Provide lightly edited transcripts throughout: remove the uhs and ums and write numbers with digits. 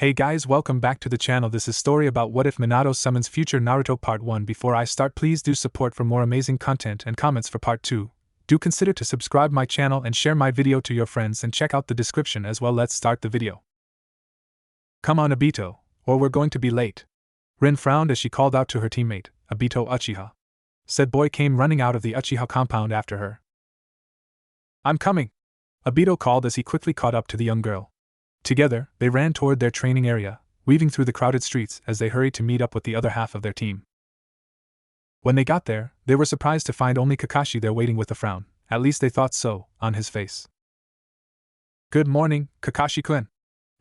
Hey guys, welcome back to the channel. This is story about what if Minato summons future Naruto part 1. Before I start, please do support for more amazing content and comments for part 2. Do consider to subscribe my channel and share my video to your friends and check out the description as well. Let's start the video. Come on Obito, or we're going to be late. Rin frowned as she called out to her teammate, Obito Uchiha. Said boy came running out of the Uchiha compound after her. I'm coming, Obito called as he quickly caught up to the young girl. Together, they ran toward their training area, weaving through the crowded streets as they hurried to meet up with the other half of their team. When they got there, they were surprised to find only Kakashi there waiting with a frown, at least they thought so, on his face. Good morning, Kakashi-kun,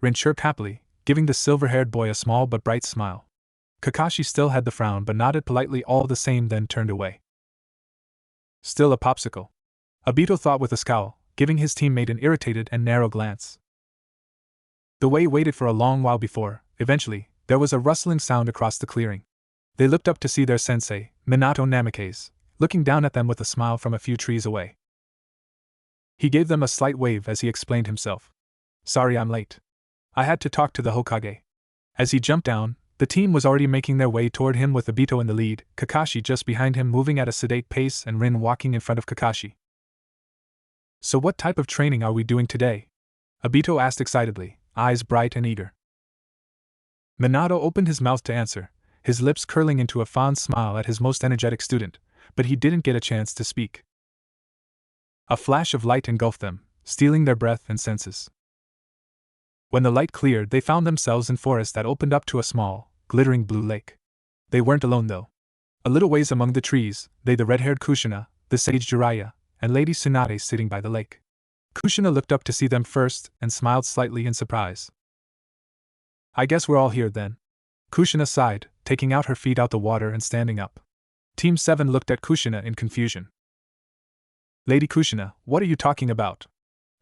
Rin chirped happily, giving the silver-haired boy a small but bright smile. Kakashi still had the frown but nodded politely all the same, then turned away. Still a popsicle, Obito thought with a scowl, giving his teammate an irritated and narrow glance. The way waited for a long while before, eventually, there was a rustling sound across the clearing. They looked up to see their sensei, Minato Namikaze, looking down at them with a smile from a few trees away. He gave them a slight wave as he explained himself. Sorry I'm late. I had to talk to the Hokage. As he jumped down, the team was already making their way toward him with Obito in the lead, Kakashi just behind him moving at a sedate pace and Rin walking in front of Kakashi. So what type of training are we doing today? Obito asked excitedly, eyes bright and eager. Minato opened his mouth to answer, his lips curling into a fond smile at his most energetic student, but he didn't get a chance to speak. A flash of light engulfed them, stealing their breath and senses. When the light cleared, they found themselves in forest that opened up to a small, glittering blue lake. They weren't alone though. A little ways among the trees, lay the red-haired Kushina, the sage Jiraiya, and Lady Tsunade sitting by the lake. Kushina looked up to see them first and smiled slightly in surprise. I guess we're all here then. Kushina sighed, taking out her feet out the water and standing up. Team 7 looked at Kushina in confusion. Lady Kushina, what are you talking about?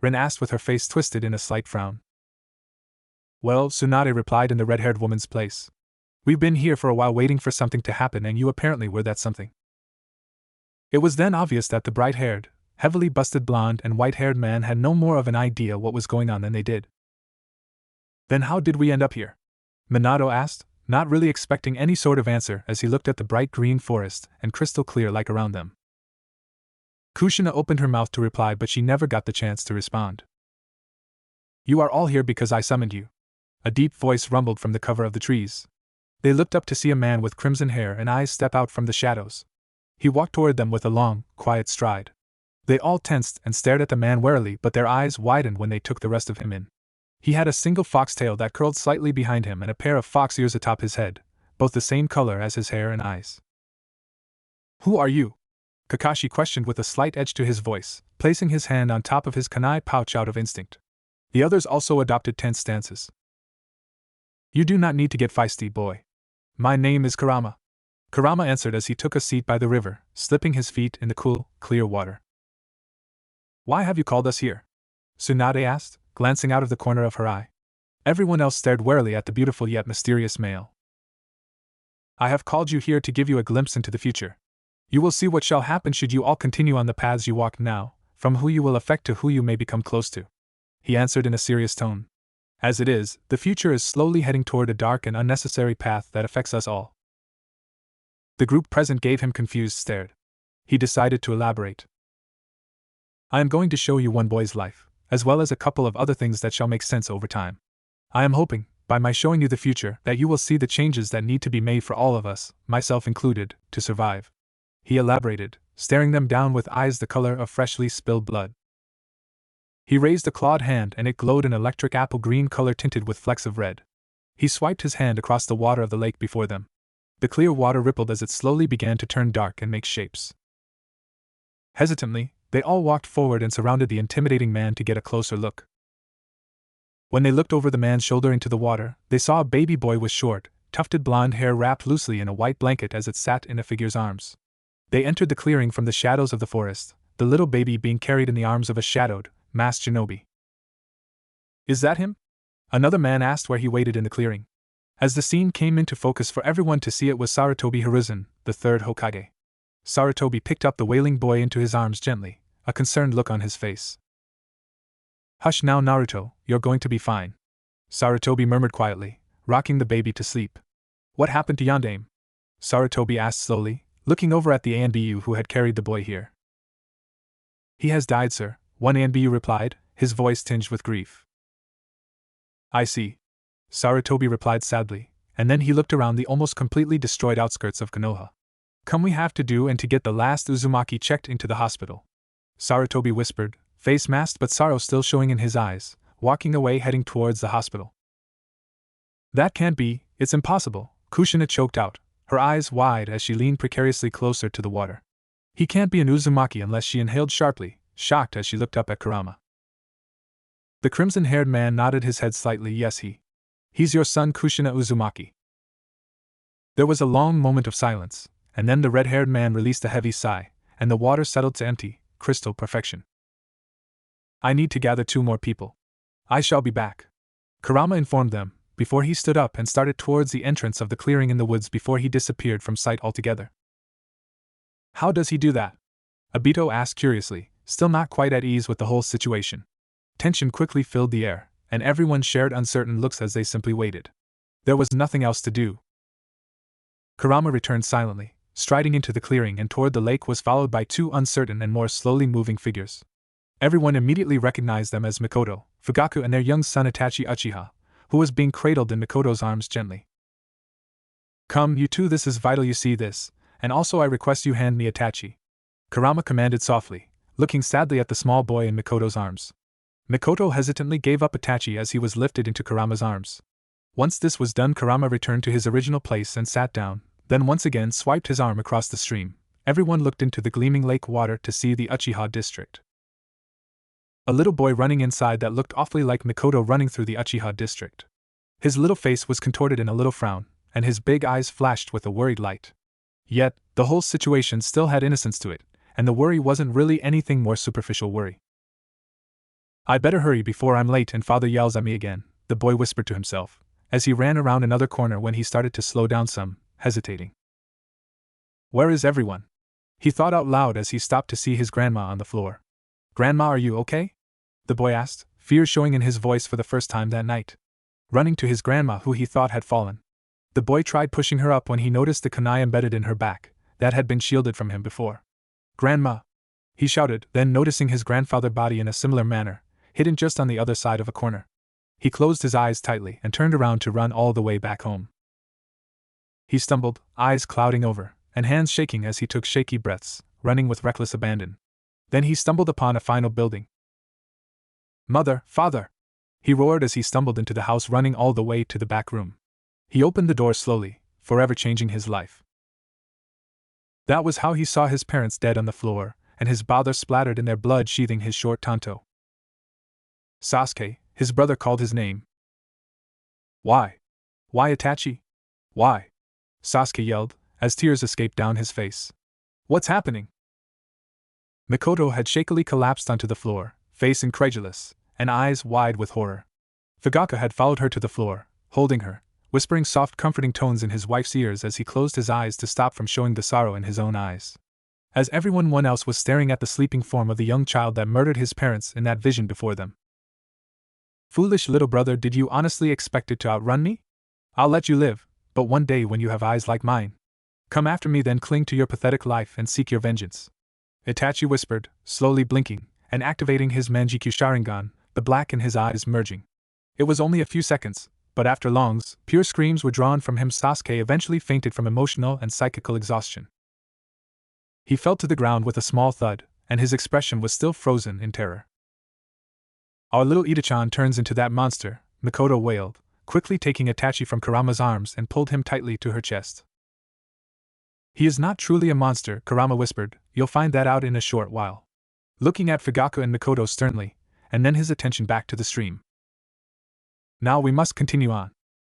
Rin asked with her face twisted in a slight frown. Well, Tsunade replied in the red-haired woman's place. We've been here for a while waiting for something to happen and you apparently were that something. It was then obvious that the bright-haired, heavily busted blonde and white-haired man had no more of an idea what was going on than they did. Then how did we end up here? Minato asked, not really expecting any sort of answer as he looked at the bright green forest and crystal clear lake around them. Kushina opened her mouth to reply but she never got the chance to respond. You are all here because I summoned you. A deep voice rumbled from the cover of the trees. They looked up to see a man with crimson hair and eyes step out from the shadows. He walked toward them with a long, quiet stride. They all tensed and stared at the man warily, but their eyes widened when they took the rest of him in. He had a single foxtail that curled slightly behind him and a pair of fox ears atop his head, both the same color as his hair and eyes. Who are you? Kakashi questioned with a slight edge to his voice, placing his hand on top of his kunai pouch out of instinct. The others also adopted tense stances. You do not need to get feisty, boy. My name is Kurama. Kurama answered as he took a seat by the river, slipping his feet in the cool, clear water. Why have you called us here? Tsunade asked, glancing out of the corner of her eye. Everyone else stared warily at the beautiful yet mysterious male. I have called you here to give you a glimpse into the future. You will see what shall happen should you all continue on the paths you walk now, from who you will affect to who you may become close to. He answered in a serious tone. As it is, the future is slowly heading toward a dark and unnecessary path that affects us all. The group present gave him confused stare. He decided to elaborate. I am going to show you one boy's life, as well as a couple of other things that shall make sense over time. I am hoping, by my showing you the future, that you will see the changes that need to be made for all of us, myself included, to survive. He elaborated, staring them down with eyes the color of freshly spilled blood. He raised a clawed hand and it glowed an electric apple green color tinted with flecks of red. He swiped his hand across the water of the lake before them. The clear water rippled as it slowly began to turn dark and make shapes. Hesitantly, they all walked forward and surrounded the intimidating man to get a closer look. When they looked over the man's shoulder into the water, they saw a baby boy with short, tufted blonde hair wrapped loosely in a white blanket as it sat in a figure's arms. They entered the clearing from the shadows of the forest, the little baby being carried in the arms of a shadowed, masked shinobi. Is that him? Another man asked where he waited in the clearing. As the scene came into focus for everyone to see, it was Sarutobi Hiruzen, the third Hokage. Sarutobi picked up the wailing boy into his arms gently, a concerned look on his face. Hush now, Naruto, you're going to be fine. Sarutobi murmured quietly, rocking the baby to sleep. What happened to Yondaime? Sarutobi asked slowly, looking over at the ANBU who had carried the boy here. He has died, sir, one ANBU replied, his voice tinged with grief. I see. Sarutobi replied sadly, and then he looked around the almost completely destroyed outskirts of Konoha. Come, we have to do and to get the last Uzumaki checked into the hospital. Sarutobi whispered, face masked but sorrow still showing in his eyes, walking away heading towards the hospital. That can't be, it's impossible, Kushina choked out, her eyes wide as she leaned precariously closer to the water. He can't be an Uzumaki unless she inhaled sharply, shocked as she looked up at Kurama. The crimson-haired man nodded his head slightly. Yes, he's your son Kushina Uzumaki. There was a long moment of silence, and then the red-haired man released a heavy sigh, and the water settled to empty, crystal perfection. I need to gather 2 more people. I shall be back, Kurama informed them, before he stood up and started towards the entrance of the clearing in the woods before he disappeared from sight altogether. How does he do that? Obito asked curiously, still not quite at ease with the whole situation. Tension quickly filled the air, and everyone shared uncertain looks as they simply waited. There was nothing else to do. Kurama returned silently, striding into the clearing and toward the lake was followed by 2 uncertain and more slowly moving figures. Everyone immediately recognized them as Mikoto, Fugaku and their young son Itachi Uchiha, who was being cradled in Mikoto's arms gently. Come, you two, this is vital, you see this, and also I request you hand me Itachi, Kurama commanded softly, looking sadly at the small boy in Mikoto's arms. Mikoto hesitantly gave up Itachi as he was lifted into Kurama's arms. Once this was done, Kurama returned to his original place and sat down, then once again swiped his arm across the stream. Everyone looked into the gleaming lake water to see the Uchiha district. A little boy running inside that looked awfully like Mikoto running through the Uchiha district. His little face was contorted in a little frown, and his big eyes flashed with a worried light. Yet, the whole situation still had innocence to it, and the worry wasn't really anything more superficial worry. I'd better hurry before I'm late and father yells at me again, the boy whispered to himself, as he ran around another corner when he started to slow down some, hesitating. Where is everyone? He thought out loud as he stopped to see his grandma on the floor. Grandma, are you okay? The boy asked, fear showing in his voice for the first time that night. Running to his grandma, who he thought had fallen. The boy tried pushing her up when he noticed the kunai embedded in her back, that had been shielded from him before. Grandma! He shouted, then noticing his grandfather's body in a similar manner, hidden just on the other side of a corner. He closed his eyes tightly and turned around to run all the way back home. He stumbled, eyes clouding over, and hands shaking as he took shaky breaths, running with reckless abandon. Then he stumbled upon a final building. Mother, father! He roared as he stumbled into the house, running all the way to the back room. He opened the door slowly, forever changing his life. That was how he saw his parents dead on the floor, and his father splattered in their blood sheathing his short tanto. Sasuke, his brother called his name. Why? Why Itachi? Why? Sasuke yelled, as tears escaped down his face. What's happening? Mikoto had shakily collapsed onto the floor, face incredulous, and eyes wide with horror. Fugaku had followed her to the floor, holding her, whispering soft comforting tones in his wife's ears as he closed his eyes to stop from showing the sorrow in his own eyes. As everyone else was staring at the sleeping form of the young child that murdered his parents in that vision before them. Foolish little brother, did you honestly expect it to outrun me? I'll let you live, but one day when you have eyes like mine. Come after me, then cling to your pathetic life and seek your vengeance. Itachi whispered, slowly blinking, and activating his Manjikyu Sharingan, the black in his eyes merging. It was only a few seconds, but after longs, pure screams were drawn from him. Sasuke eventually fainted from emotional and psychical exhaustion. He fell to the ground with a small thud, and his expression was still frozen in terror. Our little Ida-chan turns into that monster, Mikoto wailed, quickly taking Itachi from Kurama's arms and pulled him tightly to her chest. He is not truly a monster, Kurama whispered, you'll find that out in a short while. Looking at Fugaku and Mikoto sternly, and then his attention back to the stream. Now we must continue on,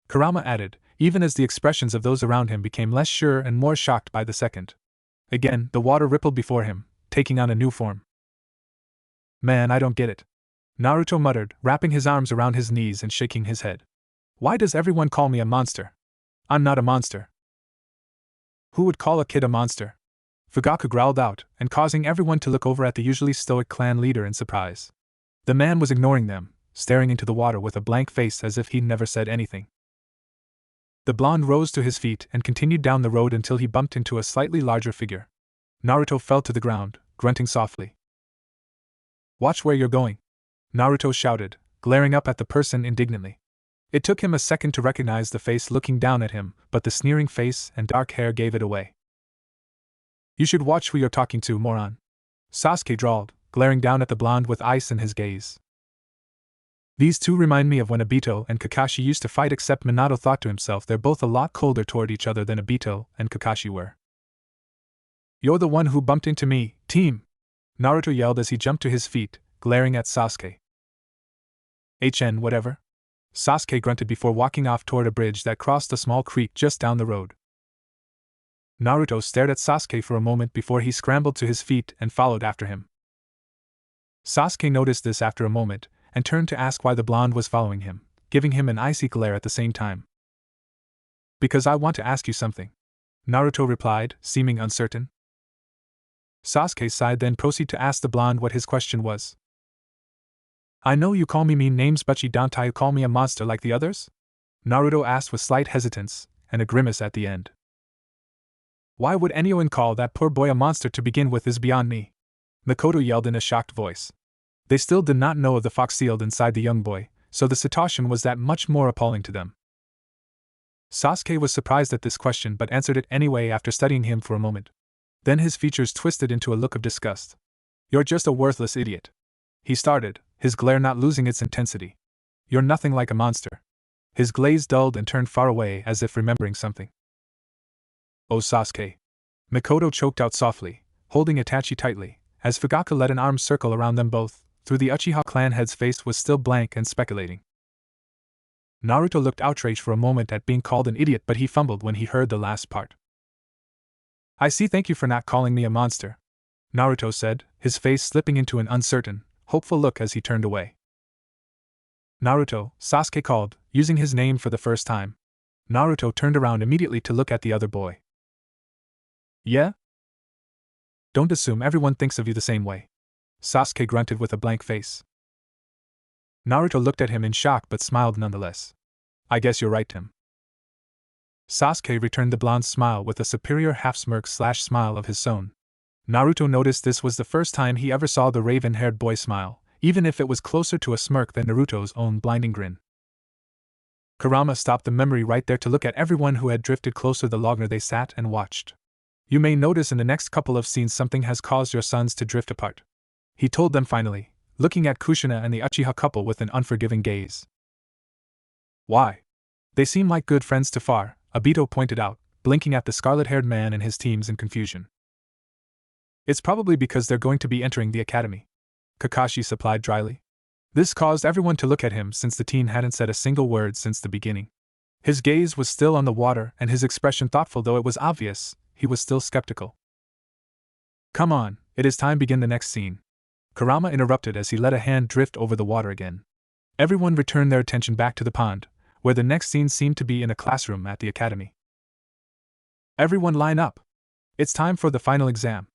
Kurama added, even as the expressions of those around him became less sure and more shocked by the second. Again, the water rippled before him, taking on a new form. Man, I don't get it, Naruto muttered, wrapping his arms around his knees and shaking his head. Why does everyone call me a monster? I'm not a monster. Who would call a kid a monster? Fugaku growled out, and causing everyone to look over at the usually stoic clan leader in surprise. The man was ignoring them, staring into the water with a blank face as if he'd never said anything. The blonde rose to his feet and continued down the road until he bumped into a slightly larger figure. Naruto fell to the ground, grunting softly. "Watch where you're going," Naruto shouted, glaring up at the person indignantly. It took him a second to recognize the face looking down at him, but the sneering face and dark hair gave it away. "You should watch who you're talking to, moron," Sasuke drawled, glaring down at the blonde with ice in his gaze. "These two remind me of when Obito and Kakashi used to fight, except Minato thought to himself they're both a lot colder toward each other than Obito and Kakashi were." "You're the one who bumped into me, team!" Naruto yelled as he jumped to his feet, glaring at Sasuke. "HN whatever?" Sasuke grunted before walking off toward a bridge that crossed a small creek just down the road. Naruto stared at Sasuke for a moment before he scrambled to his feet and followed after him. Sasuke noticed this after a moment, and turned to ask why the blonde was following him, giving him an icy glare at the same time. "Because I want to ask you something," Naruto replied, seeming uncertain. Sasuke sighed, then proceeded to ask the blonde what his question was. "I know you call me mean names, but you don't call me a monster like the others?" Naruto asked with slight hesitance, and a grimace at the end. "Why would anyone call that poor boy a monster to begin with is beyond me," Mikoto yelled in a shocked voice. They still did not know of the fox sealed inside the young boy, so the Satoshi was that much more appalling to them. Sasuke was surprised at this question but answered it anyway after studying him for a moment. Then his features twisted into a look of disgust. "You're just a worthless idiot," he started, his glare not losing its intensity. "You're nothing like a monster." His glaze dulled and turned far away as if remembering something. "Oh Sasuke." Mikoto choked out softly, holding Itachi tightly, as Fugaku let an arm circle around them both, though the Uchiha clan head's face was still blank and speculating. Naruto looked outraged for a moment at being called an idiot, but he fumbled when he heard the last part. "I see, thank you for not calling me a monster," Naruto said, his face slipping into an uncertain, hopeful look as he turned away. "Naruto," Sasuke called, using his name for the first time. Naruto turned around immediately to look at the other boy. "Yeah?" "Don't assume everyone thinks of you the same way," Sasuke grunted with a blank face. Naruto looked at him in shock but smiled nonetheless. "I guess you're right, Tim." Sasuke returned the blonde's smile with a superior half-smirk/smile of his own. Naruto noticed this was the first time he ever saw the raven-haired boy smile, even if it was closer to a smirk than Naruto's own blinding grin. Kurama stopped the memory right there to look at everyone who had drifted closer the longer they sat and watched. "You may notice in the next couple of scenes something has caused your sons to drift apart," he told them finally, looking at Kushina and the Uchiha couple with an unforgiving gaze. "Why? They seem like good friends to far," Obito pointed out, blinking at the scarlet-haired man and his teams in confusion. "It's probably because they're going to be entering the academy," Kakashi supplied dryly. This caused everyone to look at him since the teen hadn't said a single word since the beginning. His gaze was still on the water and his expression thoughtful, though it was obvious he was still skeptical. "Come on, it is time to begin the next scene," Kurama interrupted as he let a hand drift over the water again. Everyone returned their attention back to the pond, where the next scene seemed to be in a classroom at the academy. "Everyone line up! It's time for the final exam,"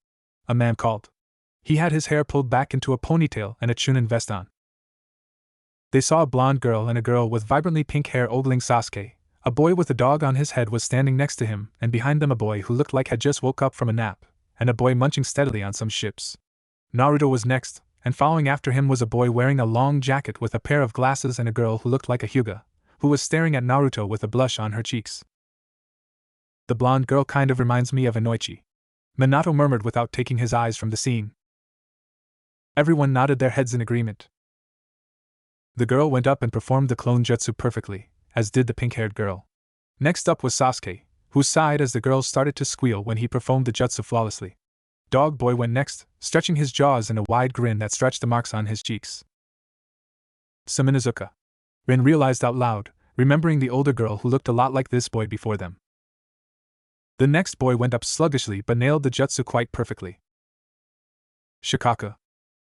a man called. He had his hair pulled back into a ponytail and a chunin vest on. They saw a blonde girl and a girl with vibrantly pink hair ogling Sasuke. A boy with a dog on his head was standing next to him, and behind them a boy who looked like had just woke up from a nap, and a boy munching steadily on some chips. Naruto was next, and following after him was a boy wearing a long jacket with a pair of glasses and a girl who looked like a Hyuga, who was staring at Naruto with a blush on her cheeks. "The blonde girl kind of reminds me of Inoichi," Minato murmured without taking his eyes from the scene. Everyone nodded their heads in agreement. The girl went up and performed the clone jutsu perfectly, as did the pink-haired girl. Next up was Sasuke, who sighed as the girl started to squeal when he performed the jutsu flawlessly. Dog Boy went next, stretching his jaws in a wide grin that stretched the marks on his cheeks. "Saminazuka," Rin realized out loud, remembering the older girl who looked a lot like this boy before them. The next boy went up sluggishly but nailed the jutsu quite perfectly. "Shikaka,"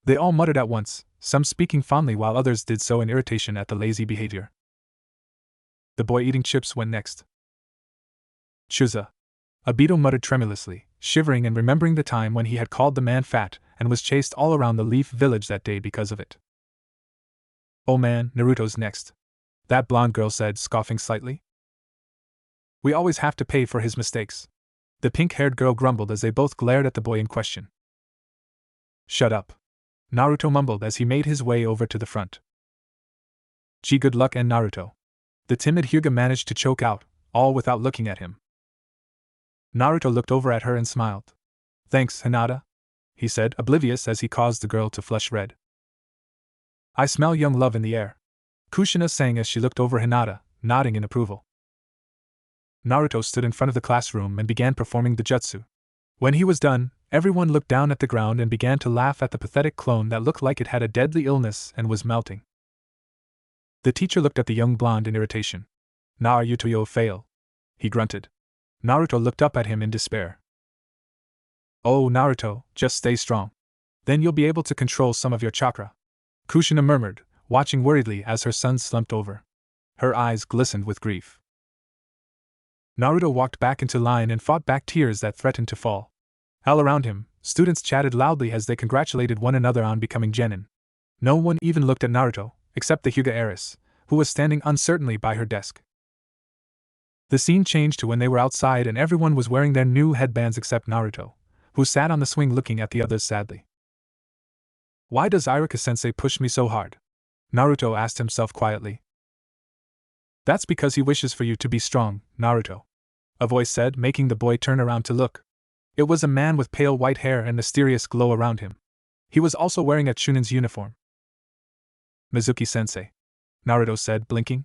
they all muttered at once, some speaking fondly while others did so in irritation at the lazy behavior. The boy eating chips went next. "Chuza," Obito muttered tremulously, shivering and remembering the time when he had called the man fat and was chased all around the Leaf Village that day because of it. Oh man, Naruto's next. That blonde girl said, scoffing slightly. We always have to pay for his mistakes. The pink-haired girl grumbled as they both glared at the boy in question. Shut up. Naruto mumbled as he made his way over to the front. Gee, good luck, and Naruto. The timid Hyuga managed to choke out, all without looking at him. Naruto looked over at her and smiled. Thanks, Hinata, he said, oblivious as he caused the girl to flush red. I smell young love in the air, Kushina sang as she looked over Hinata, nodding in approval. Naruto stood in front of the classroom and began performing the jutsu. When he was done, everyone looked down at the ground and began to laugh at the pathetic clone that looked like it had a deadly illness and was melting. The teacher looked at the young blonde in irritation. Naruto fail, he grunted. Naruto looked up at him in despair. Oh, Naruto, just stay strong. Then you'll be able to control some of your chakra, Kushina murmured, watching worriedly as her son slumped over. Her eyes glistened with grief. Naruto walked back into line and fought back tears that threatened to fall. All around him, students chatted loudly as they congratulated one another on becoming genin. No one even looked at Naruto, except the Hyuga heiress, who was standing uncertainly by her desk. The scene changed to when they were outside and everyone was wearing their new headbands except Naruto, who sat on the swing looking at the others sadly. Why does Iruka-sensei push me so hard? Naruto asked himself quietly. That's because he wishes for you to be strong, Naruto, a voice said, making the boy turn around to look. It was a man with pale white hair and mysterious glow around him. He was also wearing a Chunin's uniform. Mizuki-sensei, Naruto said, blinking.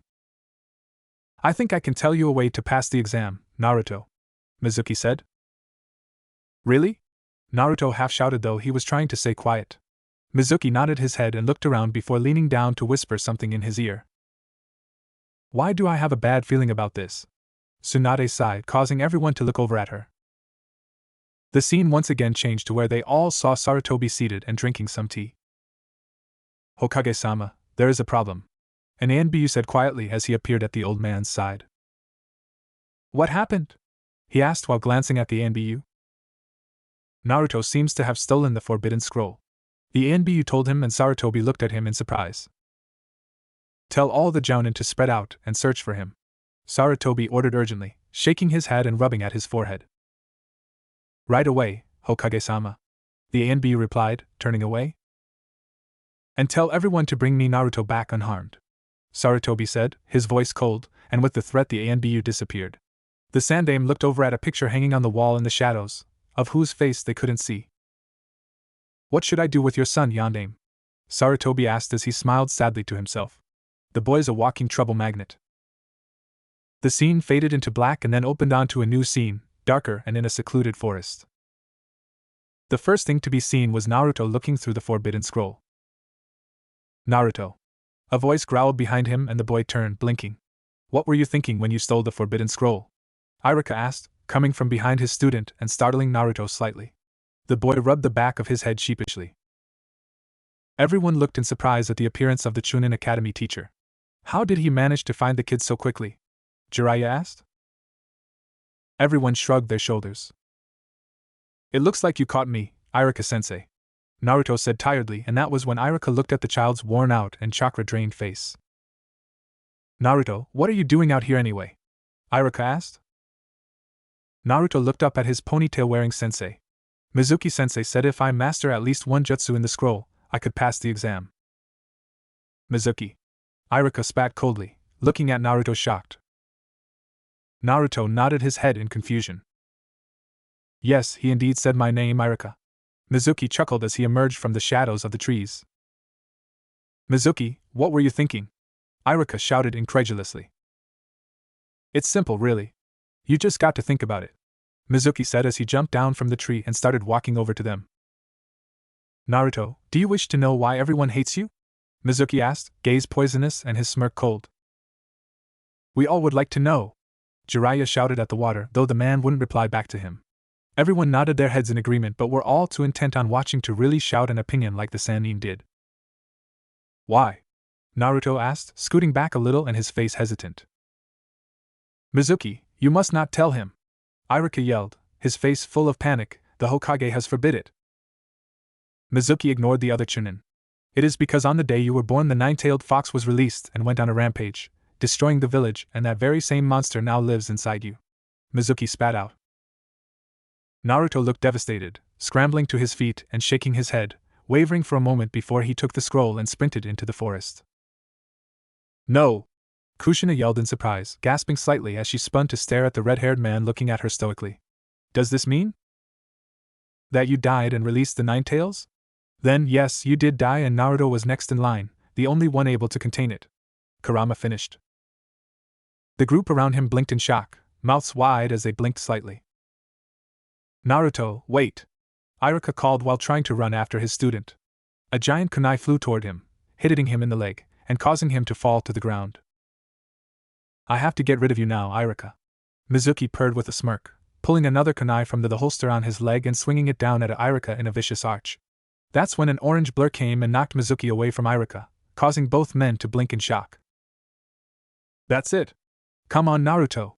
I think I can tell you a way to pass the exam, Naruto, Mizuki said. Really? Naruto half shouted, though he was trying to stay quiet. Mizuki nodded his head and looked around before leaning down to whisper something in his ear. Why do I have a bad feeling about this? Tsunade sighed, causing everyone to look over at her. The scene once again changed to where they all saw Sarutobi seated and drinking some tea. Hokage-sama, there is a problem, an Anbu said quietly as he appeared at the old man's side. What happened? He asked while glancing at the Anbu. Naruto seems to have stolen the forbidden scroll. The Anbu told him, and Sarutobi looked at him in surprise. Tell all the Jounin to spread out and search for him, Sarutobi ordered urgently, shaking his head and rubbing at his forehead. Right away, Hokage-sama, the Anbu replied, turning away. And tell everyone to bring me Naruto back unharmed, Sarutobi said, his voice cold, and with the threat the Anbu disappeared. The Sandaime looked over at a picture hanging on the wall in the shadows, of whose face they couldn't see. What should I do with your son, Yondaime? Sarutobi asked as he smiled sadly to himself. The boy's a walking trouble magnet. The scene faded into black and then opened onto a new scene, darker and in a secluded forest. The first thing to be seen was Naruto looking through the forbidden scroll. Naruto. A voice growled behind him and the boy turned, blinking. What were you thinking when you stole the forbidden scroll? Iruka asked, coming from behind his student and startling Naruto slightly. The boy rubbed the back of his head sheepishly. Everyone looked in surprise at the appearance of the Chunin Academy teacher. How did he manage to find the kids so quickly? Jiraiya asked. Everyone shrugged their shoulders. It looks like you caught me, Iruka-sensei, Naruto said tiredly, and that was when Iruka looked at the child's worn-out and chakra-drained face. Naruto, what are you doing out here anyway? Iruka asked. Naruto looked up at his ponytail-wearing sensei. Mizuki-sensei said if I master at least one jutsu in the scroll, I could pass the exam. Mizuki. Iruka spat coldly, looking at Naruto shocked. Naruto nodded his head in confusion. Yes, he indeed said my name, Iruka. Mizuki chuckled as he emerged from the shadows of the trees. Mizuki, what were you thinking? Iruka shouted incredulously. It's simple, really. You just got to think about it, Mizuki said as he jumped down from the tree and started walking over to them. Naruto, do you wish to know why everyone hates you? Mizuki asked, gaze poisonous and his smirk cold. We all would like to know, Jiraiya shouted at the water, though the man wouldn't reply back to him. Everyone nodded their heads in agreement, but were all too intent on watching to really shout an opinion like the Sannin did. Why? Naruto asked, scooting back a little and his face hesitant. Mizuki, you must not tell him, Iruka yelled, his face full of panic. The Hokage has forbid it. Mizuki ignored the other Chunin. It is because on the day you were born the nine-tailed fox was released and went on a rampage, destroying the village, and that very same monster now lives inside you. Mizuki spat out. Naruto looked devastated, scrambling to his feet and shaking his head, wavering for a moment before he took the scroll and sprinted into the forest. No! Kushina yelled in surprise, gasping slightly as she spun to stare at the red-haired man looking at her stoically. Does this mean that you died and released the nine tails? Then, yes, you did die and Naruto was next in line, the only one able to contain it. Kurama finished. The group around him blinked in shock, mouths wide as they blinked slightly. Naruto, wait! Iruka called while trying to run after his student. A giant kunai flew toward him, hitting him in the leg, and causing him to fall to the ground. I have to get rid of you now, Iruka. Mizuki purred with a smirk, pulling another kunai from the holster on his leg and swinging it down at Iruka in a vicious arch. That's when an orange blur came and knocked Mizuki away from Iruka, causing both men to blink in shock. That's it! Come on, Naruto!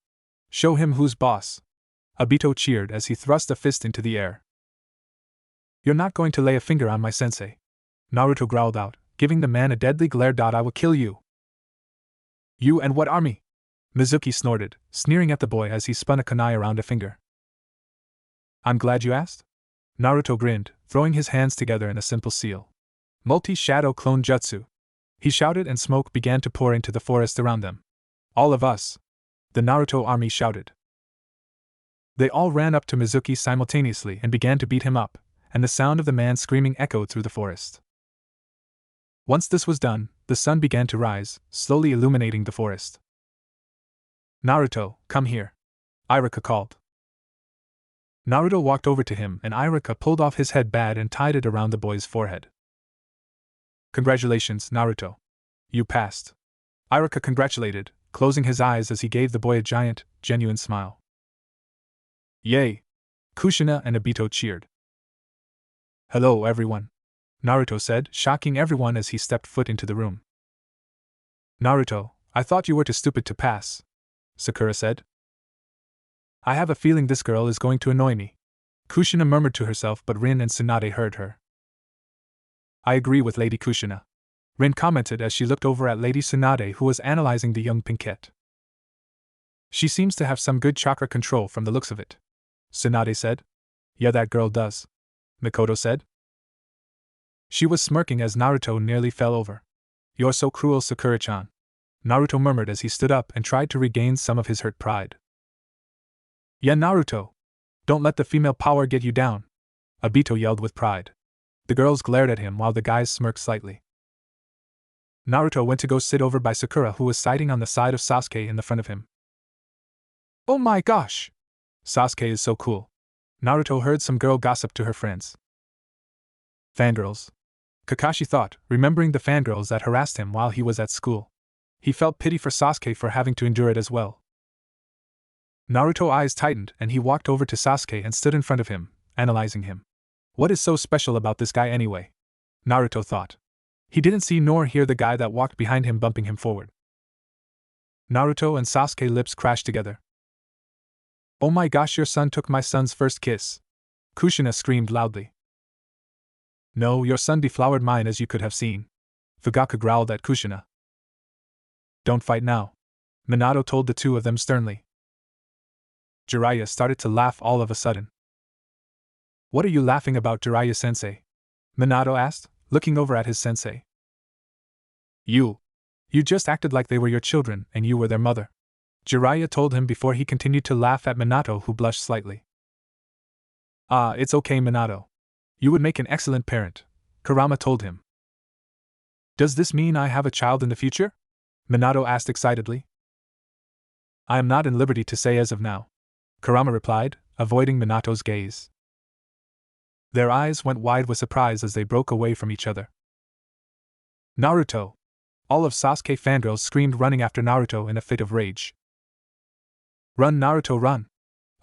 Show him who's boss! Obito cheered as he thrust a fist into the air. You're not going to lay a finger on my sensei. Naruto growled out, giving the man a deadly glare. I will kill you. You and what army? Mizuki snorted, sneering at the boy as he spun a kunai around a finger. I'm glad you asked. Naruto grinned, throwing his hands together in a simple seal. Multi-shadow clone jutsu. He shouted and smoke began to pour into the forest around them. All of us! The Naruto army shouted. They all ran up to Mizuki simultaneously and began to beat him up, and the sound of the man screaming echoed through the forest. Once this was done, the sun began to rise, slowly illuminating the forest. Naruto, come here. Iruka called. Naruto walked over to him and Iruka pulled off his headband and tied it around the boy's forehead. Congratulations, Naruto. You passed. Iruka congratulated, closing his eyes as he gave the boy a giant, genuine smile. Yay! Kushina and Obito cheered. Hello, everyone. Naruto said, shocking everyone as he stepped foot into the room. Naruto, I thought you were too stupid to pass, Sakura said. I have a feeling this girl is going to annoy me, Kushina murmured to herself, but Rin and Tsunade heard her. I agree with Lady Kushina, Rin commented as she looked over at Lady Tsunade, who was analyzing the young pinkette. She seems to have some good chakra control from the looks of it, Tsunade said. Yeah, that girl does, Mikoto said. She was smirking as Naruto nearly fell over. You're so cruel, Sakura-chan, Naruto murmured as he stood up and tried to regain some of his hurt pride. Yeah, Naruto! Don't let the female power get you down, Obito yelled with pride. The girls glared at him while the guys smirked slightly. Naruto went to go sit over by Sakura, who was sitting on the side of Sasuke in the front of him. Oh my gosh! Sasuke is so cool. Naruto heard some girl gossip to her friends. Fangirls, Kakashi thought, remembering the fangirls that harassed him while he was at school. He felt pity for Sasuke for having to endure it as well. Naruto's eyes tightened and he walked over to Sasuke and stood in front of him, analyzing him. What is so special about this guy anyway? Naruto thought. He didn't see nor hear the guy that walked behind him bumping him forward. Naruto and Sasuke lips crashed together. Oh my gosh, your son took my son's first kiss! Kushina screamed loudly. No, your son deflowered mine, as you could have seen, Fugaku growled at Kushina. Don't fight now, Minato told the two of them sternly. Jiraiya started to laugh all of a sudden. What are you laughing about, Jiraiya-sensei? Minato asked, looking over at his sensei. You just acted like they were your children and you were their mother, Jiraiya told him before he continued to laugh at Minato, who blushed slightly. Ah, it's okay, Minato. You would make an excellent parent, Kurama told him. Does this mean I have a child in the future? Minato asked excitedly. I am not in liberty to say as of now, Kurama replied, avoiding Minato's gaze. Their eyes went wide with surprise as they broke away from each other. Naruto! All of Sasuke fangirls screamed, running after Naruto in a fit of rage. Run, Naruto, run!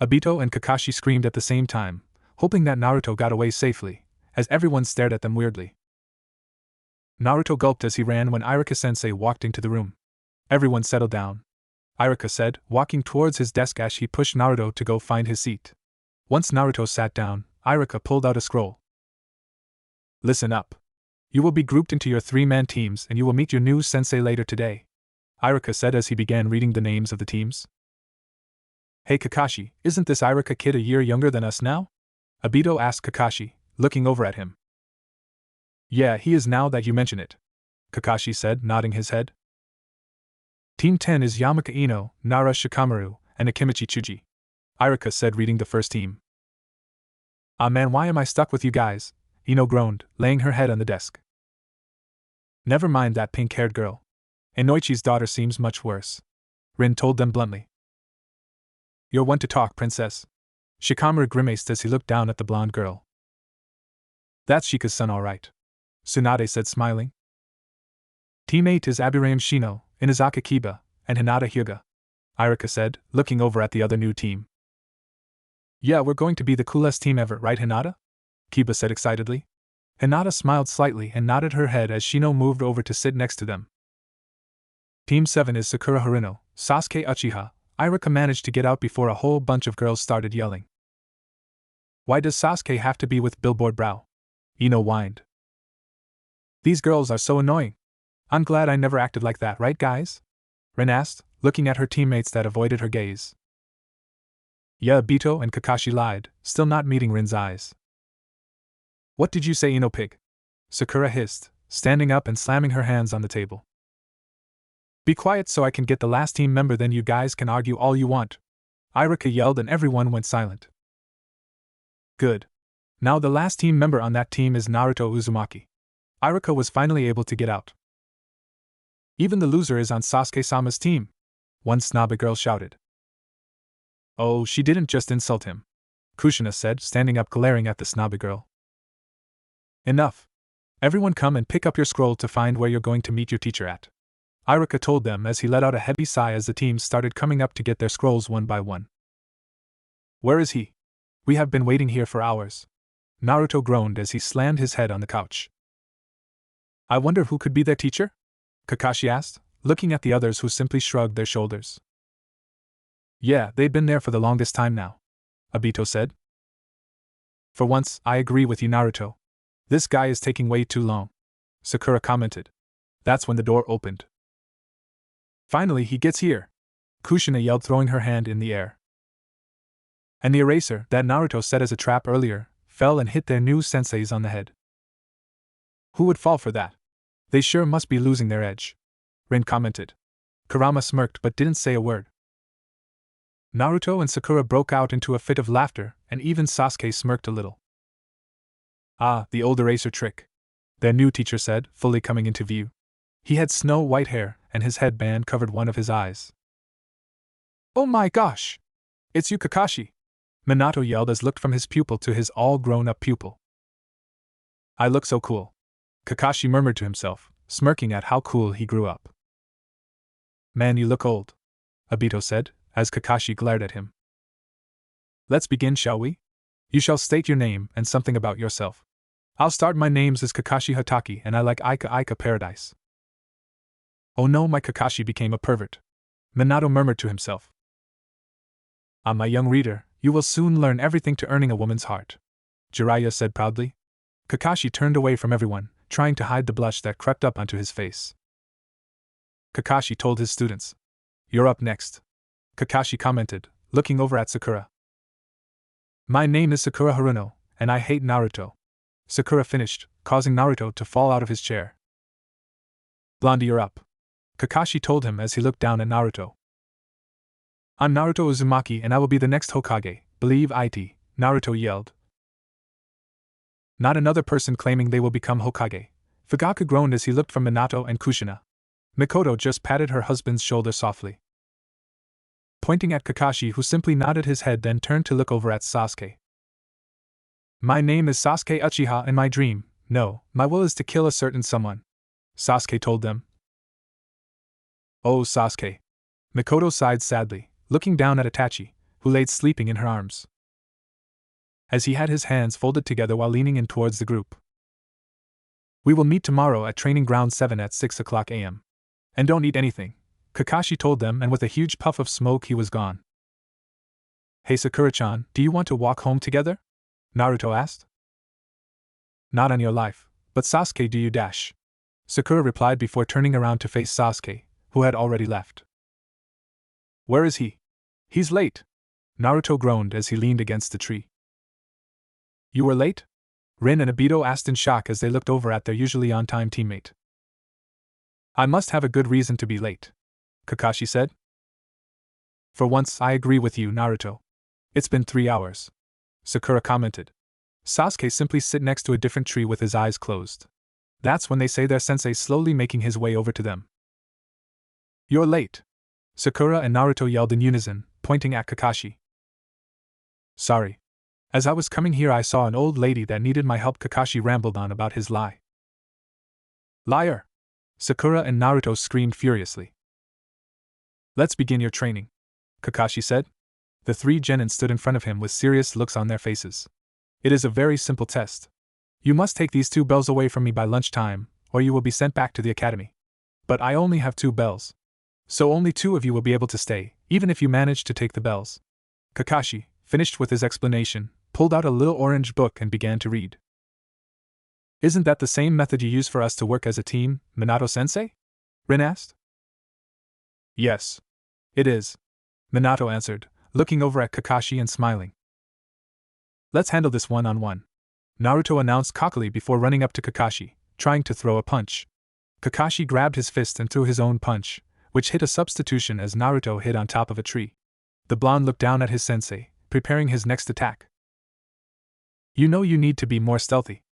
Obito and Kakashi screamed at the same time, hoping that Naruto got away safely, as everyone stared at them weirdly. Naruto gulped as he ran when Iruka-sensei walked into the room. Everyone settled down, Iruka said, walking towards his desk as he pushed Naruto to go find his seat. Once Naruto sat down, Iruka pulled out a scroll. Listen up. You will be grouped into your 3-man teams and you will meet your new sensei later today, Irika said as he began reading the names of the teams. Hey Kakashi, isn't this Irika kid a year younger than us now? Obito asked Kakashi, looking over at him. Yeah, he is now that you mention it, Kakashi said, nodding his head. Team 10 is Yamaka Ino, Nara Shikamaru, and Akimichi Chuji, Irika said, reading the first team. Ah man, why am I stuck with you guys? Ino groaned, laying her head on the desk. Never mind that pink-haired girl. Inoichi's daughter seems much worse, Rin told them bluntly. You're one to talk, princess. Shikamaru grimaced as he looked down at the blonde girl. That's Shika's son all right, Tsunade said, smiling. Team 8 is Abirayam Shino, Inazaka Kiba, and Hinata Hyuga, Irika said, looking over at the other new team. Yeah, we're going to be the coolest team ever, right Hinata? Kiba said excitedly. Hinata smiled slightly and nodded her head as Shino moved over to sit next to them. Team 7 is Sakura Haruno, Sasuke Uchiha. Irika managed to get out before a whole bunch of girls started yelling. Why does Sasuke have to be with Billboard Brow? Ino whined. These girls are so annoying. I'm glad I never acted like that, right guys? Rin asked, looking at her teammates that avoided her gaze. Yeah, Obito and Kakashi lied, still not meeting Rin's eyes. What did you say, Ino pig? Sakura hissed, standing up and slamming her hands on the table. Be quiet so I can get the last team member, then you guys can argue all you want, Irika yelled and everyone went silent. Good. Now the last team member on that team is Naruto Uzumaki. Irika was finally able to get out. Even the loser is on Sasuke-sama's team, one snobby girl shouted. Oh, she didn't just insult him, Kushina said, standing up glaring at the snobby girl. Enough. Everyone come and pick up your scroll to find where you're going to meet your teacher at, Irika told them as he let out a heavy sigh as the teams started coming up to get their scrolls one by one. Where is he? We have been waiting here for hours, Naruto groaned as he slammed his head on the couch. I wonder who could be their teacher? Kakashi asked, looking at the others who simply shrugged their shoulders. Yeah, they've been there for the longest time now, Obito said. For once, I agree with you, Naruto. This guy is taking way too long, Sakura commented. That's when the door opened. Finally, he gets here, Kushina yelled, throwing her hand in the air. And the eraser that Naruto set as a trap earlier fell and hit their new senseis on the head. Who would fall for that? They sure must be losing their edge, Rin commented. Kurama smirked but didn't say a word. Naruto and Sakura broke out into a fit of laughter, and even Sasuke smirked a little. Ah, the old eraser trick, their new teacher said, fully coming into view. He had snow-white hair, and his headband covered one of his eyes. Oh my gosh! It's you, Kakashi! Minato yelled as looked from his pupil to his all-grown-up pupil. I look so cool, Kakashi murmured to himself, smirking at how cool he grew up. Man, you look old, Obito said, as Kakashi glared at him. Let's begin, shall we? You shall state your name and something about yourself. I'll start. My name's is Kakashi Hataki and I like Ika Paradise. Oh no, my Kakashi became a pervert, Minato murmured to himself. Ah, my young reader, you will soon learn everything to earning a woman's heart, Jiraiya said proudly. Kakashi turned away from everyone, trying to hide the blush that crept up onto his face. Kakashi told his students. You're up next, Kakashi commented, looking over at Sakura. My name is Sakura Haruno, and I hate Naruto, Sakura finished, causing Naruto to fall out of his chair. Blondie, you're up, Kakashi told him as he looked down at Naruto. I'm Naruto Uzumaki and I will be the next Hokage, believe it, Naruto yelled. Not another person claiming they will become Hokage, Fugaku groaned as he looked from Minato and Kushina. Mikoto just patted her husband's shoulder softly, pointing at Kakashi, who simply nodded his head, then turned to look over at Sasuke. My name is Sasuke Uchiha and my dream, no, my will is to kill a certain someone, Sasuke told them. Oh, Sasuke. Mikoto sighed sadly, looking down at Itachi, who laid sleeping in her arms, as he had his hands folded together while leaning in towards the group. We will meet tomorrow at Training Ground 7 at 6 o'clock a.m. And don't eat anything, Kakashi told them, and with a huge puff of smoke he was gone. Hey Sakura-chan, do you want to walk home together? Naruto asked. Not on your life, But Sasuke, do you dash? Sakura replied before turning around to face Sasuke, who had already left. Where is he? He's late. Naruto groaned as he leaned against the tree. You were late? Rin and Obito asked in shock as they looked over at their usually on-time teammate. I must have a good reason to be late, Kakashi said. For once, I agree with you, Naruto. It's been 3 hours, Sakura commented. Sasuke simply sit next to a different tree with his eyes closed. That's when they say their sensei slowly making his way over to them. You're late, Sakura and Naruto yelled in unison, pointing at Kakashi. Sorry. As I was coming here I saw an old lady that needed my help, Kakashi rambled on about his lie. Liar! Sakura and Naruto screamed furiously. Let's begin your training, Kakashi said. The 3 genin stood in front of him with serious looks on their faces. It is a very simple test. You must take these 2 bells away from me by lunchtime, or you will be sent back to the academy. But I only have 2 bells. So only 2 of you will be able to stay, even if you manage to take the bells. Kakashi, finished with his explanation, pulled out a little orange book and began to read. Isn't that the same method you use for us to work as a team, Minato-sensei? Rin asked. Yes. It is, Minato answered, looking over at Kakashi and smiling. Let's handle this one-on-one, Naruto announced cockily before running up to Kakashi, trying to throw a punch. Kakashi grabbed his fist and threw his own punch, which hit a substitution as Naruto hit on top of a tree. The blonde looked down at his sensei, preparing his next attack. You know you need to be more stealthy,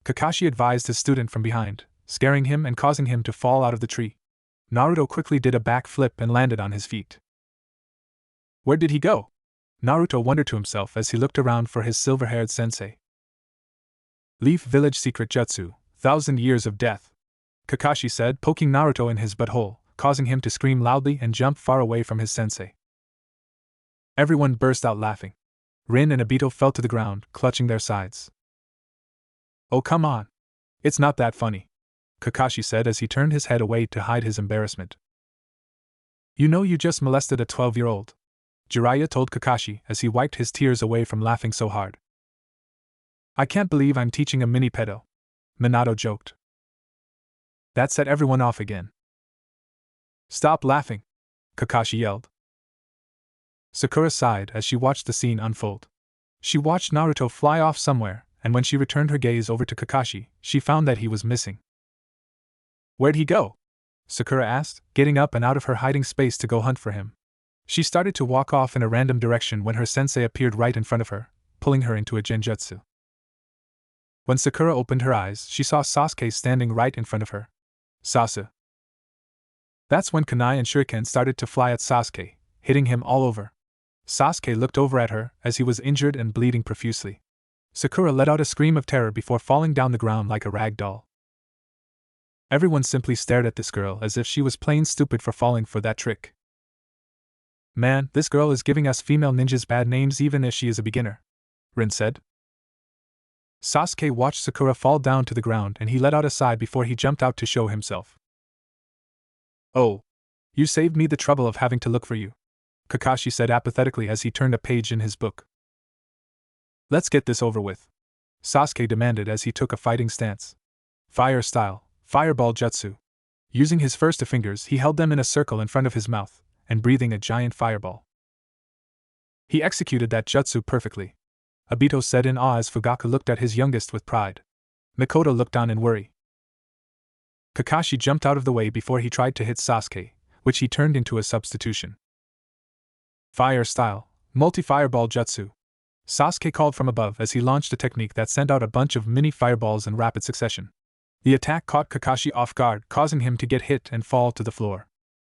Kakashi advised his student from behind, scaring him and causing him to fall out of the tree. Naruto quickly did a backflip and landed on his feet. Where did he go? Naruto wondered to himself as he looked around for his silver-haired sensei. Leaf Village Secret Jutsu, 1,000 Years of Death, Kakashi said, poking Naruto in his butthole, causing him to scream loudly and jump far away from his sensei. Everyone burst out laughing. Rin and Obito fell to the ground, clutching their sides. Oh come on. It's not that funny, Kakashi said as he turned his head away to hide his embarrassment. You know you just molested a 12-year-old, Jiraiya told Kakashi as he wiped his tears away from laughing so hard. I can't believe I'm teaching a mini-pedo, Minato joked. That set everyone off again. Stop laughing, Kakashi yelled. Sakura sighed as she watched the scene unfold. She watched Naruto fly off somewhere, and when she returned her gaze over to Kakashi, she found that he was missing. Where'd he go? Sakura asked, getting up and out of her hiding space to go hunt for him. She started to walk off in a random direction when her sensei appeared right in front of her, pulling her into a genjutsu. When Sakura opened her eyes, she saw Sasuke standing right in front of her. Sasu. That's when kunai and shuriken started to fly at Sasuke, hitting him all over. Sasuke looked over at her as he was injured and bleeding profusely. Sakura let out a scream of terror before falling down the ground like a rag doll. Everyone simply stared at this girl as if she was plain stupid for falling for that trick. Man, this girl is giving us female ninjas bad names even if she is a beginner, Rin said. Sasuke watched Sakura fall down to the ground and he let out a sigh before he jumped out to show himself. Oh, you saved me the trouble of having to look for you, Kakashi said apathetically as he turned a page in his book. Let's get this over with, Sasuke demanded as he took a fighting stance. Fire style, fireball jutsu. Using his first fingers, he held them in a circle in front of his mouth, and breathing a giant fireball. He executed that jutsu perfectly, Obito said in awe as Fugaku looked at his youngest with pride. Mikoto looked on in worry. Kakashi jumped out of the way before he tried to hit Sasuke, which he turned into a substitution. Fire style, multi-fireball jutsu, Sasuke called from above as he launched a technique that sent out a bunch of mini fireballs in rapid succession. The attack caught Kakashi off guard, causing him to get hit and fall to the floor.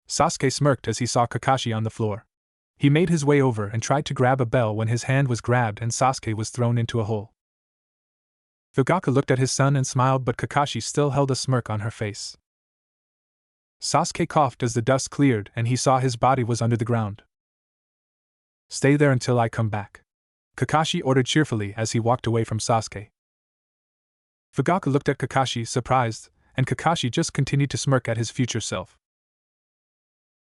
Sasuke smirked as he saw Kakashi on the floor. He made his way over and tried to grab a bell when his hand was grabbed and Sasuke was thrown into a hole. Fugaku looked at his son and smiled, but Kakashi still held a smirk on her face. Sasuke coughed as the dust cleared and he saw his body was under the ground. Stay there until I come back, Kakashi ordered cheerfully as he walked away from Sasuke. Fugaku looked at Kakashi surprised, and Kakashi just continued to smirk at his future self.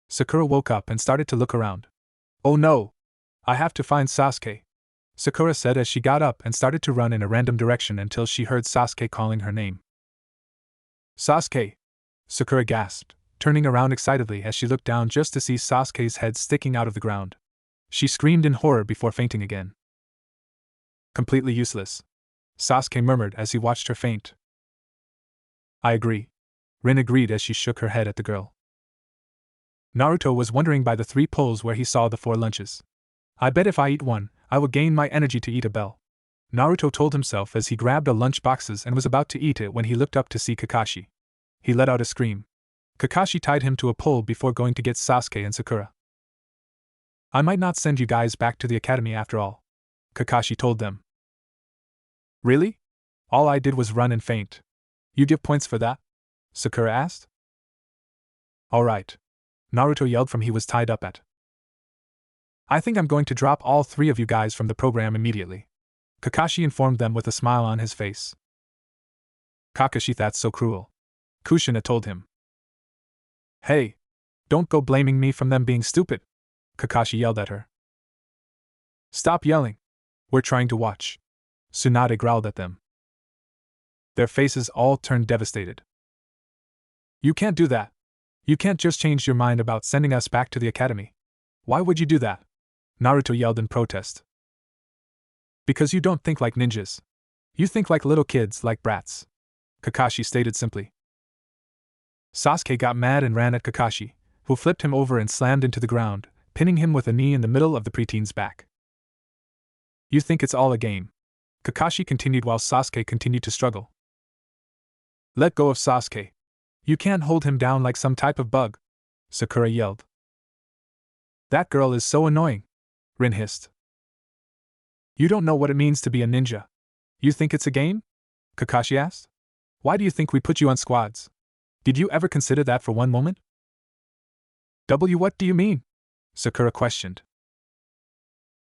Sakura woke up and started to look around. Oh no! I have to find Sasuke, Sakura said as she got up and started to run in a random direction until she heard Sasuke calling her name. Sasuke! Sakura gasped, turning around excitedly as she looked down just to see Sasuke's head sticking out of the ground. She screamed in horror before fainting again. Completely useless, Sasuke murmured as he watched her faint. I agree, Rin agreed as she shook her head at the girl. Naruto was wondering by the 3 poles where he saw the 4 lunches. I bet if I eat one, I will gain my energy to eat a bell, Naruto told himself as he grabbed a lunch boxes and was about to eat it when he looked up to see Kakashi. He let out a scream. Kakashi tied him to a pole before going to get Sasuke and Sakura. I might not send you guys back to the academy after all, Kakashi told them. Really? All I did was run and faint. You give points for that? Sakura asked. Alright, Naruto yelled from he was tied up at. I think I'm going to drop all 3 of you guys from the program immediately, Kakashi informed them with a smile on his face. Kakashi, that's so cruel, Kushina told him. Hey! Don't go blaming me from them being stupid, Kakashi yelled at her. Stop yelling. We're trying to watch, Tsunade growled at them. Their faces all turned devastated. You can't do that. You can't just change your mind about sending us back to the academy. Why would you do that? Naruto yelled in protest. Because you don't think like ninjas. You think like little kids, like brats, Kakashi stated simply. Sasuke got mad and ran at Kakashi, who flipped him over and slammed into the ground, pinning him with a knee in the middle of the preteen's back. You think it's all a game, Kakashi continued while Sasuke continued to struggle. Let go of Sasuke. You can't hold him down like some type of bug, Sakura yelled. That girl is so annoying, Rin hissed. You don't know what it means to be a ninja. You think it's a game? Kakashi asked. Why do you think we put you on squads? Did you ever consider that for one moment? What do you mean? Sakura questioned.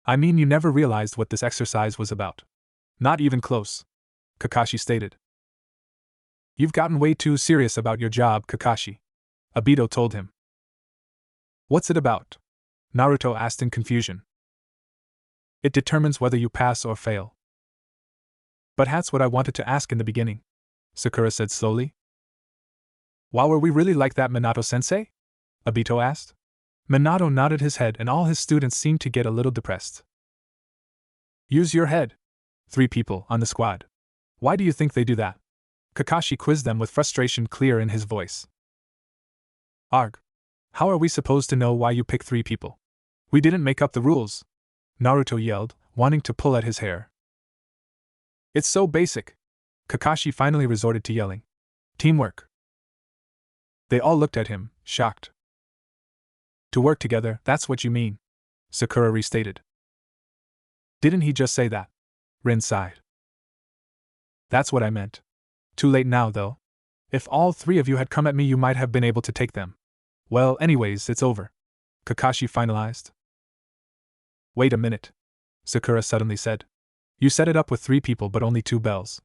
I mean you never realized what this exercise was about. Not even close, Kakashi stated. You've gotten way too serious about your job, Kakashi, Obito told him. What's it about? Naruto asked in confusion. It determines whether you pass or fail. But that's what I wanted to ask in the beginning, Sakura said slowly. Wow, were we really like that, Minato-sensei? Obito asked. Minato nodded his head and all his students seemed to get a little depressed. Use your head. 3 people on the squad. Why do you think they do that? Kakashi quizzed them with frustration clear in his voice. Arg. How are we supposed to know why you pick 3 people? We didn't make up the rules, Naruto yelled, wanting to pull at his hair. It's so basic. Kakashi finally resorted to yelling. Teamwork. They all looked at him, shocked. To work together, that's what you mean, Sakura restated. Didn't he just say that? Rin sighed. That's what I meant. Too late now, though. If all 3 of you had come at me, you might have been able to take them. Well, anyways, it's over, Kakashi finalized. Wait a minute, Sakura suddenly said. You set it up with 3 people but only 2 bells.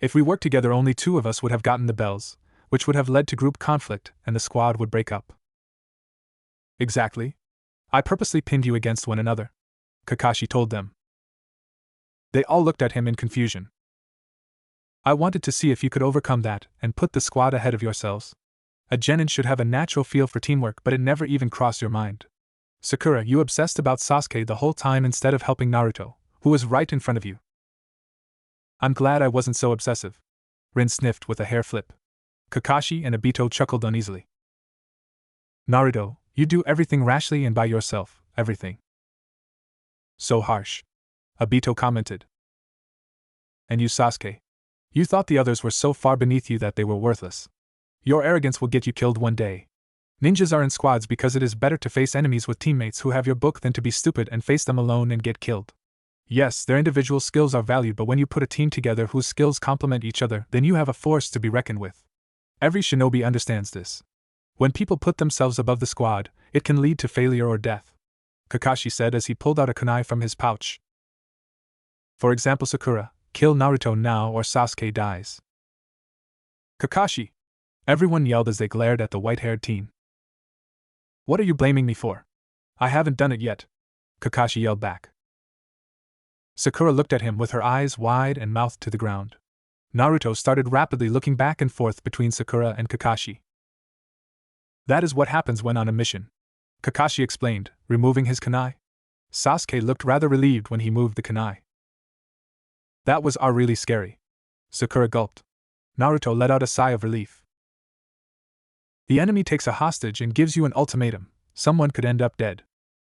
If we worked together, only 2 of us would have gotten the bells, which would have led to group conflict and the squad would break up. Exactly. I purposely pinned you against one another, Kakashi told them. They all looked at him in confusion. I wanted to see if you could overcome that and put the squad ahead of yourselves. A genin should have a natural feel for teamwork, but it never even crossed your mind. Sakura, you obsessed about Sasuke the whole time instead of helping Naruto, who was right in front of you. I'm glad I wasn't so obsessive, Rin sniffed with a hair flip. Kakashi and Obito chuckled uneasily. Naruto, you do everything rashly and by yourself, everything. So harsh, Obito commented. And you, Sasuke? You thought the others were so far beneath you that they were worthless. Your arrogance will get you killed one day. Ninjas are in squads because it is better to face enemies with teammates who have your book than to be stupid and face them alone and get killed. Yes, their individual skills are valued, but when you put a team together whose skills complement each other, then you have a force to be reckoned with. Every shinobi understands this. When people put themselves above the squad, it can lead to failure or death, Kakashi said as he pulled out a kunai from his pouch. For example, Sakura, kill Naruto now or Sasuke dies. Kakashi! Everyone yelled as they glared at the white-haired teen. What are you blaming me for? I haven't done it yet, Kakashi yelled back. Sakura looked at him with her eyes wide and mouth to the ground. Naruto started rapidly looking back and forth between Sakura and Kakashi. That is what happens when on a mission, Kakashi explained, removing his kunai. Sasuke looked rather relieved when he moved the kunai. That was really scary. Sakura gulped. Naruto let out a sigh of relief. The enemy takes a hostage and gives you an ultimatum. Someone could end up dead.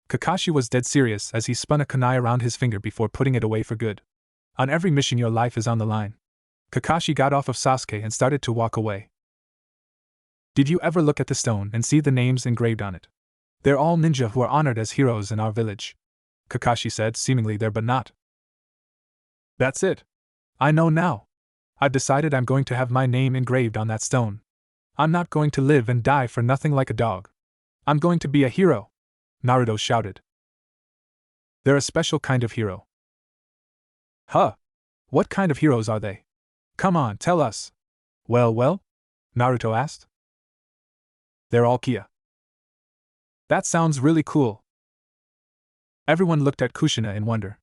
Kakashi was dead serious as he spun a kunai around his finger before putting it away for good. On every mission your life is on the line. Kakashi got off of Sasuke and started to walk away. Did you ever look at the stone and see the names engraved on it? They're all ninja who are honored as heroes in our village. Kakashi said, seemingly there but not. That's it. I know now. I've decided I'm going to have my name engraved on that stone. I'm not going to live and die for nothing like a dog. I'm going to be a hero, Naruto shouted. They're a special kind of hero. Huh? What kind of heroes are they? Come on, tell us. Well, Naruto asked. They're all Kia. That sounds really cool. Everyone looked at Kushina in wonder.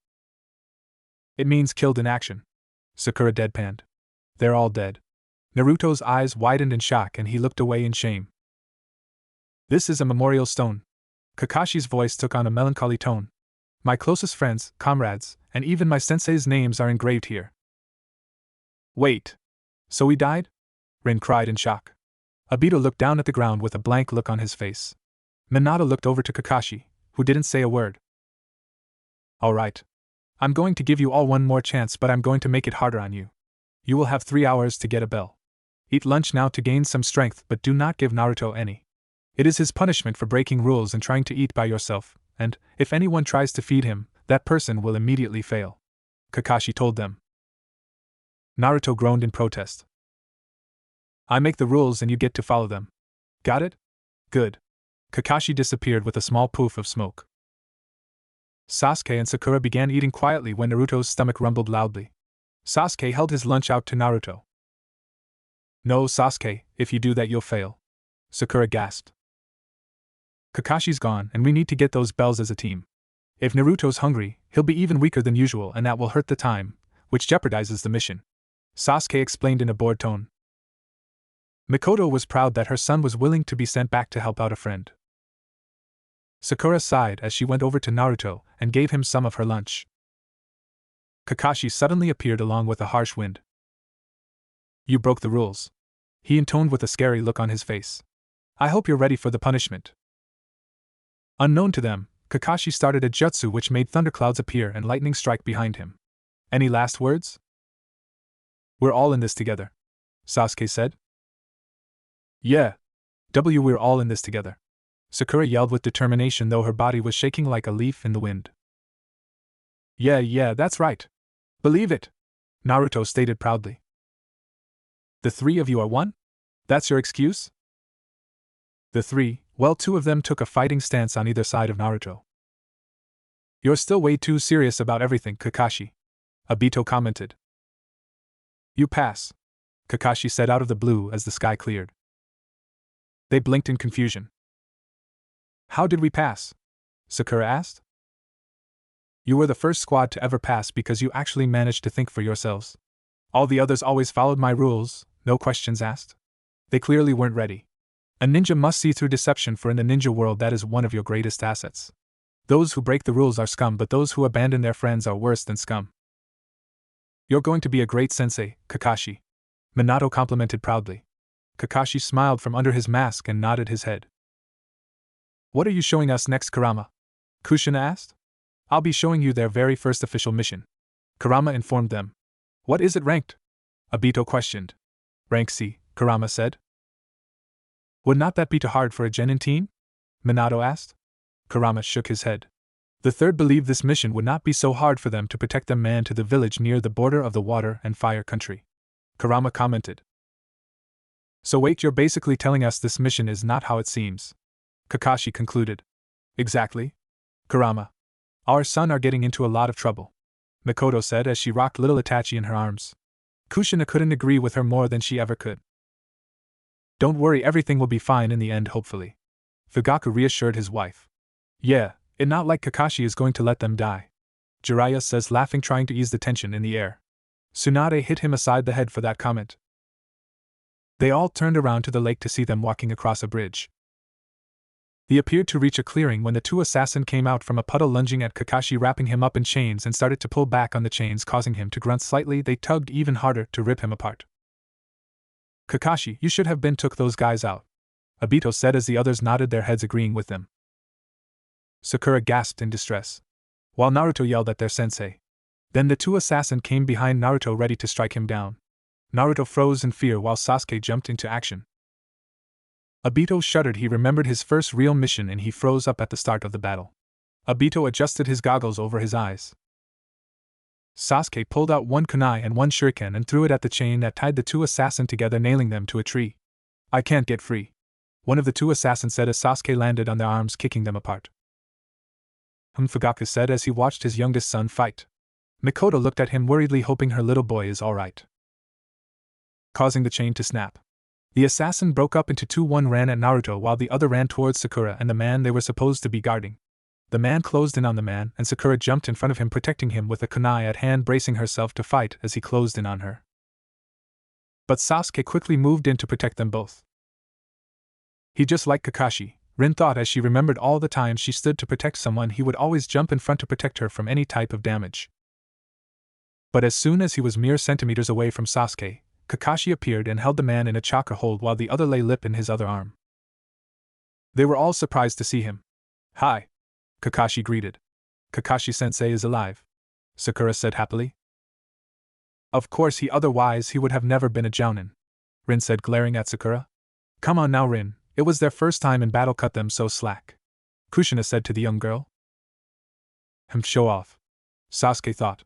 It means killed in action, Sakura deadpanned. They're all dead. Naruto's eyes widened in shock and he looked away in shame. This is a memorial stone. Kakashi's voice took on a melancholy tone. My closest friends, comrades, and even my sensei's names are engraved here. Wait. So he died? Rin cried in shock. Obito looked down at the ground with a blank look on his face. Minato looked over to Kakashi, who didn't say a word. All right. I'm going to give you all one more chance, but I'm going to make it harder on you. You will have 3 hours to get a bell. Eat lunch now to gain some strength, but do not give Naruto any. It is his punishment for breaking rules and trying to eat by yourself, and, if anyone tries to feed him, that person will immediately fail. Kakashi told them. Naruto groaned in protest. I make the rules and you get to follow them. Got it? Good. Kakashi disappeared with a small poof of smoke. Sasuke and Sakura began eating quietly when Naruto's stomach rumbled loudly. Sasuke held his lunch out to Naruto. No, Sasuke, if you do that you'll fail. Sakura gasped. Kakashi's gone and we need to get those bells as a team. If Naruto's hungry, he'll be even weaker than usual and that will hurt the time, which jeopardizes the mission. Sasuke explained in a bored tone. Mikoto was proud that her son was willing to be sent back to help out a friend. Sakura sighed as she went over to Naruto and gave him some of her lunch. Kakashi suddenly appeared along with a harsh wind. You broke the rules. He intoned with a scary look on his face. I hope you're ready for the punishment. Unknown to them, Kakashi started a jutsu which made thunderclouds appear and lightning strike behind him. Any last words? We're all in this together, Sasuke said. Yeah. We're all in this together. Sakura yelled with determination though her body was shaking like a leaf in the wind. Yeah, that's right. Believe it, Naruto stated proudly. The 3 of you are one? That's your excuse? The 3, well 2 of them took a fighting stance on either side of Naruto. You're still way too serious about everything, Kakashi, Obito commented. You pass, Kakashi said out of the blue as the sky cleared. They blinked in confusion. How did we pass? Sakura asked. You were the first squad to ever pass because you actually managed to think for yourselves. All the others always followed my rules, no questions asked. They clearly weren't ready. A ninja must see through deception, for in the ninja world that is one of your greatest assets. Those who break the rules are scum, but those who abandon their friends are worse than scum. You're going to be a great sensei, Kakashi, Minato complimented proudly. Kakashi smiled from under his mask and nodded his head. What are you showing us next, Kurama? Kushina asked. I'll be showing you their very first official mission, Kurama informed them. What is it ranked? Obito questioned. Rank C, Kurama said. Would not that be too hard for a genin team? Minato asked. Kurama shook his head. The third believed this mission would not be so hard for them to protect the man to the village near the border of the water and fire country. Kurama commented. So wait, you're basically telling us this mission is not how it seems, Kakashi concluded. Exactly. Kurama. Our son are getting into a lot of trouble, Mikoto said as she rocked little Itachi in her arms. Kushina couldn't agree with her more than she ever could. Don't worry, everything will be fine in the end, hopefully, Fugaku reassured his wife. Yeah, it's not like Kakashi is going to let them die, Jiraiya says, laughing, trying to ease the tension in the air. Tsunade hit him aside the head for that comment. They all turned around to the lake to see them walking across a bridge. They appeared to reach a clearing when the two assassins came out from a puddle, lunging at Kakashi, wrapping him up in chains, and started to pull back on the chains, causing him to grunt slightly. They tugged even harder to rip him apart. "Kakashi, you should have took those guys out," Obito said as the others nodded their heads, agreeing with them. Sakura gasped in distress, while Naruto yelled at their sensei. Then the two assassins came behind Naruto, ready to strike him down. Naruto froze in fear while Sasuke jumped into action. Obito shuddered. He remembered his first real mission and he froze up at the start of the battle. Obito adjusted his goggles over his eyes. Sasuke pulled out one kunai and one shuriken and threw it at the chain that tied the two assassins together, nailing them to a tree. "I can't get free," one of the two assassins said as Sasuke landed on their arms, kicking them apart. Fugaku said as he watched his youngest son fight. Mikoto looked at him worriedly, hoping her little boy is alright, causing the chain to snap. The assassin broke up into two. One ran at Naruto while the other ran towards Sakura and the man they were supposed to be guarding. The man closed in on the man, and Sakura jumped in front of him, protecting him with a kunai at hand, bracing herself to fight as he closed in on her. But Sasuke quickly moved in to protect them both. He just like Kakashi, Rin thought as she remembered all the time she stood to protect someone. He would always jump in front to protect her from any type of damage. But as soon as he was mere centimeters away from Sasuke, Kakashi appeared and held the man in a chakra hold while the other lay limp in his other arm. They were all surprised to see him. "Hi," Kakashi greeted. "Kakashi-sensei is alive," Sakura said happily. "Of course, otherwise he would have never been a jounin," Rin said, glaring at Sakura. "Come on now, Rin, it was their first time in battle, cut them so slack," Kushina said to the young girl. Show off," Sasuke thought.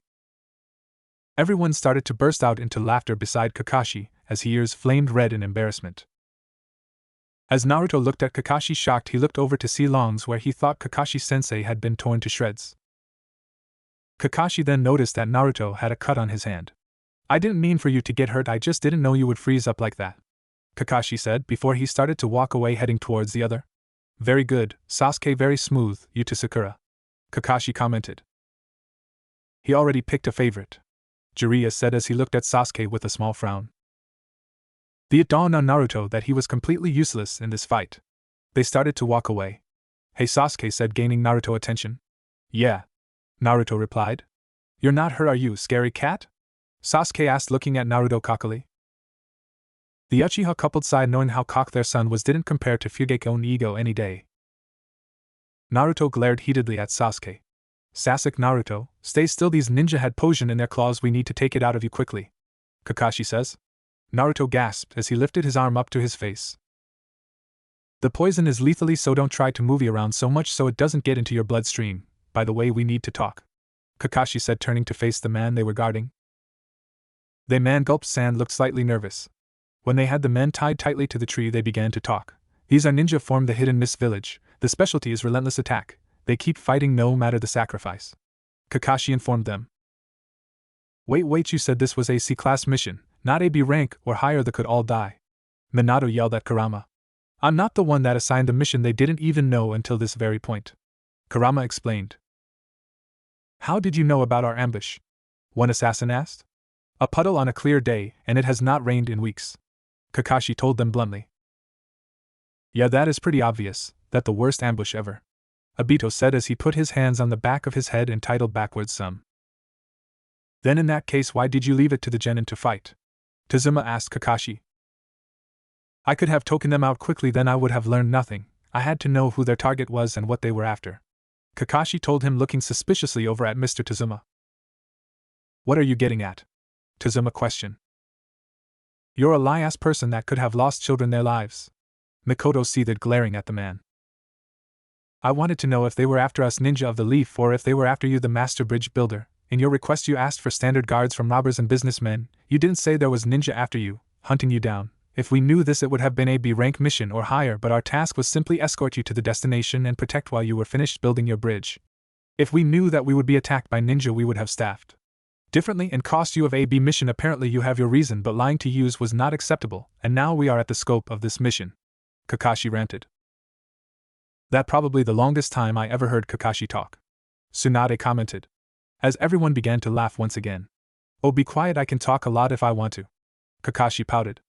Everyone started to burst out into laughter beside Kakashi, as his ears flamed red in embarrassment. As Naruto looked at Kakashi shocked, he looked over to see Long's where he thought Kakashi-sensei had been torn to shreds. Kakashi then noticed that Naruto had a cut on his hand. "I didn't mean for you to get hurt, I just didn't know you would freeze up like that," Kakashi said before he started to walk away, heading towards the other. "Very good, Sasuke, very smooth, you to Sakura," Kakashi commented. "He already picked a favorite," Jiraiya said as he looked at Sasuke with a small frown. It dawned on Naruto that he was completely useless in this fight. They started to walk away. "Hey," Sasuke said, gaining Naruto's attention. "Yeah," Naruto replied. "You're not hurt, are you, scary cat?" Sasuke asked, looking at Naruto cockily. The Uchiha couple sighed, knowing how cock their son was didn't compare to Fugeki's own ego any day. Naruto glared heatedly at Sasuke. "Sasuke, Naruto, stay still, these ninja had poison in their claws, we need to take it out of you quickly," Kakashi says. Naruto gasped as he lifted his arm up to his face. "The poison is lethally, so don't try to move it around so much so it doesn't get into your bloodstream. By the way, we need to talk," Kakashi said, turning to face the man they were guarding. The man gulped sand, looked slightly nervous. When they had the men tied tightly to the tree, they began to talk. "These are ninja from the Hidden Mist Village. The specialty is relentless attack. They keep fighting no matter the sacrifice," Kakashi informed them. Wait, you said this was a C-class mission, not a B rank or higher, they could all die," Minato yelled at Kurama. "I'm not the one that assigned the mission, they didn't even know until this very point," Kurama explained. "How did you know about our ambush?" one assassin asked. "A puddle on a clear day, and it has not rained in weeks," Kakashi told them bluntly. "Yeah, that is pretty obvious, that the worst ambush ever," Obito said as he put his hands on the back of his head and titled backwards some. "Then in that case, why did you leave it to the genin to fight?" Tazuma asked Kakashi. "I could have taken them out quickly, then I would have learned nothing. I had to know who their target was and what they were after," Kakashi told him, looking suspiciously over at Mr. Tazuma. "What are you getting at?" Tazuma questioned. "You're a lie-ass person that could have lost children their lives," Mikoto seethed, glaring at the man. "I wanted to know if they were after us ninja of the leaf or if they were after you, the master bridge builder. In your request you asked for standard guards from robbers and businessmen. You didn't say there was ninja after you, hunting you down. If we knew this, it would have been a B rank mission or higher, but our task was simply escort you to the destination and protect while you were finished building your bridge. If we knew that we would be attacked by ninja, we would have staffed differently and cost you of a B mission. Apparently you have your reason, but lying to use was not acceptable, and now we are at the scope of this mission," Kakashi ranted. "That probably the longest time I ever heard Kakashi talk," Tsunade commented, as everyone began to laugh once again. Oh, be quiet, I can talk a lot if I want to. Kakashi pouted.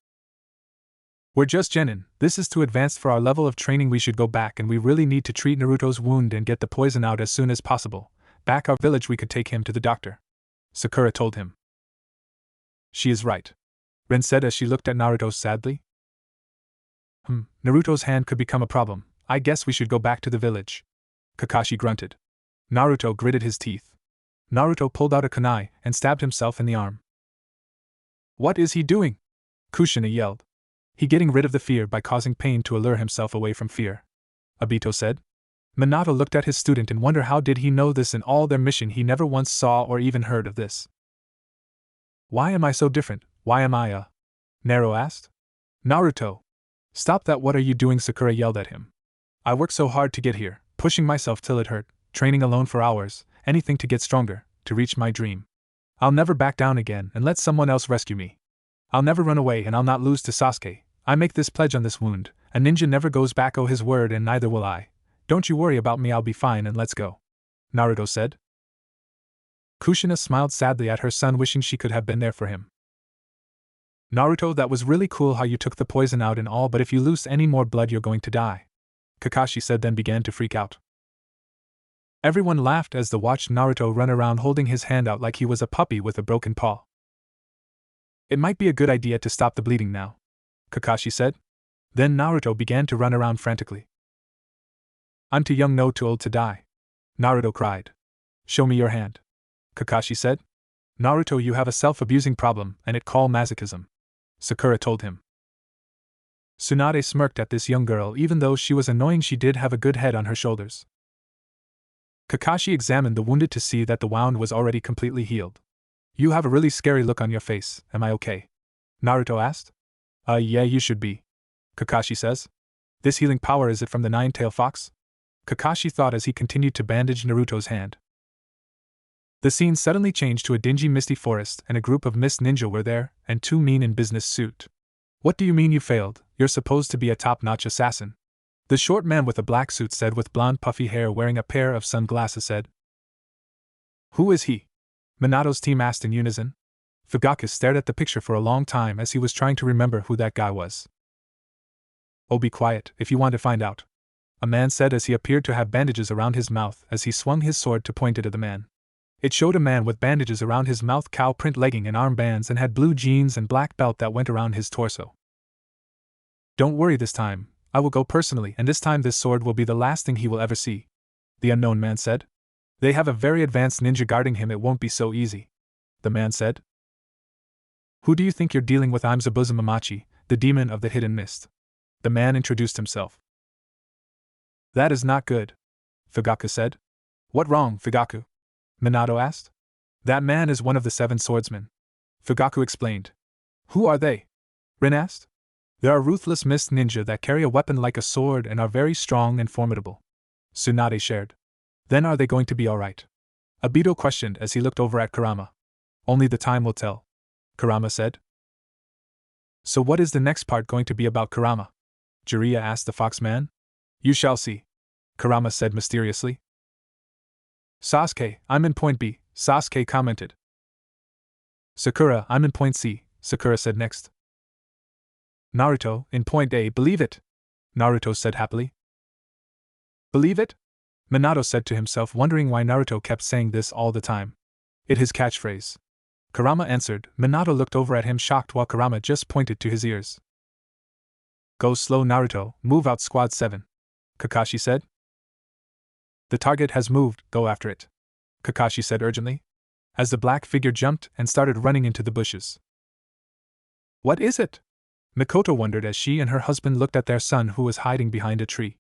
We're just genin, this is too advanced for our level of training, we should go back and we really need to treat Naruto's wound and get the poison out as soon as possible. Back our village we could take him to the doctor. Sakura told him. She is right. Rin said as she looked at Naruto sadly. Naruto's hand could become a problem, I guess we should go back to the village. Kakashi grunted. Naruto gritted his teeth. Naruto pulled out a kunai and stabbed himself in the arm. What is he doing? Kushina yelled. He getting rid of the fear by causing pain to allure himself away from fear. Obito said. Minato looked at his student and wondered how did he know this in all their mission, he never once saw or even heard of this. Why am I so different, why am I a? Nero asked. Naruto. Stop that, what are you doing? Sakura yelled at him. I worked so hard to get here, pushing myself till it hurt, training alone for hours, anything to get stronger, to reach my dream. I'll never back down again and let someone else rescue me. I'll never run away and I'll not lose to Sasuke. I make this pledge on this wound, a ninja never goes back on his word and neither will I. Don't you worry about me, I'll be fine and let's go. Naruto said. Kushina smiled sadly at her son, wishing she could have been there for him. Naruto, that was really cool how you took the poison out and all, but if you lose any more blood you're going to die. Kakashi said, then began to freak out. Everyone laughed as they watched Naruto run around holding his hand out like he was a puppy with a broken paw. It might be a good idea to stop the bleeding now, Kakashi said. Then Naruto began to run around frantically. I'm too young, no, too old to die. Naruto cried. Show me your hand, Kakashi said. Naruto, you have a self-abusing problem and it called masochism, Sakura told him. Tsunade smirked at this young girl. Even though she was annoying, she did have a good head on her shoulders. Kakashi examined the wounded to see that the wound was already completely healed. You have a really scary look on your face, am I okay? Naruto asked. Yeah, you should be, Kakashi says. This healing power, is it from the nine-tailed fox? Kakashi thought as he continued to bandage Naruto's hand. The scene suddenly changed to a dingy misty forest and a group of mist ninja were there, and two men in business suit. What do you mean you failed? You're supposed to be a top-notch assassin. The short man with a black suit said, with blonde puffy hair wearing a pair of sunglasses said. Who is he? Minato's team asked in unison. Fugaku stared at the picture for a long time as he was trying to remember who that guy was. Oh, be quiet, if you want to find out, a man said as he appeared to have bandages around his mouth as he swung his sword to point it at the man. It showed a man with bandages around his mouth, cow print legging and armbands, and had blue jeans and black belt that went around his torso. Don't worry this time, I will go personally, and this time this sword will be the last thing he will ever see, the unknown man said. They have a very advanced ninja guarding him, it won't be so easy, the man said. Who do you think you're dealing with? I'm Zabuza Mamachi, the demon of the hidden mist. The man introduced himself. That is not good, Fugaku said. What wrong, Fugaku? Minato asked. That man is one of the 7 swordsmen, Fugaku explained. Who are they? Rin asked. They are ruthless mist ninja that carry a weapon like a sword and are very strong and formidable, Tsunade shared. Then are they going to be alright? Obito questioned as he looked over at Kurama. Only the time will tell, Kurama said. So what is the next part going to be about, Kurama? Jiraiya asked the fox man. You shall see, Kurama said mysteriously. Sasuke, I'm in point B, Sasuke commented. Sakura, I'm in point C, Sakura said next. Naruto, in point A, believe it, Naruto said happily. Believe it? Minato said to himself, wondering why Naruto kept saying this all the time. It's his catchphrase. Kurama answered. Minato looked over at him shocked while Kurama just pointed to his ears. Go slow, Naruto, move out squad 7, Kakashi said. The target has moved, go after it, Kakashi said urgently, as the black figure jumped and started running into the bushes. What is it? Mikoto wondered as she and her husband looked at their son who was hiding behind a tree.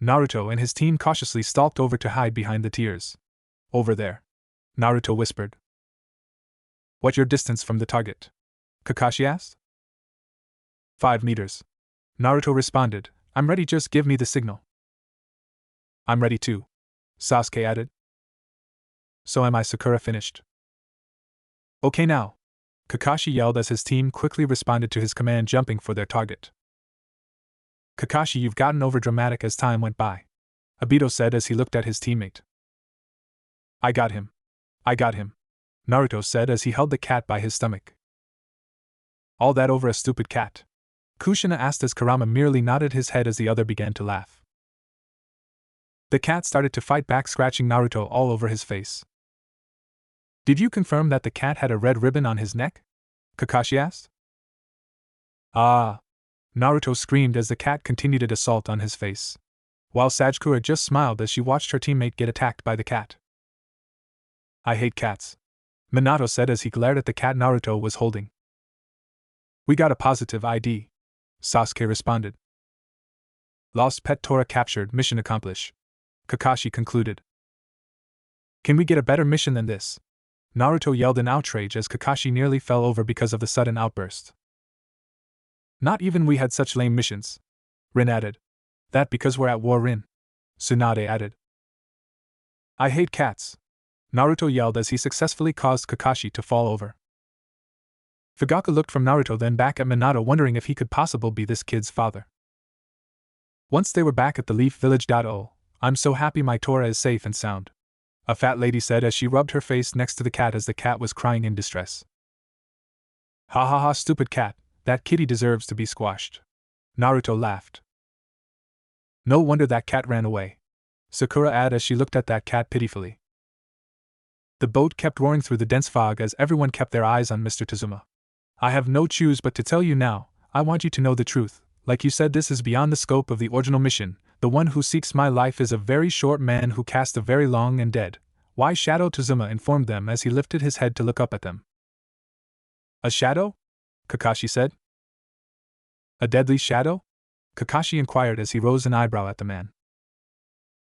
Naruto and his team cautiously stalked over to hide behind the tears. Over there, Naruto whispered. What's your distance from the target? Kakashi asked. 5 meters. Naruto responded. I'm ready, just give me the signal. I'm ready too, Sasuke added. So am I, Sakura finished. Okay now, Kakashi yelled as his team quickly responded to his command, jumping for their target. Kakashi, you've gotten overdramatic as time went by, Obito said as he looked at his teammate. I got him. Naruto said as he held the cat by his stomach. All that over a stupid cat? Kushina asked as Kurama merely nodded his head as the other began to laugh. The cat started to fight back, scratching Naruto all over his face. Did you confirm that the cat had a red ribbon on his neck? Kakashi asked. Ah! Naruto screamed as the cat continued its assault on his face, while Sakura just smiled as she watched her teammate get attacked by the cat. I hate cats, Minato said as he glared at the cat Naruto was holding. We got a positive ID, Sasuke responded. Lost pet Tora captured, mission accomplished, Kakashi concluded. Can we get a better mission than this? Naruto yelled in outrage as Kakashi nearly fell over because of the sudden outburst. Not even we had such lame missions, Rin added. That because we're at war, Rin, Tsunade added. I hate cats, Naruto yelled as he successfully caused Kakashi to fall over. Fugaku looked from Naruto then back at Minato, wondering if he could possibly be this kid's father. Once they were back at the Leaf Village. Oh, I'm so happy my Tora is safe and sound, a fat lady said as she rubbed her face next to the cat as the cat was crying in distress. Ha ha ha, stupid cat, that kitty deserves to be squashed, Naruto laughed. No wonder that cat ran away, Sakura added as she looked at that cat pitifully. The boat kept roaring through the dense fog as everyone kept their eyes on Mr. Tazuma. I have no choice but to tell you now. I want you to know the truth. Like you said, this is beyond the scope of the original mission. The one who seeks my life is a very short man who cast a very long and dead. Why, Shadow Tazuma informed them as he lifted his head to look up at them. A shadow? Kakashi said. A deadly shadow? Kakashi inquired as he rose an eyebrow at the man.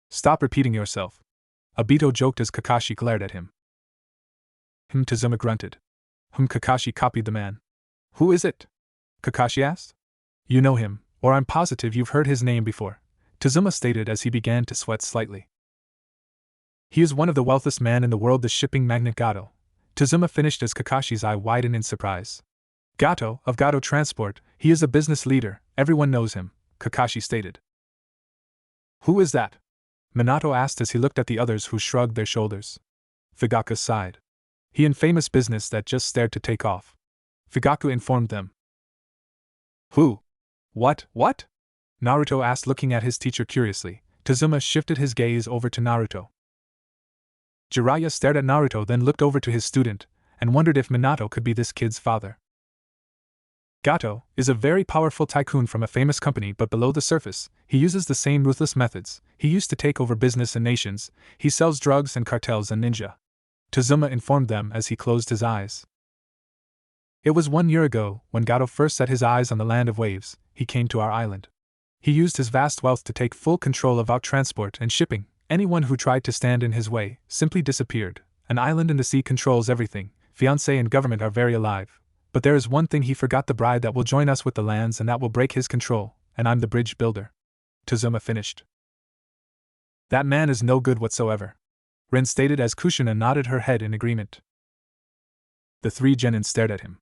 Stop repeating yourself, Obito joked as Kakashi glared at him. Tazuma grunted. Kakashi copied the man. Who is it? Kakashi asked. You know him, or I'm positive you've heard his name before, Tazuma stated as he began to sweat slightly. He is one of the wealthiest men in the world, the shipping magnate Gato, Tazuma finished as Kakashi's eye widened in surprise. Gato, of Gato Transport, he is a business leader, everyone knows him, Kakashi stated. Who is that? Minato asked as he looked at the others who shrugged their shoulders. Fugaku sighed. He in famous business that just stared to take off. Fugaku informed them. Who? What? Naruto asked, looking at his teacher curiously. Tazuma shifted his gaze over to Naruto. Jiraiya stared at Naruto, then looked over to his student, and wondered if Minato could be this kid's father. Gato is a very powerful tycoon from a famous company, but below the surface, he uses the same ruthless methods. He used to take over business and nations. He sells drugs and cartels and ninja, Tazuma informed them as he closed his eyes. It was 1 year ago, when Gato first set his eyes on the land of waves, he came to our island. He used his vast wealth to take full control of our transport and shipping. Anyone who tried to stand in his way simply disappeared. An island in the sea controls everything. Fiancé and government are very alive. But there is one thing: he forgot the bride that will join us with the lands, and that will break his control, and I'm the bridge builder, Tazuma finished. That man is no good whatsoever, Rin stated as Kushina nodded her head in agreement. The three genin stared at him.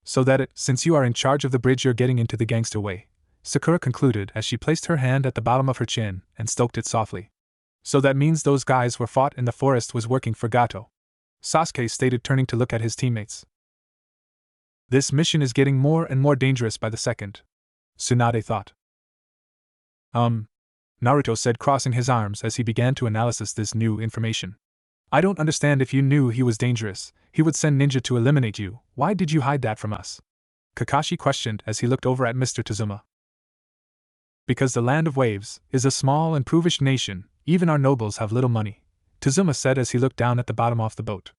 So that since you are in charge of the bridge, you're getting into the gangster way, Sakura concluded as she placed her hand at the bottom of her chin and stroked it softly. So that means those guys were fought in the forest was working for Gato, Sasuke stated, turning to look at his teammates. This mission is getting more and more dangerous by the second, Tsunade thought. Naruto said, crossing his arms as he began to analyze this new information. I don't understand. If you knew he was dangerous, he would send ninja to eliminate you. Why did you hide that from us? Kakashi questioned as he looked over at Mr. Tazuma. Because the land of waves is a small and prudish nation, even our nobles have little money, Tazuma said as he looked down at the bottom of the boat.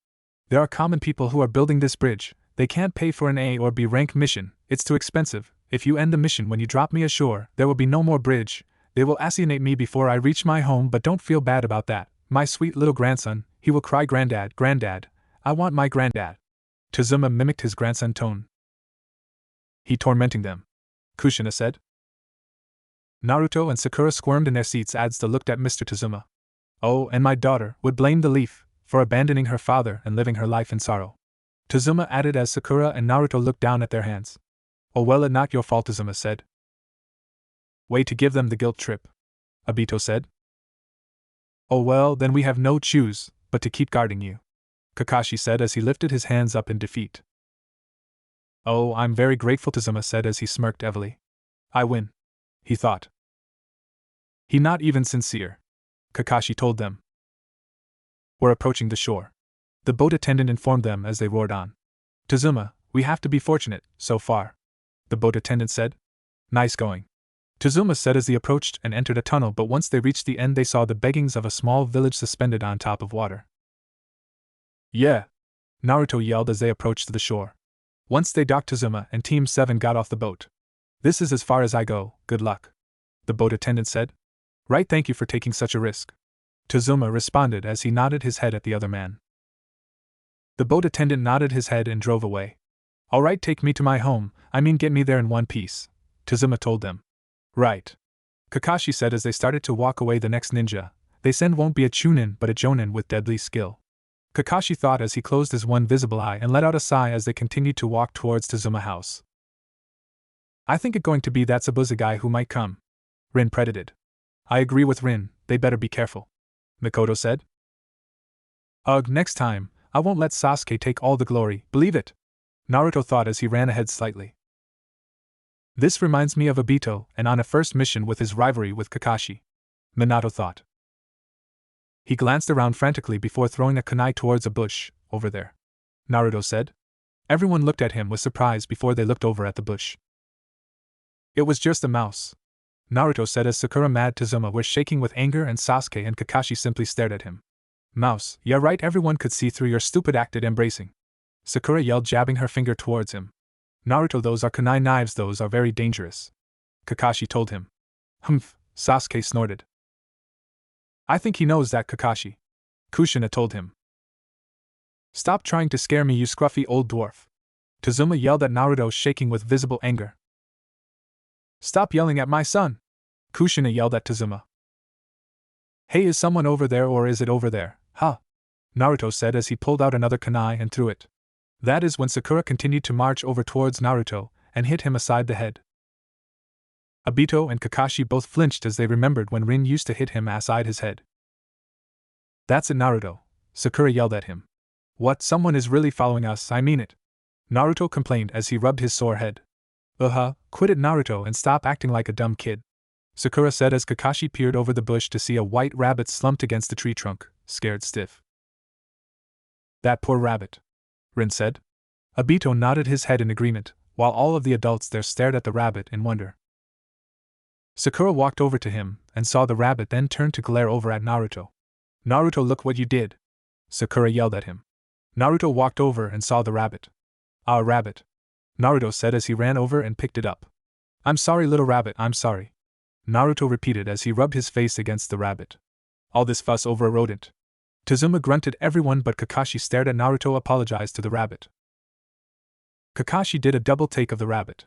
There are common people who are building this bridge. They can't pay for an A or B rank mission, it's too expensive. If you end the mission when you drop me ashore, there will be no more bridge. They will assassinate me before I reach my home, but don't feel bad about that. My sweet little grandson, he will cry, Granddad, Granddad, I want my granddad. Tazuma mimicked his grandson tone. He tormenting them, Kushina said. Naruto and Sakura squirmed in their seats as they looked at Mr. Tazuma. Oh, and my daughter would blame the leaf for abandoning her father and living her life in sorrow, Tazuma added as Sakura and Naruto looked down at their hands. Oh well, it's not your fault, Tazuma said. Way to give them the guilt trip, Obito said. Oh well, then we have no choice but to keep guarding you, Kakashi said as he lifted his hands up in defeat. Oh, I'm very grateful, Tazuma said as he smirked heavily. I win, he thought. He not even sincere, Kakashi told them. We're approaching the shore. The boat attendant informed them as they roared on. Tazuma, we have to be fortunate, so far, the boat attendant said. Nice going, Tazuma said as they approached and entered a tunnel, but once they reached the end they saw the beginnings of a small village suspended on top of water. Yeah, Naruto yelled as they approached the shore. Once they docked, Tazuma and Team 7 got off the boat. This is as far as I go, good luck, the boat attendant said. Right, thank you for taking such a risk, Tazuma responded as he nodded his head at the other man. The boat attendant nodded his head and drove away. Alright, take me to my home, I mean get me there in one piece, Tazuma told them. Right, Kakashi said as they started to walk away. The next ninja they send won't be a chunin but a jonin with deadly skill, Kakashi thought as he closed his one visible eye and let out a sigh as they continued to walk towards Tazuma house. I think it going to be that Zabuza guy who might come, Rin predicted. I agree with Rin, they better be careful, Mikoto said. Ugh, next time, I won't let Sasuke take all the glory, believe it, Naruto thought as he ran ahead slightly. This reminds me of Obito and on a first mission with his rivalry with Kakashi, Minato thought. He glanced around frantically before throwing a kunai towards a bush, over there, Naruto said. Everyone looked at him with surprise before they looked over at the bush. It was just a mouse, Naruto said as Sakura Mad Tazuma was shaking with anger and Sasuke and Kakashi simply stared at him. Mouse, yeah right, everyone could see through your stupid act at embracing, Sakura yelled, jabbing her finger towards him. Naruto, those are kunai knives, those are very dangerous, Kakashi told him. Humph, Sasuke snorted. I think he knows that, Kakashi, Kushina told him. Stop trying to scare me, you scruffy old dwarf, Tazuma yelled at Naruto, shaking with visible anger. Stop yelling at my son, Kushina yelled at Tazuma. Hey, is someone over there or is it over there, huh? Naruto said as he pulled out another kunai and threw it. That is when Sakura continued to march over towards Naruto and hit him aside the head. Obito and Kakashi both flinched as they remembered when Rin used to hit him aside his head. That's it, Naruto, Sakura yelled at him. What, someone is really following us, I mean it, Naruto complained as he rubbed his sore head. Quit it, Naruto, and stop acting like a dumb kid, Sakura said as Kakashi peered over the bush to see a white rabbit slumped against the tree trunk, scared stiff. That poor rabbit, Rin said. Obito nodded his head in agreement, while all of the adults there stared at the rabbit in wonder. Sakura walked over to him and saw the rabbit, then turned to glare over at Naruto. Naruto, look what you did, Sakura yelled at him. Naruto walked over and saw the rabbit. Ah, rabbit, Naruto said as he ran over and picked it up. I'm sorry, little rabbit, I'm sorry, Naruto repeated as he rubbed his face against the rabbit. All this fuss over a rodent. Tazuma grunted. Everyone but Kakashi stared at Naruto. Apologized to the rabbit. Kakashi did a double take of the rabbit.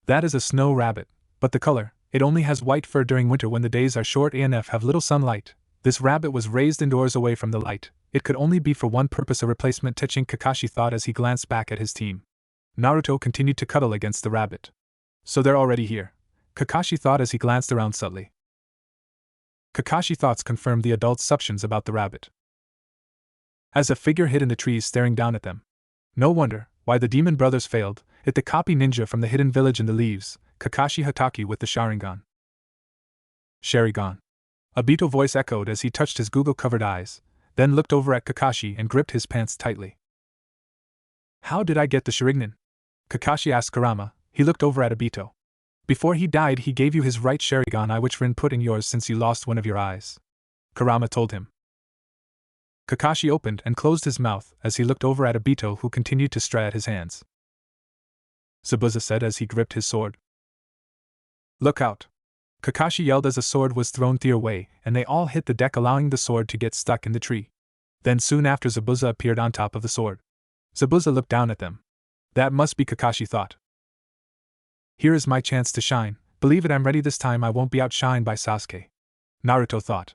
That is a snow rabbit, but the color, it only has white fur during winter when the days are short and have little sunlight. This rabbit was raised indoors away from the light. It could only be for one purpose, a replacement, touching, Kakashi thought as he glanced back at his team. Naruto continued to cuddle against the rabbit. So they're already here, Kakashi thought as he glanced around subtly. Kakashi's thoughts confirmed the adults' assumptions about the rabbit. As a figure hid in the trees staring down at them. No wonder why the demon brothers failed. It the copy ninja from the hidden village in the leaves, Kakashi Hatake with the Sharingan. Sharingan. Obito voice echoed as he touched his Google-covered eyes, then looked over at Kakashi and gripped his pants tightly. How did I get the Sharingan? Kakashi asked Kurama. He looked over at Obito. Before he died he gave you his right Sharingan eye, which Rin put in yours since you lost one of your eyes, Kurama told him. Kakashi opened and closed his mouth as he looked over at Obito, who continued to stare at his hands. Zabuza said as he gripped his sword. Look out! Kakashi yelled as a sword was thrown their way, and they all hit the deck, allowing the sword to get stuck in the tree. Then soon after, Zabuza appeared on top of the sword. Zabuza looked down at them. That must be, Kakashi thought. Here is my chance to shine. Believe it, I'm ready this time. I won't be outshined by Sasuke, Naruto thought.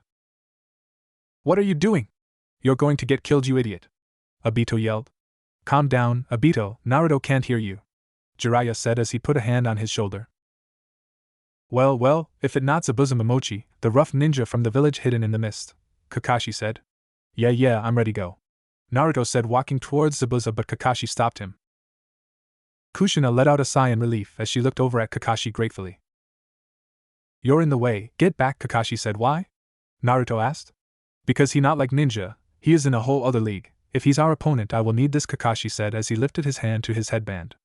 What are you doing? You're going to get killed, you idiot, Obito yelled. Calm down, Obito, Naruto can't hear you, Jiraiya said as he put a hand on his shoulder. Well, if it not Zabuza Momochi, the rough ninja from the village hidden in the mist, Kakashi said. Yeah, I'm ready, go. Naruto said, walking towards Zabuza, but Kakashi stopped him. Kushina let out a sigh in relief as she looked over at Kakashi gratefully. You're in the way, get back, Kakashi said. Why? Naruto asked. Because he not like ninja, he is in a whole other league. If he's our opponent, I will need this, Kakashi said as he lifted his hand to his headband.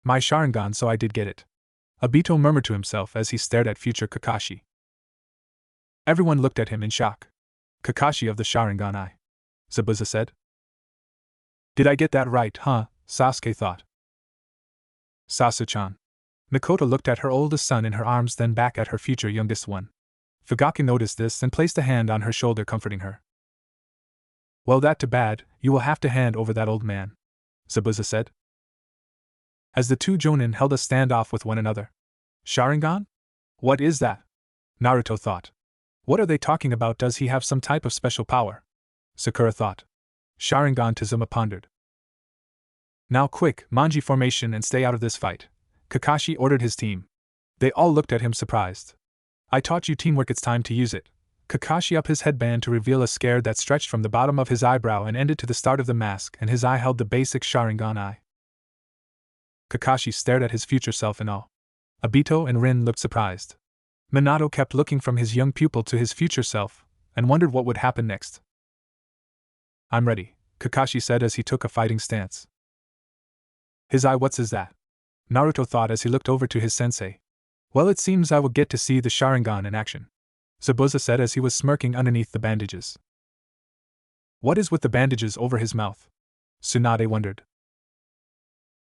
My Sharingan, so I did get it. Obito murmured to himself as he stared at future Kakashi. Everyone looked at him in shock. Kakashi of the Sharingan Eye, Zabuza said. Did I get that right, huh? Sasuke thought. Sasu-chan. Mikoto looked at her oldest son in her arms, then back at her future youngest one. Fugaki noticed this and placed a hand on her shoulder, comforting her. Well, that too bad, you will have to hand over that old man, Zabuza said. As the two Jonin held a standoff with one another. Sharingan? What is that? Naruto thought. What are they talking about? Does he have some type of special power? Sakura thought. Sharingan, Tazuma pondered. Now quick, Manji formation and stay out of this fight, Kakashi ordered his team. They all looked at him surprised. I taught you teamwork, it's time to use it. Kakashi up his headband to reveal a scare that stretched from the bottom of his eyebrow and ended to the start of the mask, and his eye held the basic Sharingan eye. Kakashi stared at his future self in awe. Obito and Rin looked surprised. Minato kept looking from his young pupil to his future self, and wondered what would happen next. I'm ready, Kakashi said as he took a fighting stance. His eye, what's is that? Naruto thought as he looked over to his sensei. Well, it seems I will get to see the Sharingan in action, Zabuza said as he was smirking underneath the bandages. What is with the bandages over his mouth? Tsunade wondered.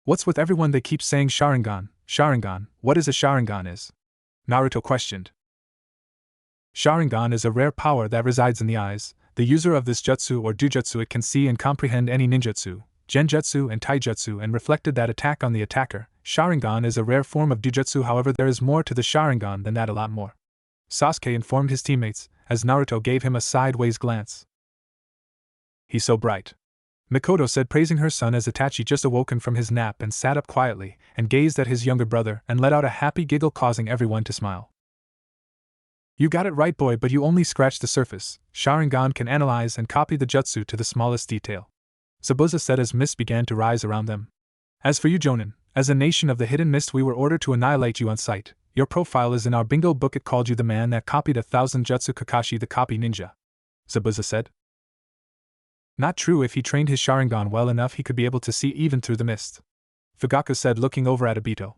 What's with everyone, they keep saying Sharingan, Sharingan, what is a Sharingan is? Naruto questioned. Sharingan is a rare power that resides in the eyes. The user of this jutsu or dujutsu, it can see and comprehend any ninjutsu, genjutsu and taijutsu, and reflected that attack on the attacker. Sharingan is a rare form of dujutsu, however there is more to the Sharingan than that, a lot more. Sasuke informed his teammates, as Naruto gave him a sideways glance. He's so bright, Mikoto said, praising her son as Itachi just awoken from his nap and sat up quietly and gazed at his younger brother and let out a happy giggle, causing everyone to smile. You got it right, boy, but you only scratched the surface. Sharingan can analyze and copy the jutsu to the smallest detail, Zabuza said as mist began to rise around them. As for you, Jonin, as a nation of the hidden mist, we were ordered to annihilate you on sight. Your profile is in our bingo book. It called you the man that copied 1,000 jutsu. Kakashi the copy ninja, Zabuza said. Not true. If he trained his Sharingan well enough, he could be able to see even through the mist, Fugaku said, looking over at Obito.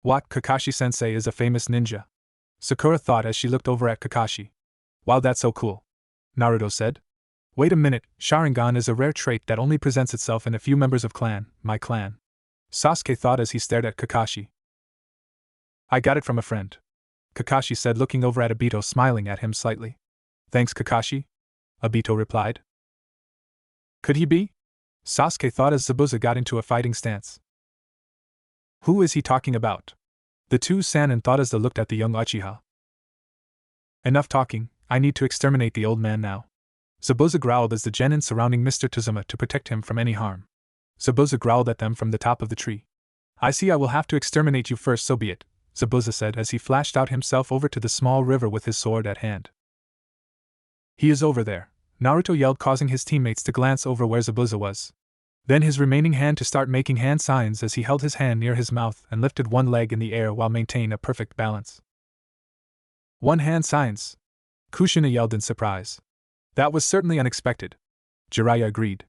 What, Kakashi-sensei is a famous ninja? Sakura thought as she looked over at Kakashi. Wow, that's so cool, Naruto said. Wait a minute, Sharingan is a rare trait that only presents itself in a few members of my clan. Sasuke thought as he stared at Kakashi. I got it from a friend, Kakashi said, looking over at Obito, smiling at him slightly. Thanks, Kakashi, Obito replied. Could he be? Sasuke thought as Zabuza got into a fighting stance. Who is he talking about? The two Sannin thought as they looked at the young Uchiha. Enough talking, I need to exterminate the old man now, Zabuza growled as the genin surrounding Mr. Tazuma to protect him from any harm. Zabuza growled at them from the top of the tree. I see, I will have to exterminate you first, so be it, Zabuza said as he flashed out himself over to the small river with his sword at hand. He is over there, Naruto yelled, causing his teammates to glance over where Zabuza was. Then his remaining hand to start making hand signs as he held his hand near his mouth and lifted one leg in the air while maintaining a perfect balance. One hand signs, Kushina yelled in surprise. That was certainly unexpected, Jiraiya agreed.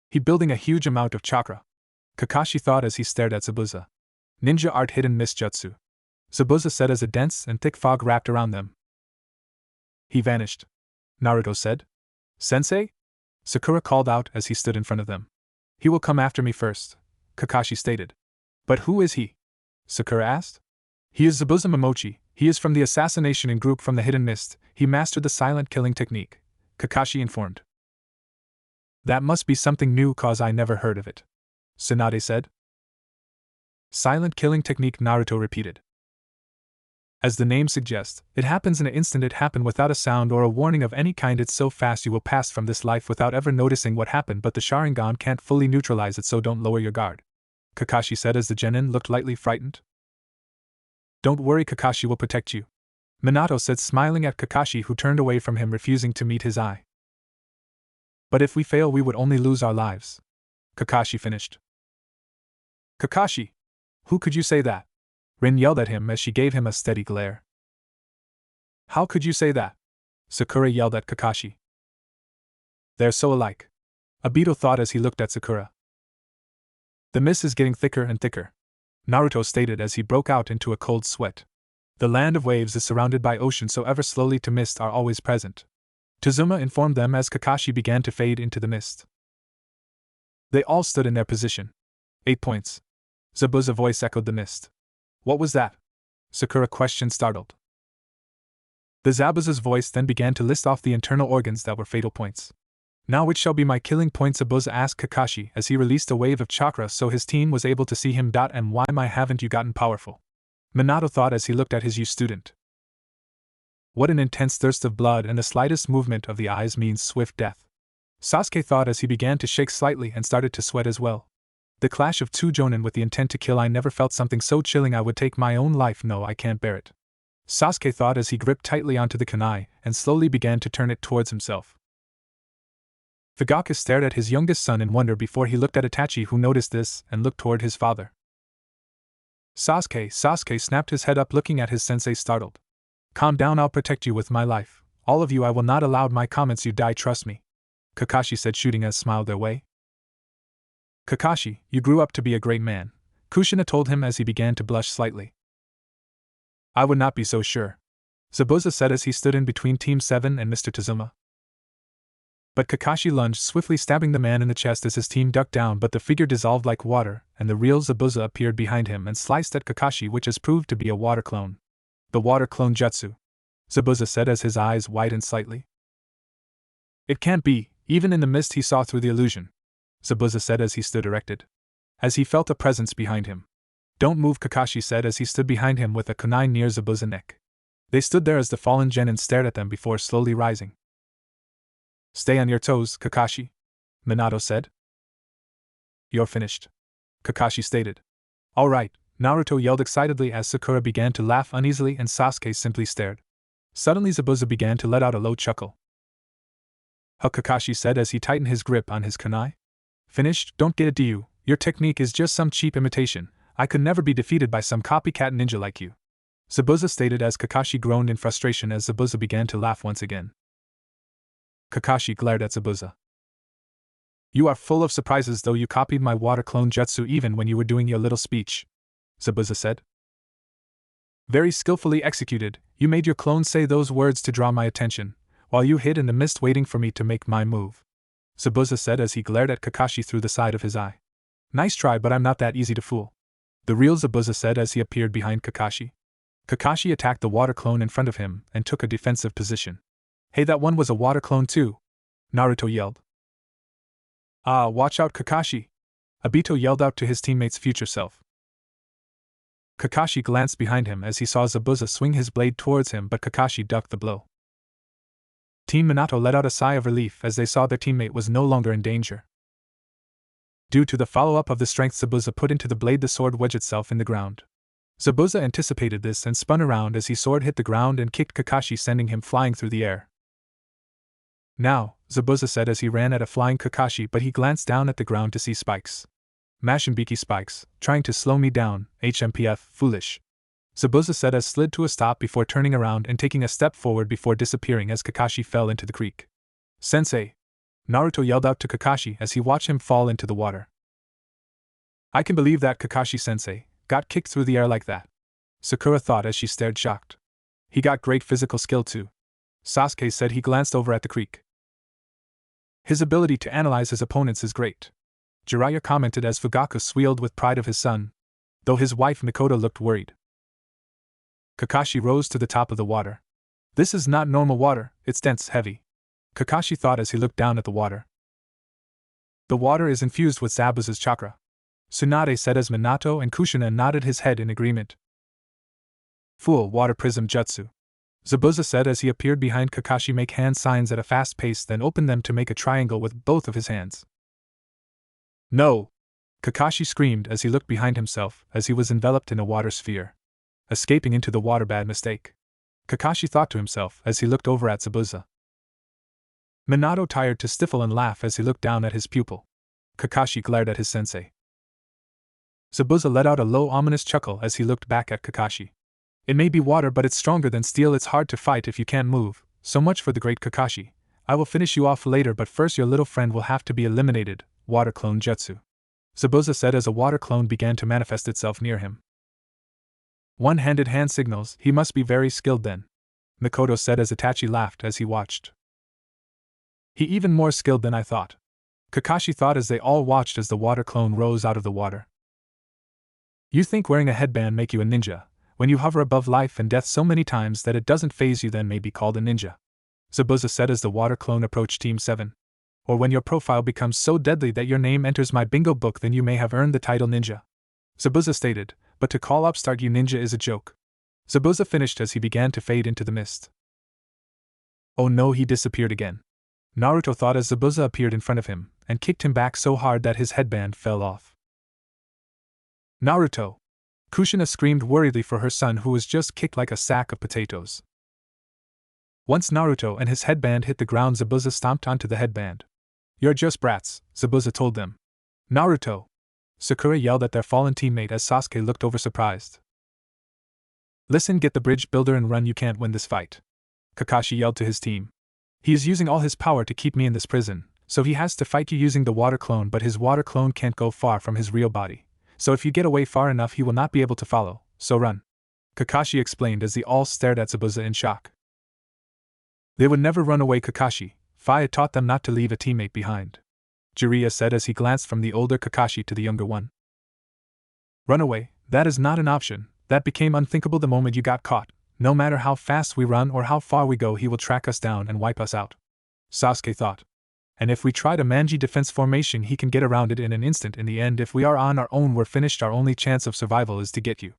He building a huge amount of chakra, Kakashi thought as he stared at Zabuza. Ninja art hidden mist jutsu, Zabuza said as a dense and thick fog wrapped around them. He vanished, Naruto said. Sensei? Sakura called out as he stood in front of them. He will come after me first, Kakashi stated. But who is he? Sakura asked. He is Zabuza Momochi. He is from the assassination group from the Hidden Mist. He mastered the silent killing technique, Kakashi informed. That must be something new, cause I never heard of it, Tsunade said. Silent killing technique, Naruto repeated. As the name suggests, it happens in an instant. It happened without a sound or a warning of any kind. It's so fast you will pass from this life without ever noticing what happened, but the Sharingan can't fully neutralize it, so don't lower your guard, Kakashi said as the genin looked lightly frightened. Don't worry, Kakashi will protect you, Minato said, smiling at Kakashi, who turned away from him, refusing to meet his eye. But if we fail, we would only lose our lives. Kakashi finished. Kakashi! Who could you say that? Rin yelled at him as she gave him a steady glare. How could you say that? Sakura yelled at Kakashi. They're so alike. Obito thought as he looked at Sakura. The mist is getting thicker and thicker, Naruto stated as he broke out into a cold sweat. The land of waves is surrounded by ocean, so ever slowly to mist are always present. Tazuma informed them as Kakashi began to fade into the mist. They all stood in their position. 8 points. Zabuza's voice echoed the mist. What was that? Sakura questioned, startled. The Zabuza's voice then began to list off the internal organs that were fatal points. Now which shall be my killing point? Zabuza asked Kakashi as he released a wave of chakra so his team was able to see him. And why haven't you gotten powerful? Minato thought as he looked at his student. What an intense thirst of blood, and the slightest movement of the eyes means swift death. Sasuke thought as he began to shake slightly and started to sweat as well. The clash of two jonin with the intent to kill. I never felt something so chilling. I would take my own life. No, I can't bear it. Sasuke thought as he gripped tightly onto the kunai and slowly began to turn it towards himself. Fugaku stared at his youngest son in wonder before he looked at Itachi, who noticed this and looked toward his father. Sasuke snapped his head up, looking at his sensei, startled. Calm down, I'll protect you with my life. All of you, I will not allow my comments. You die, trust me. Kakashi said, shooting as smiled their way. Kakashi, you grew up to be a great man, Kushina told him as he began to blush slightly. I would not be so sure, Zabuza said as he stood in between Team 7 and Mr. Tazuma. But Kakashi lunged, swiftly stabbing the man in the chest as his team ducked down, but the figure dissolved like water, and the real Zabuza appeared behind him and sliced at Kakashi, which has proved to be a water clone. The water clone jutsu, Zabuza said as his eyes widened slightly. It can't be, even in the mist he saw through the illusion, Zabuza said as he stood erected. As he felt a presence behind him. Don't move, Kakashi said as he stood behind him with a kunai near Zabuza's neck. They stood there as the fallen genin stared at them before slowly rising. Stay on your toes, Kakashi, Minato said. You're finished, Kakashi stated. All right, Naruto yelled excitedly as Sakura began to laugh uneasily and Sasuke simply stared. Suddenly Zabuza began to let out a low chuckle. Huh, Kakashi said as he tightened his grip on his kunai. Finished? Don't get it, do you? Your technique is just some cheap imitation. I could never be defeated by some copycat ninja like you, Zabuza stated as Kakashi groaned in frustration as Zabuza began to laugh once again. Kakashi glared at Zabuza. You are full of surprises, though. You copied my water clone jutsu even when you were doing your little speech, Zabuza said. Very skillfully executed. You made your clone say those words to draw my attention, while you hid in the mist waiting for me to make my move, Zabuza said as he glared at Kakashi through the side of his eye. Nice try, but I'm not that easy to fool, the real Zabuza said as he appeared behind Kakashi. Kakashi attacked the water clone in front of him and took a defensive position. Hey, that one was a water clone too, Naruto yelled. Ah, watch out, Kakashi, Obito yelled out to his teammate's future self. Kakashi glanced behind him as he saw Zabuza swing his blade towards him, but Kakashi ducked the blow. Team Minato let out a sigh of relief as they saw their teammate was no longer in danger. Due to the follow-up of the strength Zabuza put into the blade, the sword wedged itself in the ground. Zabuza anticipated this and spun around as his sword hit the ground and kicked Kakashi, sending him flying through the air. Now, Zabuza said as he ran at a flying Kakashi, but he glanced down at the ground to see spikes. Mashinbiki spikes, trying to slow me down, HMPF, foolish, Zabuza said as slid to a stop before turning around and taking a step forward before disappearing as Kakashi fell into the creek. Sensei, Naruto yelled out to Kakashi as he watched him fall into the water. I can believe that Kakashi-sensei got kicked through the air like that, Sakura thought as she stared shocked. He got great physical skill too, Sasuke said. He glanced over at the creek. His ability to analyze his opponents is great, Jiraiya commented as Fugaku squealed with pride of his son, though his wife Mikoto looked worried. Kakashi rose to the top of the water. This is not normal water, it's dense, heavy, Kakashi thought as he looked down at the water. The water is infused with Zabuza's chakra, Tsunade said as Minato and Kushina nodded his head in agreement. Fool, water prism jutsu, Zabuza said as he appeared behind Kakashi. Make hand signs at a fast pace, then opened them to make a triangle with both of his hands. No! Kakashi screamed as he looked behind himself as he was enveloped in a water sphere. Escaping into the water, bad mistake, Kakashi thought to himself as he looked over at Zabuza. Minato tired to stifle and laugh as he looked down at his pupil. Kakashi glared at his sensei. Zabuza let out a low ominous chuckle as he looked back at Kakashi. It may be water, but it's stronger than steel. It's hard to fight if you can't move. So much for the great Kakashi. I will finish you off later, but first your little friend will have to be eliminated. Water clone jutsu. Zabuza said as a water clone began to manifest itself near him. One-handed hand signals, he must be very skilled then. Mikoto said as Itachi laughed as he watched. He even more skilled than I thought. Kakashi thought as they all watched as the water clone rose out of the water. You think wearing a headband make you a ninja, when you hover above life and death so many times that it doesn't faze you, then may be called a ninja. Zabuza said as the water clone approached Team 7. Or when your profile becomes so deadly that your name enters my bingo book, then you may have earned the title ninja. Zabuza stated, but to call upstart you ninja is a joke. Zabuza finished as he began to fade into the mist. Oh no, he disappeared again. Naruto thought as Zabuza appeared in front of him, and kicked him back so hard that his headband fell off. Naruto! Kushina screamed worriedly for her son, who was just kicked like a sack of potatoes. Once Naruto and his headband hit the ground, Zabuza stomped onto the headband. You're just brats, Zabuza told them. Naruto! Sakura yelled at their fallen teammate as Sasuke looked over surprised. Listen, get the bridge builder and run, you can't win this fight. Kakashi yelled to his team. He is using all his power to keep me in this prison, so he has to fight you using the water clone, but his water clone can't go far from his real body. So if you get away far enough he will not be able to follow, so run. Kakashi explained as they all stared at Zabuza in shock. They would never run away, Kakashi. Fire taught them not to leave a teammate behind. Jiraiya said as he glanced from the older Kakashi to the younger one. Run away, that is not an option, that became unthinkable the moment you got caught. No matter how fast we run or how far we go, he will track us down and wipe us out. Sasuke thought. And if we try to manji defense formation, he can get around it in an instant. In the end, if we are on our own, we're finished. Our only chance of survival is to get you.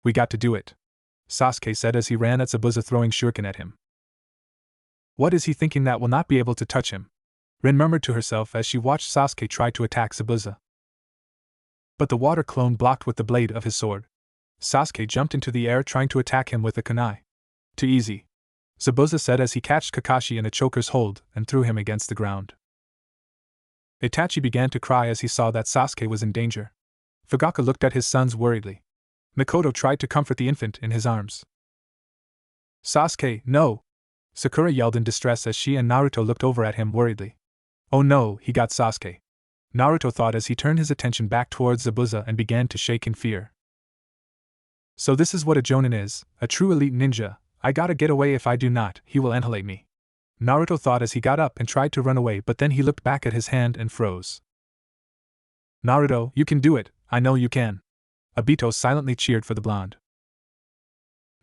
We got to do it, Sasuke said as he ran at Zabuza, throwing shuriken at him. What is he thinking, that will not be able to touch him? Rin murmured to herself as she watched Sasuke try to attack Zabuza. But the water clone blocked with the blade of his sword. Sasuke jumped into the air trying to attack him with a kunai. Too easy, Zabuza said as he catched Kakashi in a choker's hold and threw him against the ground. Itachi began to cry as he saw that Sasuke was in danger. Fugaku looked at his sons worriedly. Mikoto tried to comfort the infant in his arms. Sasuke, no! Sakura yelled in distress as she and Naruto looked over at him worriedly. Oh no, he got Sasuke, Naruto thought as he turned his attention back towards Zabuza and began to shake in fear. So this is what a Jonin is, a true elite ninja. I gotta get away. If I do not, he will annihilate me. Naruto thought as he got up and tried to run away, but then he looked back at his hand and froze. Naruto, you can do it, I know you can. Obito silently cheered for the blonde.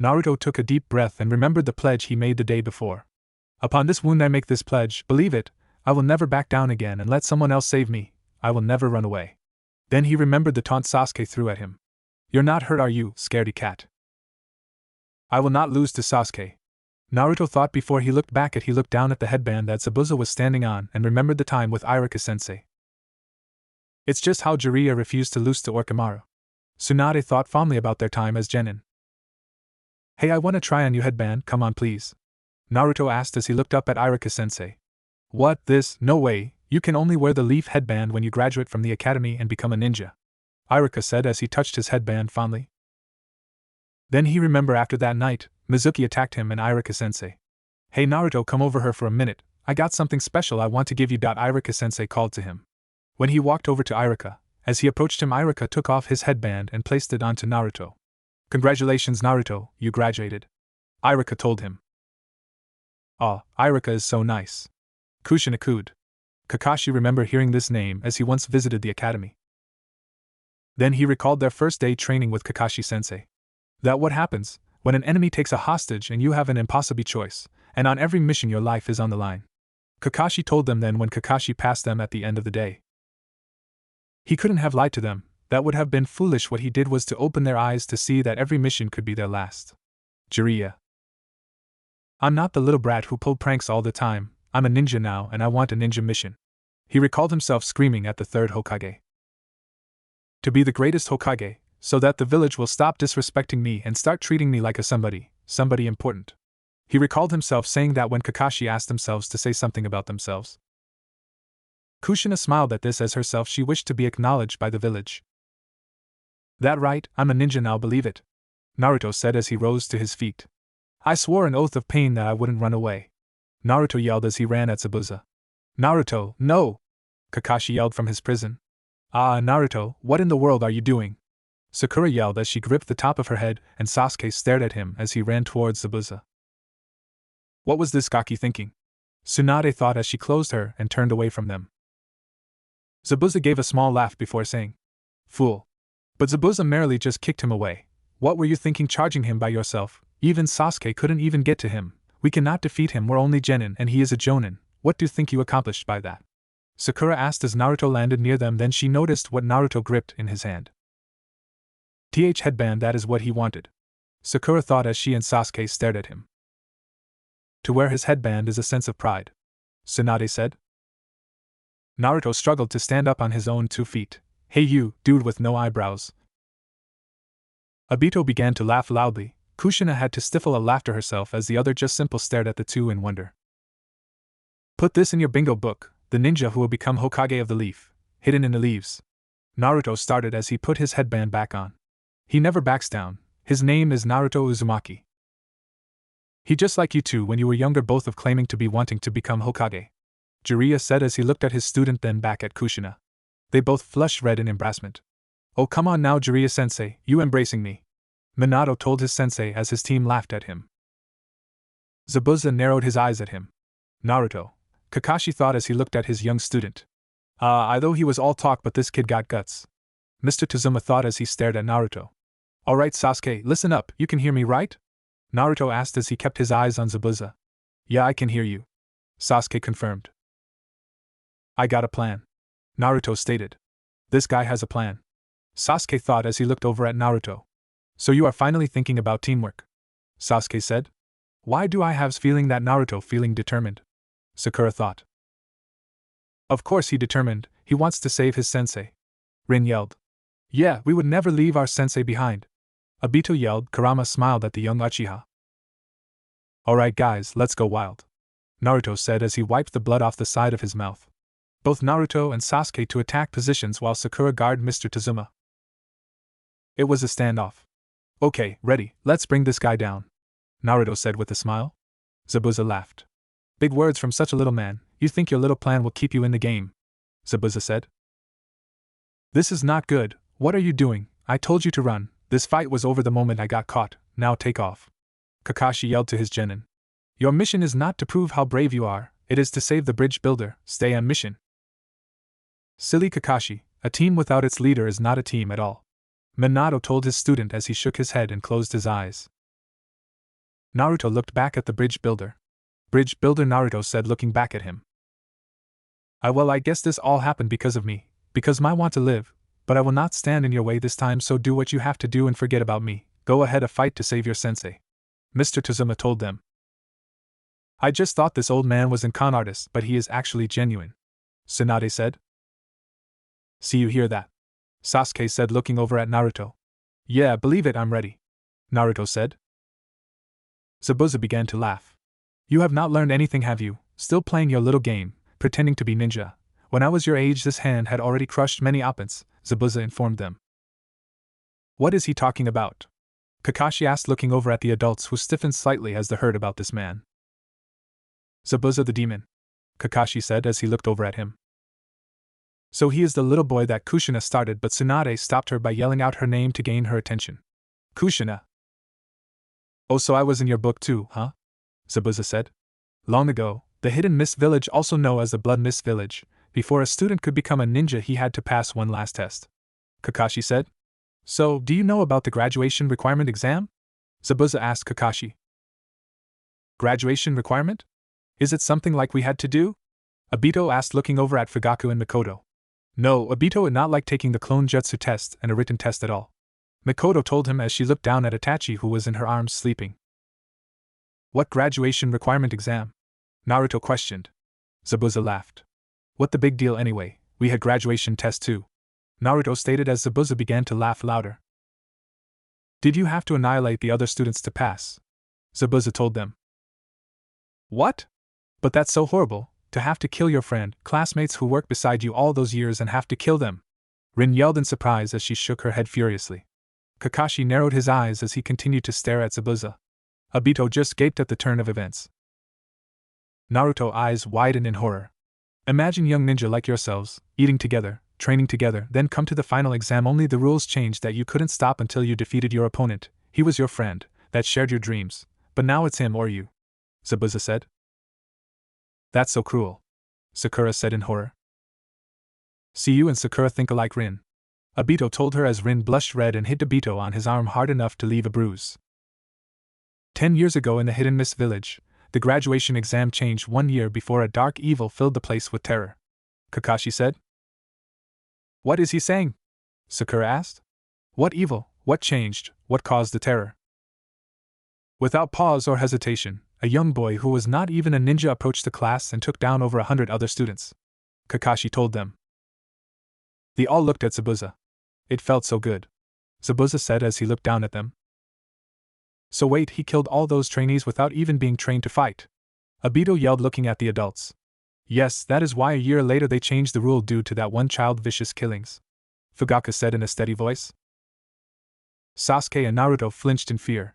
Naruto took a deep breath and remembered the pledge he made the day before. Upon this wound I make this pledge, believe it, I will never back down again and let someone else save me, I will never run away. Then he remembered the taunt Sasuke threw at him. You're not hurt, are you, scaredy cat? I will not lose to Sasuke, Naruto thought before he looked down at the headband that Zabuza was standing on and remembered the time with Iruka-sensei. It's just how Jiraiya refused to lose to Orochimaru. Tsunade thought fondly about their time as genin. Hey, I wanna try on you headband, come on please, Naruto asked as he looked up at Iruka-sensei. What, this, no way, you can only wear the leaf headband when you graduate from the academy and become a ninja, Iruka said as he touched his headband fondly. Then he remembered after that night, Mizuki attacked him and Iruka-sensei. Hey Naruto, come over here for a minute, I got something special I want to give you. Iruka-sensei called to him. When he walked over to Iruka, as he approached him, Iruka took off his headband and placed it onto Naruto. Congratulations Naruto, you graduated, Iruka told him. Aw, Iruka is so nice. Kushina cooed. Kakashi remembered hearing this name as he once visited the academy. Then he recalled their first day training with Kakashi-sensei. That what happens when an enemy takes a hostage and you have an impossible choice, and on every mission your life is on the line. Kakashi told them then when Kakashi passed them at the end of the day. He couldn't have lied to them, that would have been foolish. What he did was to open their eyes to see that every mission could be their last. Jiraiya. I'm not the little brat who pulled pranks all the time, I'm a ninja now and I want a ninja mission. He recalled himself screaming at the third Hokage. To be the greatest Hokage, so that the village will stop disrespecting me and start treating me like a somebody important. He recalled himself saying that when Kakashi asked themselves to say something about themselves. Kushina smiled at this as herself she wished to be acknowledged by the village. That right, I'm a ninja now, believe it, Naruto said as he rose to his feet. I swore an oath of pain that I wouldn't run away. Naruto yelled as he ran at Zabuza. Naruto, no! Kakashi yelled from his prison. Ah, Naruto, what in the world are you doing? Sakura yelled as she gripped the top of her head, and Sasuke stared at him as he ran towards Zabuza. What was this Gaki thinking? Tsunade thought as she closed her and turned away from them. Zabuza gave a small laugh before saying, Fool. But Zabuza merely just kicked him away. What were you thinking charging him by yourself? Even Sasuke couldn't even get to him. We cannot defeat him, we're only Genin and he is a Jonin. What do you think you accomplished by that? Sakura asked as Naruto landed near them, then she noticed what Naruto gripped in his hand. Headband, that is what he wanted. Sakura thought as she and Sasuke stared at him. To wear his headband is a sense of pride, Tsunade said. Naruto struggled to stand up on his own 2 feet. Hey you, dude with no eyebrows. Obito began to laugh loudly. Kushina had to stifle a laughter herself as the other just simple stared at the two in wonder. Put this in your bingo book, the ninja who will become Hokage of the leaf, hidden in the leaves. Naruto started as he put his headband back on. He never backs down. His name is Naruto Uzumaki. He just like you two when you were younger, both of claiming to be wanting to become Hokage, Jiraiya said as he looked at his student then back at Kushina. They both flushed red in embarrassment. Oh come on now Jiraiya-sensei, you embracing me, Minato told his sensei as his team laughed at him. Zabuza narrowed his eyes at him. Naruto, Kakashi thought as he looked at his young student. I thought he was all talk but this kid got guts, Mr. Tazuma thought as he stared at Naruto. Alright Sasuke, listen up, you can hear me right? Naruto asked as he kept his eyes on Zabuza. Yeah, I can hear you, Sasuke confirmed. I got a plan, Naruto stated. This guy has a plan, Sasuke thought as he looked over at Naruto. So you are finally thinking about teamwork, Sasuke said. Why do I have this feeling that Naruto feeling determined? Sakura thought. Of course he determined, he wants to save his sensei, Rin yelled. Yeah, we would never leave our sensei behind, Obito yelled. Kurama smiled at the young Uchiha. Alright guys, let's go wild, Naruto said as he wiped the blood off the side of his mouth. Both Naruto and Sasuke to attack positions while Sakura guarded Mr. Tazuma. It was a standoff. Okay, ready, let's bring this guy down, Naruto said with a smile. Zabuza laughed. Big words from such a little man, you think your little plan will keep you in the game, Zabuza said. This is not good, what are you doing? I told you to run, this fight was over the moment I got caught, now take off, Kakashi yelled to his genin. Your mission is not to prove how brave you are, it is to save the bridge builder, stay on mission. Silly Kakashi, a team without its leader is not a team at all, Minato told his student as he shook his head and closed his eyes. Naruto looked back at the bridge builder. Bridge builder, Naruto said looking back at him. Well, I guess this all happened because of me, because I want to live, but I will not stand in your way this time, so do what you have to do and forget about me, go ahead a fight to save your sensei, Mr. Tazuma told them. I just thought this old man was an con artist, but he is actually genuine, Tsunade said. See, you hear that? Sasuke said looking over at Naruto. Yeah, believe it, I'm ready, Naruto said. Zabuza began to laugh. You have not learned anything, have you? Still playing your little game, pretending to be ninja. When I was your age this hand had already crushed many opponents, Zabuza informed them. What is he talking about? Kakashi asked looking over at the adults who stiffened slightly as they heard about this man. Zabuza the demon, Kakashi said as he looked over at him. So he is the little boy that Kushina started, but Tsunade stopped her by yelling out her name to gain her attention. Kushina. Oh, so I was in your book too, huh? Zabuza said. Long ago, the Hidden Mist Village, also known as the Blood Mist Village, before a student could become a ninja he had to pass one last test, Kakashi said. So, do you know about the graduation requirement exam? Zabuza asked Kakashi. Graduation requirement? Is it something like we had to do? Obito asked looking over at Fugaku and Mikoto. No, Obito would not like taking the clone jutsu test and a written test at all, Mikoto told him as she looked down at Itachi who was in her arms sleeping. What graduation requirement exam? Naruto questioned. Zabuza laughed. What the big deal anyway, we had graduation test too, Naruto stated as Zabuza began to laugh louder. Did you have to annihilate the other students to pass? Zabuza told them. What? But that's so horrible, to have to kill your friend, classmates who worked beside you all those years and have to kill them. Rin yelled in surprise as she shook her head furiously. Kakashi narrowed his eyes as he continued to stare at Zabuza. Obito just gaped at the turn of events. Naruto's eyes widened in horror. Imagine young ninja like yourselves, eating together, training together, then come to the final exam only the rules changed that you couldn't stop until you defeated your opponent. He was your friend, that shared your dreams, but now it's him or you. Zabuza said. That's so cruel. Sakura said in horror. See, you and Sakura think alike, Rin. Obito told her as Rin blushed red and hit Obito on his arm hard enough to leave a bruise. 10 years ago in the Hidden Mist village, the graduation exam changed 1 year before a dark evil filled the place with terror. Kakashi said. What is he saying? Sakura asked. What evil, what changed, what caused the terror? Without pause or hesitation, a young boy who was not even a ninja approached the class and took down over 100 other students. Kakashi told them. They all looked at Zabuza. It felt so good. Zabuza said as he looked down at them. So wait, he killed all those trainees without even being trained to fight? Obito yelled, looking at the adults. Yes, that is why a year later they changed the rule due to that one child's vicious killings. Fugaka said in a steady voice. Sasuke and Naruto flinched in fear.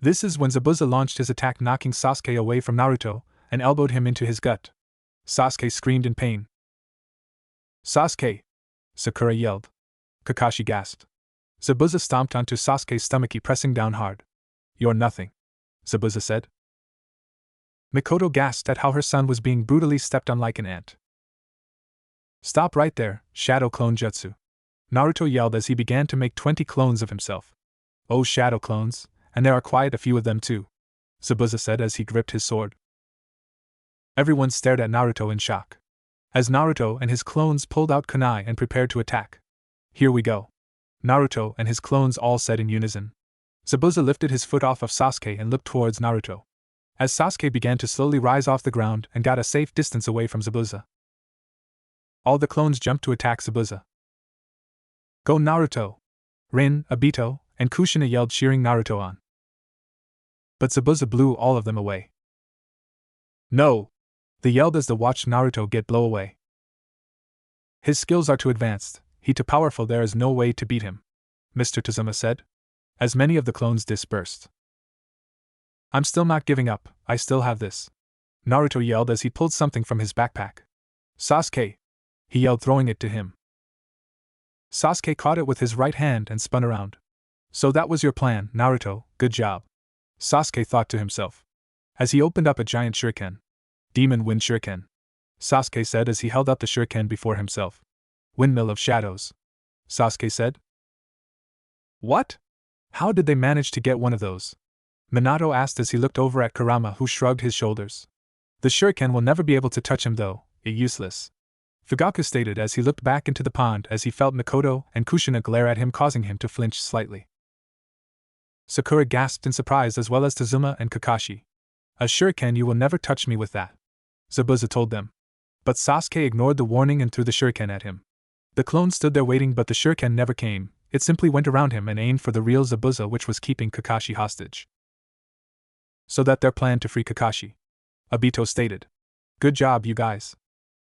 This is when Zabuza launched his attack, knocking Sasuke away from Naruto, and elbowed him into his gut. Sasuke screamed in pain. Sasuke! Sakura yelled. Kakashi gasped. Zabuza stomped onto Sasuke's stomach, pressing down hard. You're nothing, Zabuza said. Mikoto gasped at how her son was being brutally stepped on like an ant. Stop right there, Shadow Clone Jutsu. Naruto yelled as he began to make 20 clones of himself. Oh, shadow clones, and there are quite a few of them too, Zabuza said as he gripped his sword. Everyone stared at Naruto in shock. As Naruto and his clones pulled out kunai and prepared to attack. Here we go. Naruto and his clones all said in unison. Zabuza lifted his foot off of Sasuke and looked towards Naruto. As Sasuke began to slowly rise off the ground and got a safe distance away from Zabuza. All the clones jumped to attack Zabuza. Go Naruto! Rin, Obito, and Kushina yelled, cheering Naruto on. But Zabuza blew all of them away. No! They yelled as they watched Naruto get blown away. His skills are too advanced, he too powerful, there is no way to beat him, Mr. Tazuma said, as many of the clones dispersed. I'm still not giving up, I still have this. Naruto yelled as he pulled something from his backpack. Sasuke! He yelled, throwing it to him. Sasuke caught it with his right hand and spun around. So that was your plan, Naruto, good job. Sasuke thought to himself. As he opened up a giant shuriken. Demon Wind Shuriken. Sasuke said as he held up the shuriken before himself. Windmill of Shadows. Sasuke said. What? How did they manage to get one of those? Minato asked as he looked over at Kurama, who shrugged his shoulders. The shuriken will never be able to touch him though, it's useless. Fugaku stated as he looked back into the pond as he felt Mikoto and Kushina glare at him, causing him to flinch slightly. Sakura gasped in surprise as well as Tazuma and Kakashi. A shuriken, you will never touch me with that, Zabuza told them. But Sasuke ignored the warning and threw the shuriken at him. The clone stood there waiting, but the shuriken never came. It simply went around him and aimed for the real Zabuza, which was keeping Kakashi hostage. So that their plan to free Kakashi, Obito stated. Good job, you guys.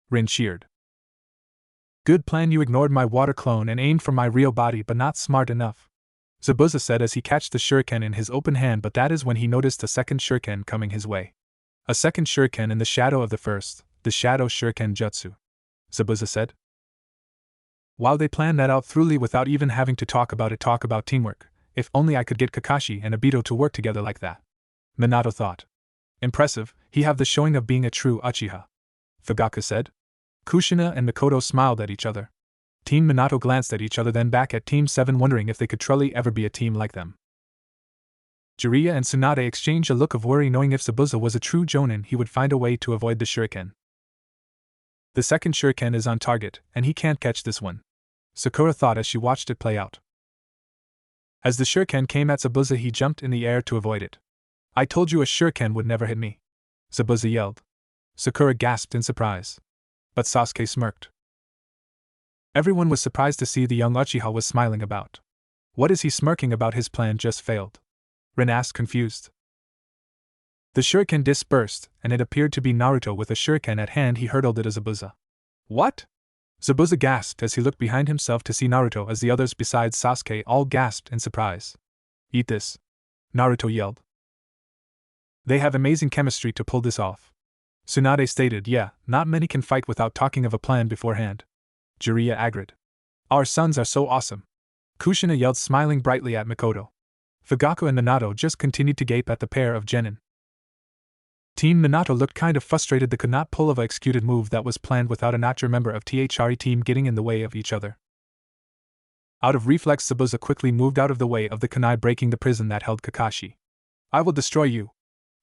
Rin cheered. Good plan, you ignored my water clone and aimed for my real body, but not smart enough, Zabuza said as he catched the shuriken in his open hand, but that is when he noticed a second shuriken coming his way. A second shuriken in the shadow of the first, the shadow shuriken jutsu, Zabuza said. Wow, they planned that out thoroughly without even having to talk about teamwork. If only I could get Kakashi and Obito to work together like that, Minato thought. Impressive, he have the showing of being a true Uchiha, Fugaku said. Kushina and Mikoto smiled at each other. Team Minato glanced at each other, then back at Team 7, wondering if they could truly ever be a team like them. Jiraiya and Tsunade exchanged a look of worry, knowing if Zabuza was a true Jonin he would find a way to avoid the shuriken. The second shuriken is on target, and he can't catch this one, Sakura thought as she watched it play out. As the shuriken came at Zabuza, he jumped in the air to avoid it. I told you a shuriken would never hit me, Zabuza yelled. Sakura gasped in surprise. But Sasuke smirked. Everyone was surprised to see the young Uchiha was smiling about. What is he smirking about? His plan just failed, Rin asked, confused. The shuriken dispersed, and it appeared to be Naruto with a shuriken at hand. He hurled it at Zabuza. What? Zabuza gasped as he looked behind himself to see Naruto, as the others besides Sasuke all gasped in surprise. Eat this! Naruto yelled. They have amazing chemistry to pull this off. Tsunade stated. Yeah, not many can fight without talking of a plan beforehand. Jiraiya agreed. Our sons are so awesome. Kushina yelled, smiling brightly at Mikoto. Fugaku and Minato just continued to gape at the pair of genin. Team Minato looked kind of frustrated. They could not pull off a executed move that was planned without a natural member of THRE team getting in the way of each other. Out of reflex, Zabuza quickly moved out of the way of the kunai, breaking the prison that held Kakashi. I will destroy you!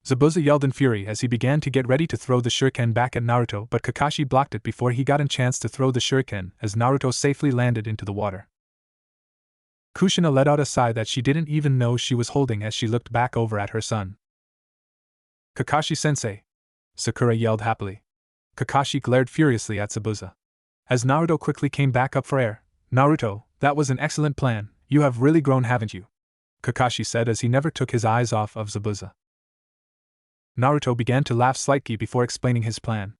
Zabuza yelled in fury as he began to get ready to throw the shuriken back at Naruto, but Kakashi blocked it before he got a chance to throw the shuriken, as Naruto safely landed into the water. Kushina let out a sigh that she didn't even know she was holding as she looked back over at her son. Kakashi-sensei! Sakura yelled happily. Kakashi glared furiously at Zabuza. As Naruto quickly came back up for air, Naruto, that was an excellent plan. You have really grown, haven't you? Kakashi said as he never took his eyes off of Zabuza. Naruto began to laugh slightly before explaining his plan.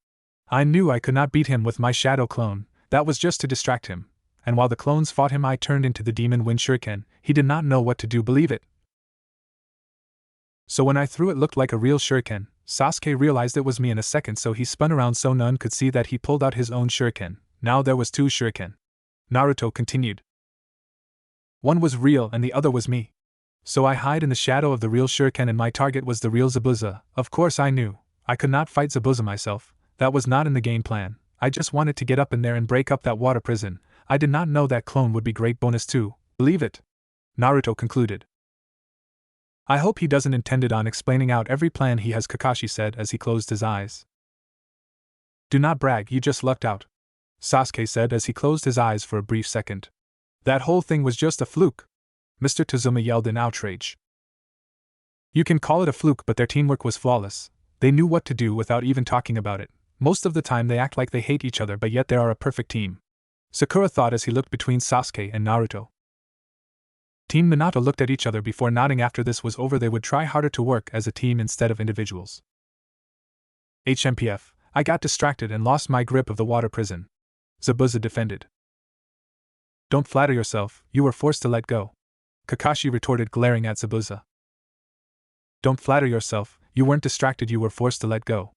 I knew I could not beat him with my shadow clone, that was just to distract him, and while the clones fought him I turned into the demon wind shuriken. He did not know what to do, believe it. So when I threw it looked like a real shuriken. Sasuke realized it was me in a second, so he spun around so none could see that he pulled out his own shuriken. Now there was two shuriken. Naruto continued. One was real and the other was me. So I hid in the shadow of the real shuriken and my target was the real Zabuza. Of course I knew I could not fight Zabuza myself. That was not in the game plan. I just wanted to get up in there and break up that water prison. I did not know that clone would be great bonus too. Believe it. Naruto concluded. I hope he doesn't intended on explaining out every plan he has, Kakashi said as he closed his eyes. Do not brag, you just lucked out, Sasuke said as he closed his eyes for a brief second. That whole thing was just a fluke, Mr. Tazuma yelled in outrage. You can call it a fluke, but their teamwork was flawless. They knew what to do without even talking about it. Most of the time they act like they hate each other, but yet they are a perfect team, Sakura thought as he looked between Sasuke and Naruto. Team Minato looked at each other before nodding. After this was over, they would try harder to work as a team instead of individuals. HMPF, I got distracted and lost my grip of the water prison, Zabuza defended. Don't flatter yourself, you were forced to let go, Kakashi retorted, glaring at Zabuza. Don't flatter yourself, you weren't distracted, you were forced to let go,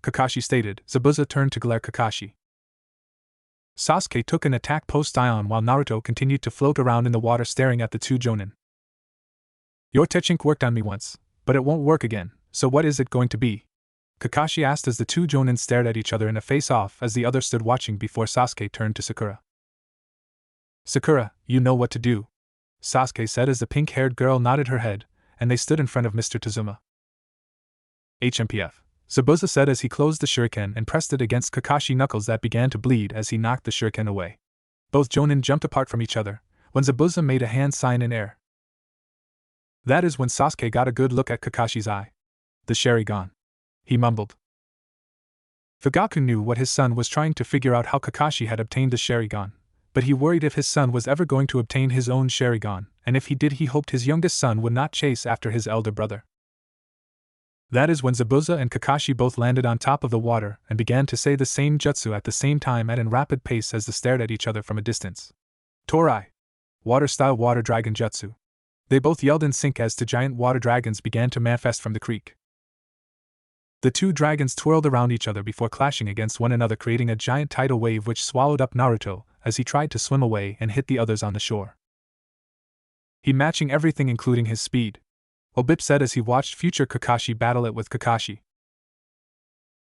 Kakashi stated. Zabuza turned to glare Kakashi. Sasuke took an attack post-ion while Naruto continued to float around in the water staring at the two jonin. Your technique worked on me once, but it won't work again, so what is it going to be? Kakashi asked as the two jonin stared at each other in a face-off as the other stood watching before Sasuke turned to Sakura. Sakura, you know what to do, Sasuke said as the pink-haired girl nodded her head, and they stood in front of Mr. Tazuma. HMPF, Zabuza said as he closed the shuriken and pressed it against Kakashi's knuckles that began to bleed as he knocked the shuriken away. Both jonin jumped apart from each other, when Zabuza made a hand sign in air. That is when Sasuke got a good look at Kakashi's eye. The Sharingan, he mumbled. Fugaku knew what his son was trying to figure out how Kakashi had obtained the Sharingan, but he worried if his son was ever going to obtain his own Sharingan, and if he did he hoped his youngest son would not chase after his elder brother. That is when Zabuza and Kakashi both landed on top of the water and began to say the same jutsu at the same time at a rapid pace as they stared at each other from a distance. Torai! Water-style water dragon jutsu. They both yelled in sync as two giant water dragons began to manifest from the creek. The two dragons twirled around each other before clashing against one another, creating a giant tidal wave which swallowed up Naruto as he tried to swim away and hit the others on the shore. He matching everything including his speed, Obip said as he watched future Kakashi battle it with Kakashi.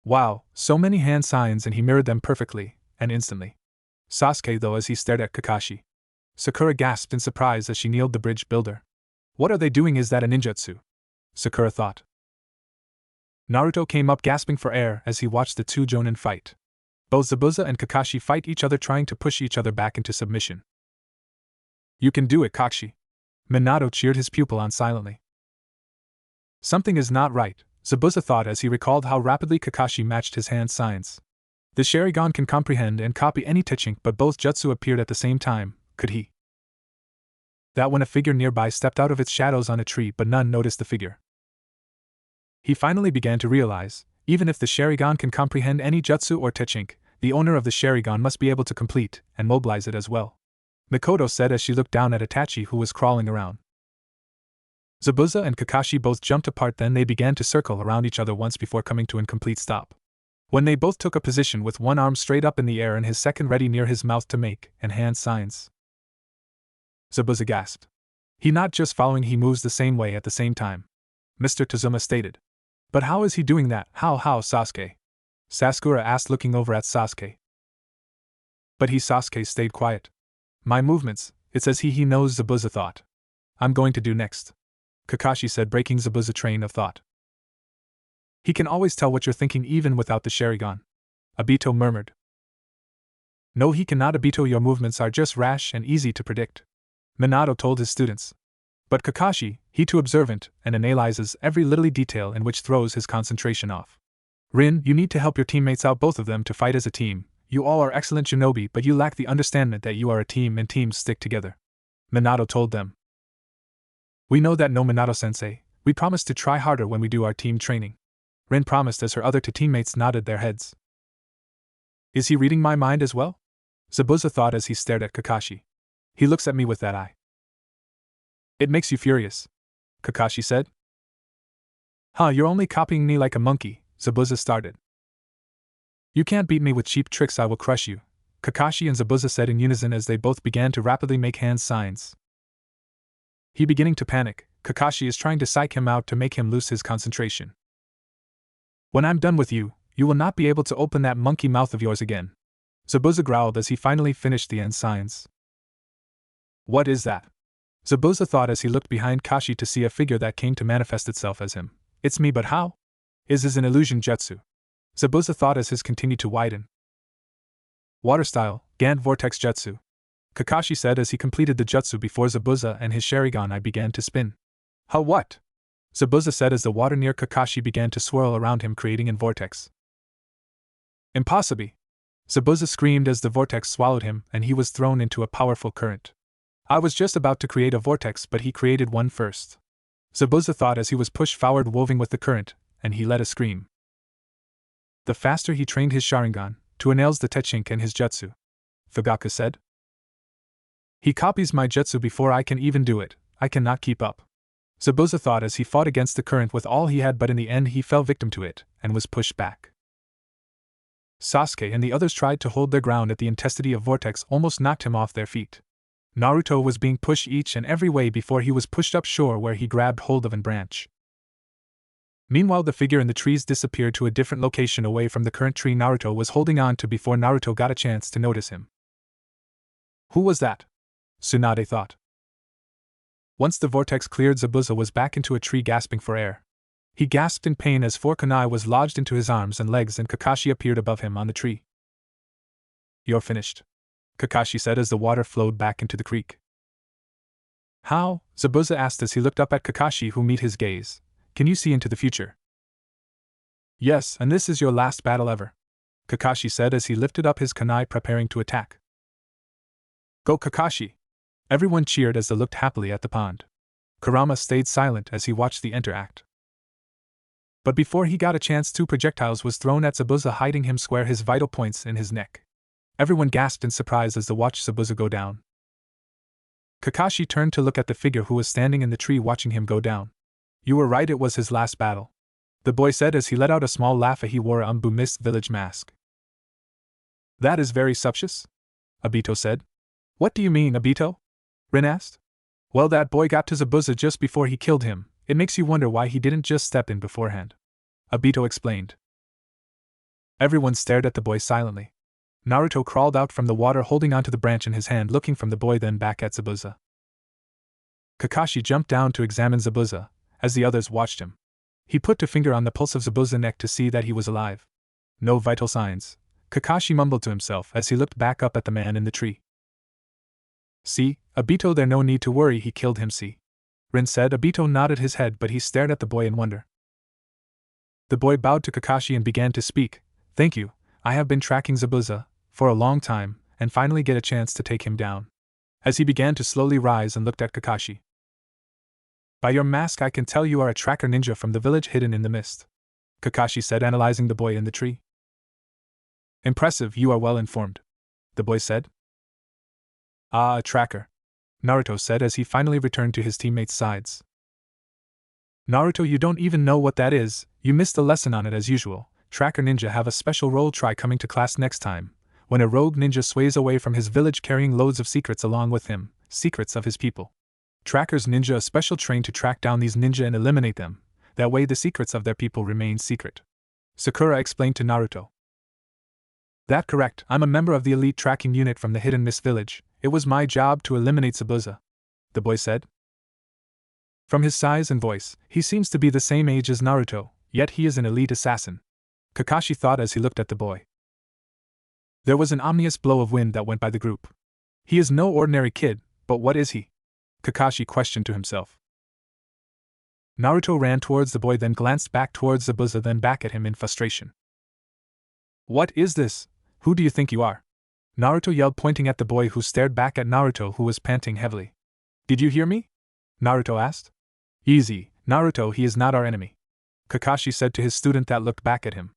Wow, so many hand signs and he mirrored them perfectly, and instantly. Sasuke though as he stared at Kakashi. Sakura gasped in surprise as she kneeled the bridge builder. What are they doing? Is that a ninjutsu? Sakura thought. Naruto came up gasping for air as he watched the two jonin fight. Both Zabuza and Kakashi fight each other, trying to push each other back into submission. You can do it, Kakashi. Minato cheered his pupil on silently. Something is not right, Zabuza thought as he recalled how rapidly Kakashi matched his hand signs. The Sharingan can comprehend and copy any technique, but both jutsu appeared at the same time. Could he? That when a figure nearby stepped out of its shadows on a tree, but none noticed the figure. He finally began to realize, even if the Sharingan can comprehend any jutsu or technique, the owner of the Sharingan must be able to complete and mobilize it as well. Mikoto said as she looked down at Itachi, who was crawling around. Zabuza and Kakashi both jumped apart, then they began to circle around each other once before coming to a complete stop. When they both took a position with one arm straight up in the air and his second ready near his mouth to make and hand signs. Zabuza gasped. He not just following, he moves the same way at the same time. Mr. Tazuma stated. But how is he doing that? How Sasuke? Sasakura asked, looking over at Sasuke. But Sasuke stayed quiet. My movements, it's as he knows, Zabuza thought. I'm going to do next. Kakashi said, breaking Zabuza's train of thought. He can always tell what you're thinking even without the Sharingan. Obito murmured. No, he cannot, Obito, your movements are just rash and easy to predict. Minato told his students. But Kakashi, he too observant and analyzes every little detail, in which throws his concentration off. Rin, you need to help your teammates out, both of them, to fight as a team. You all are excellent shinobi, but you lack the understanding that you are a team and teams stick together. Minato told them. We know that, no, Minato-sensei. We promise to try harder when we do our team training. Rin promised as her other two teammates nodded their heads. Is he reading my mind as well? Zabuza thought as he stared at Kakashi. He looks at me with that eye. It makes you furious, Kakashi said. You're only copying me like a monkey, Zabuza started. You can't beat me with cheap tricks, I will crush you, Kakashi and Zabuza said in unison as they both began to rapidly make hand signs. He beginning to panic. Kakashi is trying to psych him out to make him lose his concentration. When I'm done with you, you will not be able to open that monkey mouth of yours again, Zabuza growled as he finally finished the end signs. What is that? Zabuza thought as he looked behind Kashi to see a figure that came to manifest itself as him. It's me, but how? Is an illusion jutsu? Zabuza thought as his continued to widen. Water style, Gant Vortex Jutsu, Kakashi said as he completed the jutsu before Zabuza and his Sharingan eye began to spin. What? Zabuza said as the water near Kakashi began to swirl around him, creating a vortex. Impossible! Zabuza screamed as the vortex swallowed him and he was thrown into a powerful current. I was just about to create a vortex, but he created one first. Zabuza thought as he was pushed forward, woven with the current, and he let a scream. The faster he trained his Sharingan, to nails the technique and his jutsu, Fugaku said. He copies my jutsu before I can even do it. I cannot keep up. Zabuza thought as he fought against the current with all he had, but in the end he fell victim to it, and was pushed back. Sasuke and the others tried to hold their ground at the intensity of vortex almost knocked him off their feet. Naruto was being pushed each and every way before he was pushed up shore, where he grabbed hold of a branch. Meanwhile, the figure in the trees disappeared to a different location away from the current tree Naruto was holding on to before Naruto got a chance to notice him. Who was that? Tsunade thought. Once the vortex cleared, Zabuza was back into a tree gasping for air. He gasped in pain as 4 kunai was lodged into his arms and legs and Kakashi appeared above him on the tree. You're finished, Kakashi said as the water flowed back into the creek. How? Zabuza asked as he looked up at Kakashi, who met his gaze. Can you see into the future? Yes, and this is your last battle ever, Kakashi said as he lifted up his kunai preparing to attack. Go Kakashi! Everyone cheered as they looked happily at the pond. Kurama stayed silent as he watched the interact. But before he got a chance, 2 projectiles was thrown at Zabuza, hiding him square his vital points in his neck. Everyone gasped in surprise as they watched Zabuza go down. Kakashi turned to look at the figure who was standing in the tree watching him go down. You were right, it was his last battle, the boy said as he let out a small laugh. He wore a Umbu Mist village mask. That is very suspicious, Obito said. What do you mean, Obito? Rin asked. Well, that boy got to Zabuza just before he killed him. It makes you wonder why he didn't just step in beforehand, Obito explained. Everyone stared at the boy silently. Naruto crawled out from the water holding onto the branch in his hand, looking from the boy then back at Zabuza. Kakashi jumped down to examine Zabuza, as the others watched him. He put a finger on the pulse of Zabuza's neck to see that he was alive. No vital signs, Kakashi mumbled to himself as he looked back up at the man in the tree. See, Obito, there's no need to worry, he killed him, see? Rin said. Obito nodded his head, but he stared at the boy in wonder. The boy bowed to Kakashi and began to speak. Thank you, I have been tracking Zabuza for a long time, and finally get a chance to take him down. As he began to slowly rise and looked at Kakashi. By your mask I can tell you are a tracker ninja from the village hidden in the mist, Kakashi said, analyzing the boy in the tree. Impressive, you are well informed, the boy said. Ah, a tracker, Naruto said as he finally returned to his teammates' sides. Naruto, you don't even know what that is, you missed a lesson on it as usual. Tracker ninja have a special role, try coming to class next time. When a rogue ninja sways away from his village carrying loads of secrets along with him, secrets of his people. Trackers ninja a special train to track down these ninja and eliminate them, that way the secrets of their people remain secret. Sakura explained to Naruto. That correct, I'm a member of the elite tracking unit from the Hidden Mist village, it was my job to eliminate Zabuza, the boy said. From his size and voice, he seems to be the same age as Naruto, yet he is an elite assassin, Kakashi thought as he looked at the boy. There was an ominous blow of wind that went by the group. He is no ordinary kid, but what is he? Kakashi questioned to himself. Naruto ran towards the boy, then glanced back towards Zabuza, then back at him in frustration. What is this? Who do you think you are? Naruto yelled, pointing at the boy, who stared back at Naruto, who was panting heavily. Did you hear me? Naruto asked. Easy, Naruto, he is not our enemy, Kakashi said to his student that looked back at him.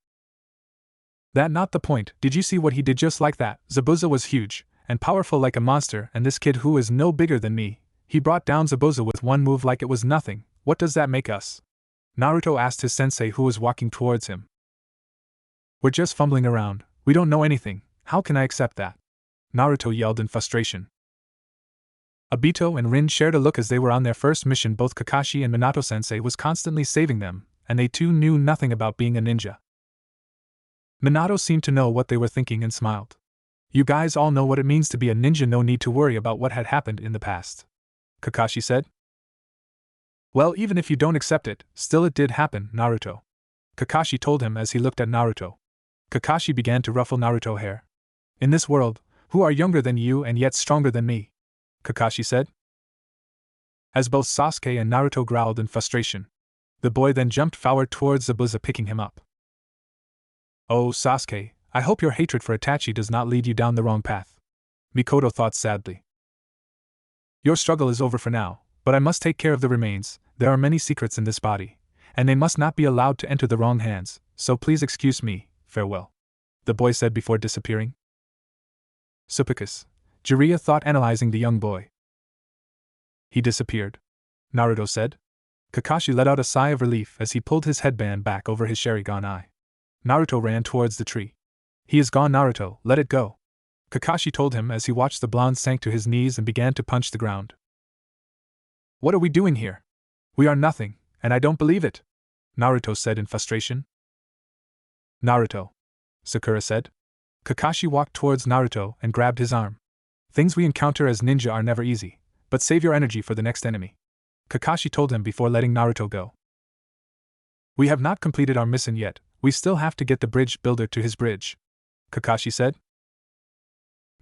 That not the point, did you see what he did just like that? Zabuza was huge, and powerful like a monster, and this kid who is no bigger than me, he brought down Zabuza with one move like it was nothing. What does that make us? Naruto asked his sensei, who was walking towards him. We're just fumbling around, we don't know anything, how can I accept that? Naruto yelled in frustration. Obito and Rin shared a look as they were on their first mission. Both Kakashi and Minato-sensei was constantly saving them, and they too knew nothing about being a ninja. Minato seemed to know what they were thinking and smiled. You guys all know what it means to be a ninja, no need to worry about what had happened in the past, Kakashi said. Well, even if you don't accept it, still it did happen, Naruto, Kakashi told him as he looked at Naruto. Kakashi began to ruffle Naruto's hair. In this world, who are younger than you and yet stronger than me? Kakashi said. As both Sasuke and Naruto growled in frustration, the boy then jumped forward towards Zabuza, picking him up. Oh, Sasuke, I hope your hatred for Itachi does not lead you down the wrong path, Mikoto thought sadly. Your struggle is over for now, but I must take care of the remains. There are many secrets in this body, and they must not be allowed to enter the wrong hands, so please excuse me, farewell, the boy said before disappearing. Supplicus, Jiraiya thought, analyzing the young boy. He disappeared, Naruto said. Kakashi let out a sigh of relief as he pulled his headband back over his Sharingan eye. Naruto ran towards the tree. He is gone, Naruto, let it go, Kakashi told him as he watched the blonde sank to his knees and began to punch the ground. What are we doing here? We are nothing, and I don't believe it, Naruto said in frustration. Naruto, Sakura said. Kakashi walked towards Naruto and grabbed his arm. Things we encounter as ninja are never easy, but save your energy for the next enemy, Kakashi told him before letting Naruto go. We have not completed our mission yet, we still have to get the bridge builder to his bridge, Kakashi said.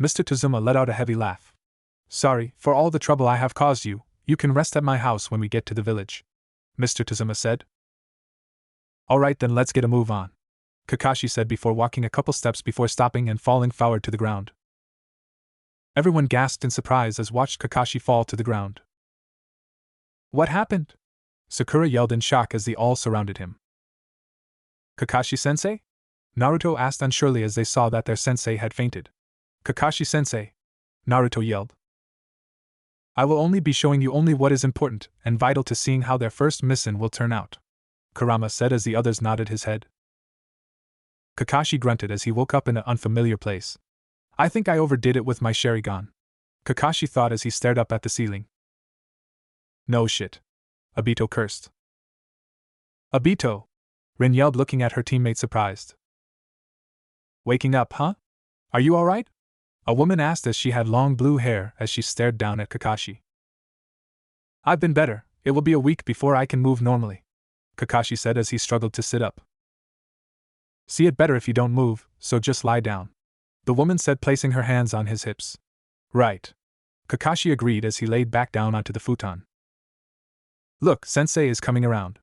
Mr. Tozuma let out a heavy laugh. Sorry for all the trouble I have caused you, you can rest at my house when we get to the village, Mr. Tozuma said. Alright then, let's get a move on, Kakashi said before walking a couple steps before stopping and falling forward to the ground. Everyone gasped in surprise as watched Kakashi fall to the ground. What happened? Sakura yelled in shock as they all surrounded him. Kakashi-sensei? Naruto asked unsurely as they saw that their sensei had fainted. Kakashi-sensei, Naruto yelled. I will only be showing you only what is important and vital to seeing how their first mission will turn out, Kurama said as the others nodded his head. Kakashi grunted as he woke up in an unfamiliar place. I think I overdid it with my Sharingan, Kakashi thought as he stared up at the ceiling. No shit, Obito cursed. Obito, Rin yelled, looking at her teammate surprised. Waking up, huh? Are you alright? A woman asked as she had long blue hair as she stared down at Kakashi. I've been better, it will be a week before I can move normally, Kakashi said as he struggled to sit up. See it better if you don't move, so just lie down, the woman said, placing her hands on his hips. Right, Kakashi agreed as he laid back down onto the futon. Look, Sensei is coming around,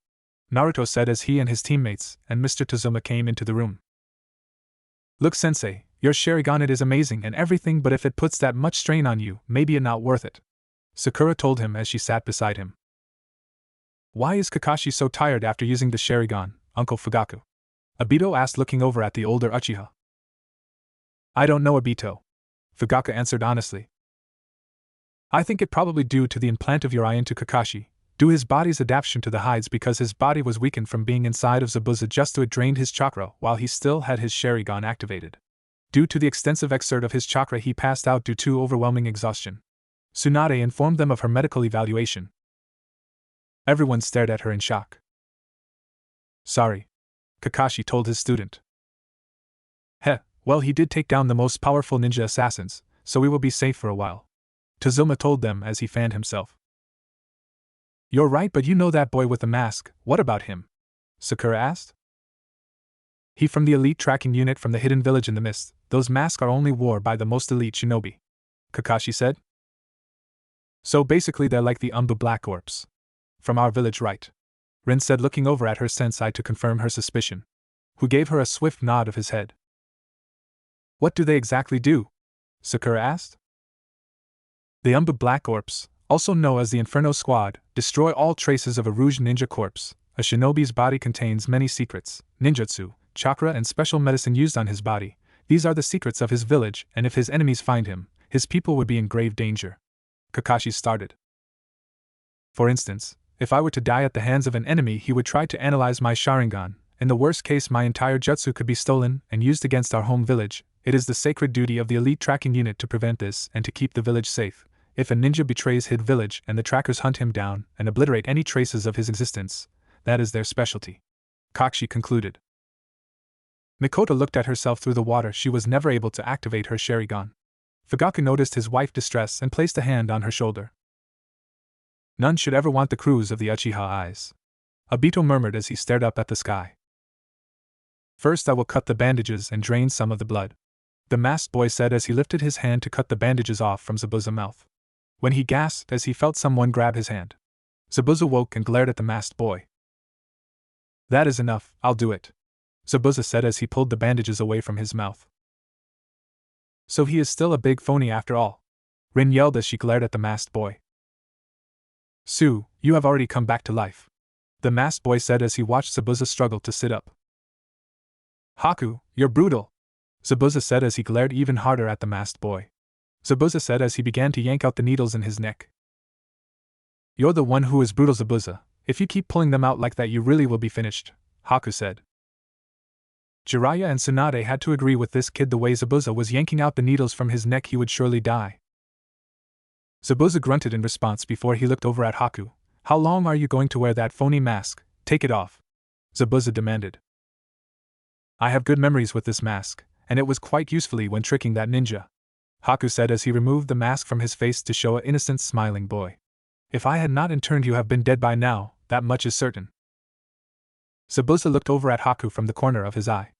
Naruto said as he and his teammates and Mr. Tozuma came into the room. Look, Sensei, your Sharingan, it is amazing and everything, but if it puts that much strain on you, maybe it not worth it, Sakura told him as she sat beside him. Why is Kakashi so tired after using the Sharingan, Uncle Fugaku? Obito asked, looking over at the older Uchiha. I don't know, Obito. Fugaku answered honestly. I think it probably due to the implant of your eye into Kakashi, due his body's adaptation to the hides, because his body was weakened from being inside of Zabuza just to it drained his chakra while he still had his Sharingan activated. Due to the extensive exert of his chakra, he passed out due to overwhelming exhaustion. Tsunade informed them of her medical evaluation. Everyone stared at her in shock. Sorry, Kakashi told his student. Heh, well, he did take down the most powerful ninja assassins, so we will be safe for a while. Tazuma told them as he fanned himself. You're right, but you know that boy with the mask, what about him? Sakura asked. He from the elite tracking unit from the hidden village in the mist. Those masks are only worn by the most elite shinobi, Kakashi said. So basically they're like the Umbu Black Orbs. From our village, right? Rin said, looking over at her sensei to confirm her suspicion, who gave her a swift nod of his head. What do they exactly do? Sakura asked. The Umbu Black Orbs, also known as the Inferno Squad, destroy all traces of a Rouge Ninja corpse. A shinobi's body contains many secrets, ninjutsu, chakra and special medicine used on his body. These are the secrets of his village, and if his enemies find him, his people would be in grave danger. Kakashi started. For instance, if I were to die at the hands of an enemy, he would try to analyze my Sharingan. In the worst case, my entire jutsu could be stolen and used against our home village. It is the sacred duty of the elite tracking unit to prevent this and to keep the village safe. If a ninja betrays his village and the trackers hunt him down and obliterate any traces of his existence, that is their specialty. Kakashi concluded. Mikoto looked at herself through the water. She was never able to activate her Sharingan. Fugaku noticed his wife's distress and placed a hand on her shoulder. None should ever want the cruise of the Uchiha eyes, Obito murmured as he stared up at the sky. First I will cut the bandages and drain some of the blood, the masked boy said as he lifted his hand to cut the bandages off from Zabuza's mouth. When he gasped as he felt someone grab his hand, Zabuza woke and glared at the masked boy. That is enough, I'll do it, Zabuza said as he pulled the bandages away from his mouth. So he is still a big phony after all, Rin yelled as she glared at the masked boy. Sue, you have already come back to life, the masked boy said as he watched Zabuza struggle to sit up. Haku, you're brutal, Zabuza said as he glared even harder at the masked boy. Zabuza said as he began to yank out the needles in his neck. You're the one who is brutal, Zabuza. If you keep pulling them out like that, you really will be finished, Haku said. Jiraiya and Tsunade had to agree with this kid. The way Zabuza was yanking out the needles from his neck, he would surely die. Zabuza grunted in response before he looked over at Haku. How long are you going to wear that phony mask? Take it off, Zabuza demanded. I have good memories with this mask, and it was quite usefully when tricking that ninja, Haku said as he removed the mask from his face to show an innocent smiling boy. If I had not interned, you have been dead by now, that much is certain. Zabuza looked over at Haku from the corner of his eye.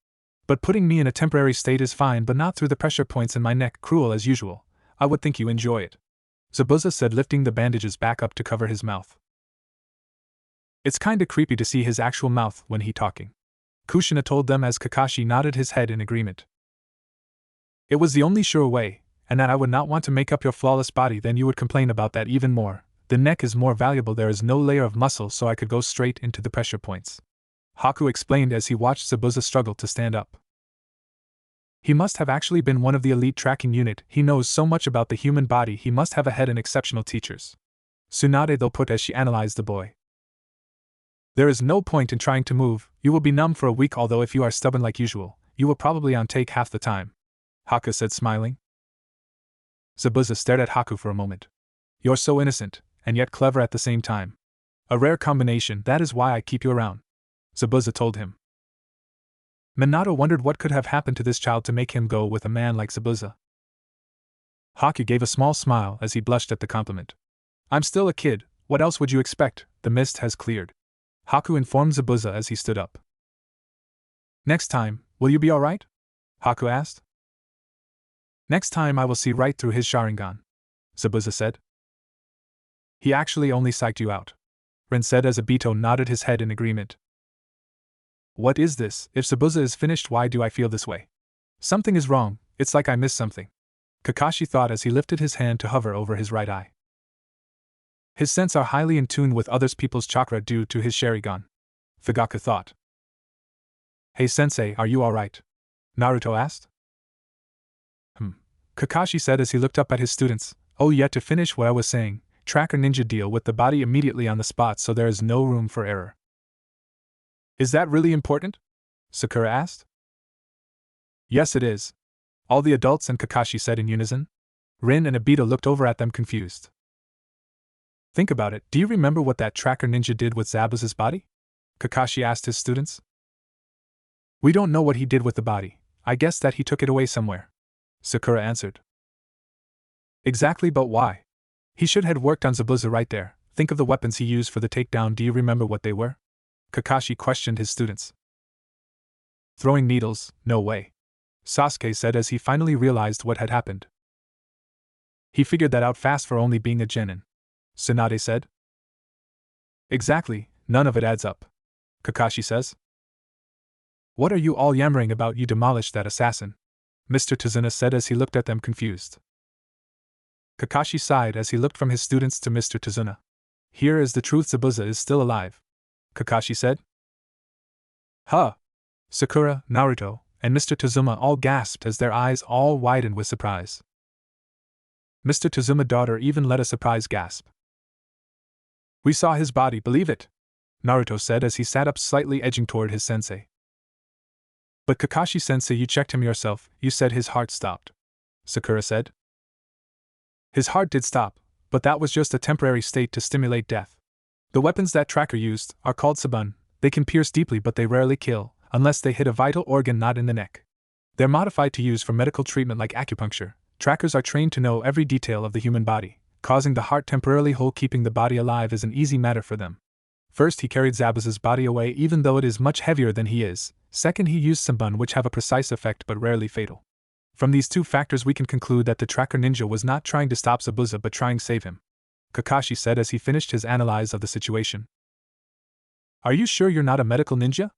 But putting me in a temporary state is fine, but not through the pressure points in my neck, cruel as usual. I would think you enjoy it, Zabuza said, lifting the bandages back up to cover his mouth. It's kinda creepy to see his actual mouth when he talking, Kushina told them as Kakashi nodded his head in agreement. It was the only sure way, and that I would not want to make up your flawless body, then you would complain about that even more. The neck is more valuable, there is no layer of muscle, so I could go straight into the pressure points, Haku explained as he watched Zabuza struggle to stand up. He must have actually been one of the elite tracking unit. He knows so much about the human body, he must have a head and exceptional teachers, Tsunade though put as she analyzed the boy. There is no point in trying to move, you will be numb for a week, although if you are stubborn like usual, you will probably on take half the time, Haku said, smiling. Zabuza stared at Haku for a moment. You're so innocent, and yet clever at the same time. A rare combination, that is why I keep you around, Zabuza told him. Minato wondered what could have happened to this child to make him go with a man like Zabuza. Haku gave a small smile as he blushed at the compliment. I'm still a kid, what else would you expect? The mist has cleared, Haku informed Zabuza as he stood up. Next time, will you be alright? Haku asked. Next time I will see right through his Sharingan, Zabuza said. He actually only psyched you out, Rin said as Obito nodded his head in agreement. What is this? If Zabuza is finished, why do I feel this way? Something is wrong, it's like I missed something, Kakashi thought as he lifted his hand to hover over his right eye. His senses are highly in tune with other people's chakra due to his Sharingan. Fugaku thought. Hey sensei, are you alright? Naruto asked. Kakashi said as he looked up at his students. Oh, yet to finish what I was saying, Tracker Ninja deal with the body immediately on the spot so there is no room for error. Is that really important? Sakura asked. Yes, it is. All the adults and Kakashi said in unison. Rin and Obito looked over at them confused. Think about it, do you remember what that Tracker Ninja did with Zabuza's body? Kakashi asked his students. We don't know what he did with the body. I guess that he took it away somewhere. Sakura answered. Exactly, but why? He should have worked on Zabuza right there. Think of the weapons he used for the takedown. Do you remember what they were? Kakashi questioned his students. Throwing needles, no way. Sasuke said as he finally realized what had happened. He figured that out fast for only being a genin. Tsunade said. Exactly, none of it adds up. Kakashi says. What are you all yammering about? You demolished that assassin. Mr. Tazuna said as he looked at them confused. Kakashi sighed as he looked from his students to Mr. Tazuna. Here is the truth, Zabuza is still alive. Kakashi said. Huh! Sakura, Naruto, and Mr. Tazuma all gasped as their eyes all widened with surprise. Mr. Tazuma's daughter even let a surprised gasp. We saw his body, believe it? Naruto said as he sat up slightly edging toward his sensei. But Kakashi-sensei, you checked him yourself, you said his heart stopped. Sakura said. His heart did stop, but that was just a temporary state to stimulate death. The weapons that Tracker used are called sabun. They can pierce deeply but they rarely kill, unless they hit a vital organ not in the neck. They're modified to use for medical treatment like acupuncture. Trackers are trained to know every detail of the human body. Causing the heart temporarily whole, keeping the body alive is an easy matter for them. First, he carried Zabuza's body away even though it is much heavier than he is. Second, he used sabun which have a precise effect but rarely fatal. From these two factors we can conclude that the Tracker Ninja was not trying to stop Zabuza but trying to save him. Kakashi said as he finished his analyze of the situation. Are you sure you're not a medical ninja?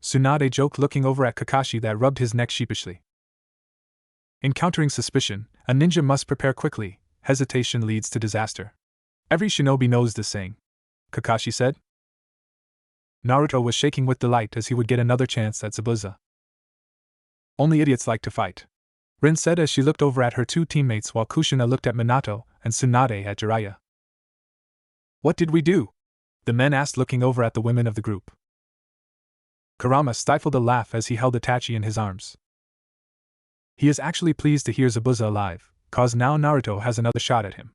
Tsunade joked, looking over at Kakashi that rubbed his neck sheepishly. Encountering suspicion, a ninja must prepare quickly. Hesitation leads to disaster. Every shinobi knows this saying. Kakashi said. Naruto was shaking with delight as he would get another chance at Zabuza. Only idiots like to fight. Rin said as she looked over at her two teammates while Kushina looked at Minato and Tsunade at Jiraiya. What did we do? The men asked, looking over at the women of the group. Kurama stifled a laugh as he held Itachi in his arms. He is actually pleased to hear Zabuza alive, cause now Naruto has another shot at him.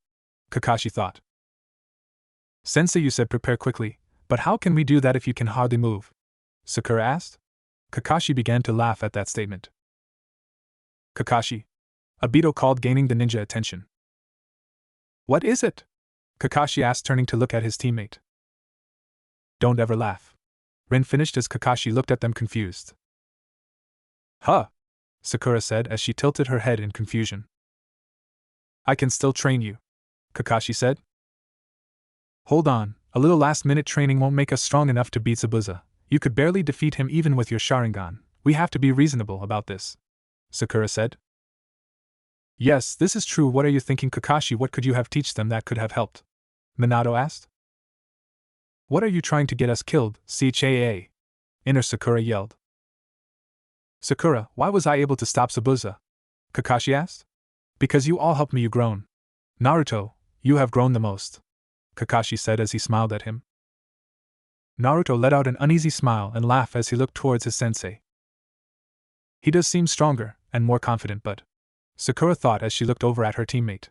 Kakashi thought. Sensei, you said prepare quickly, but how can we do that if you can hardly move? Sakura asked. Kakashi began to laugh at that statement. Kakashi. Obito called, gaining the ninja attention. What is it? Kakashi asked, turning to look at his teammate. Don't ever laugh. Rin finished as Kakashi looked at them confused. Huh? Sakura said as she tilted her head in confusion. I can still train you, Kakashi said. Hold on, a little last-minute training won't make us strong enough to beat Zabuza. You could barely defeat him even with your Sharingan. We have to be reasonable about this, Sakura said. Yes, this is true. What are you thinking, Kakashi? What could you have teach them that could have helped? Minato asked. What are you trying to get us killed, Chaa? Inner Sakura yelled. Sakura, why was I able to stop Zabuza? Kakashi asked. Because you all helped me, you grown. Naruto, you have grown the most, Kakashi said as he smiled at him. Naruto let out an uneasy smile and laughed as he looked towards his sensei. He does seem stronger and more confident, but Sakura thought as she looked over at her teammate.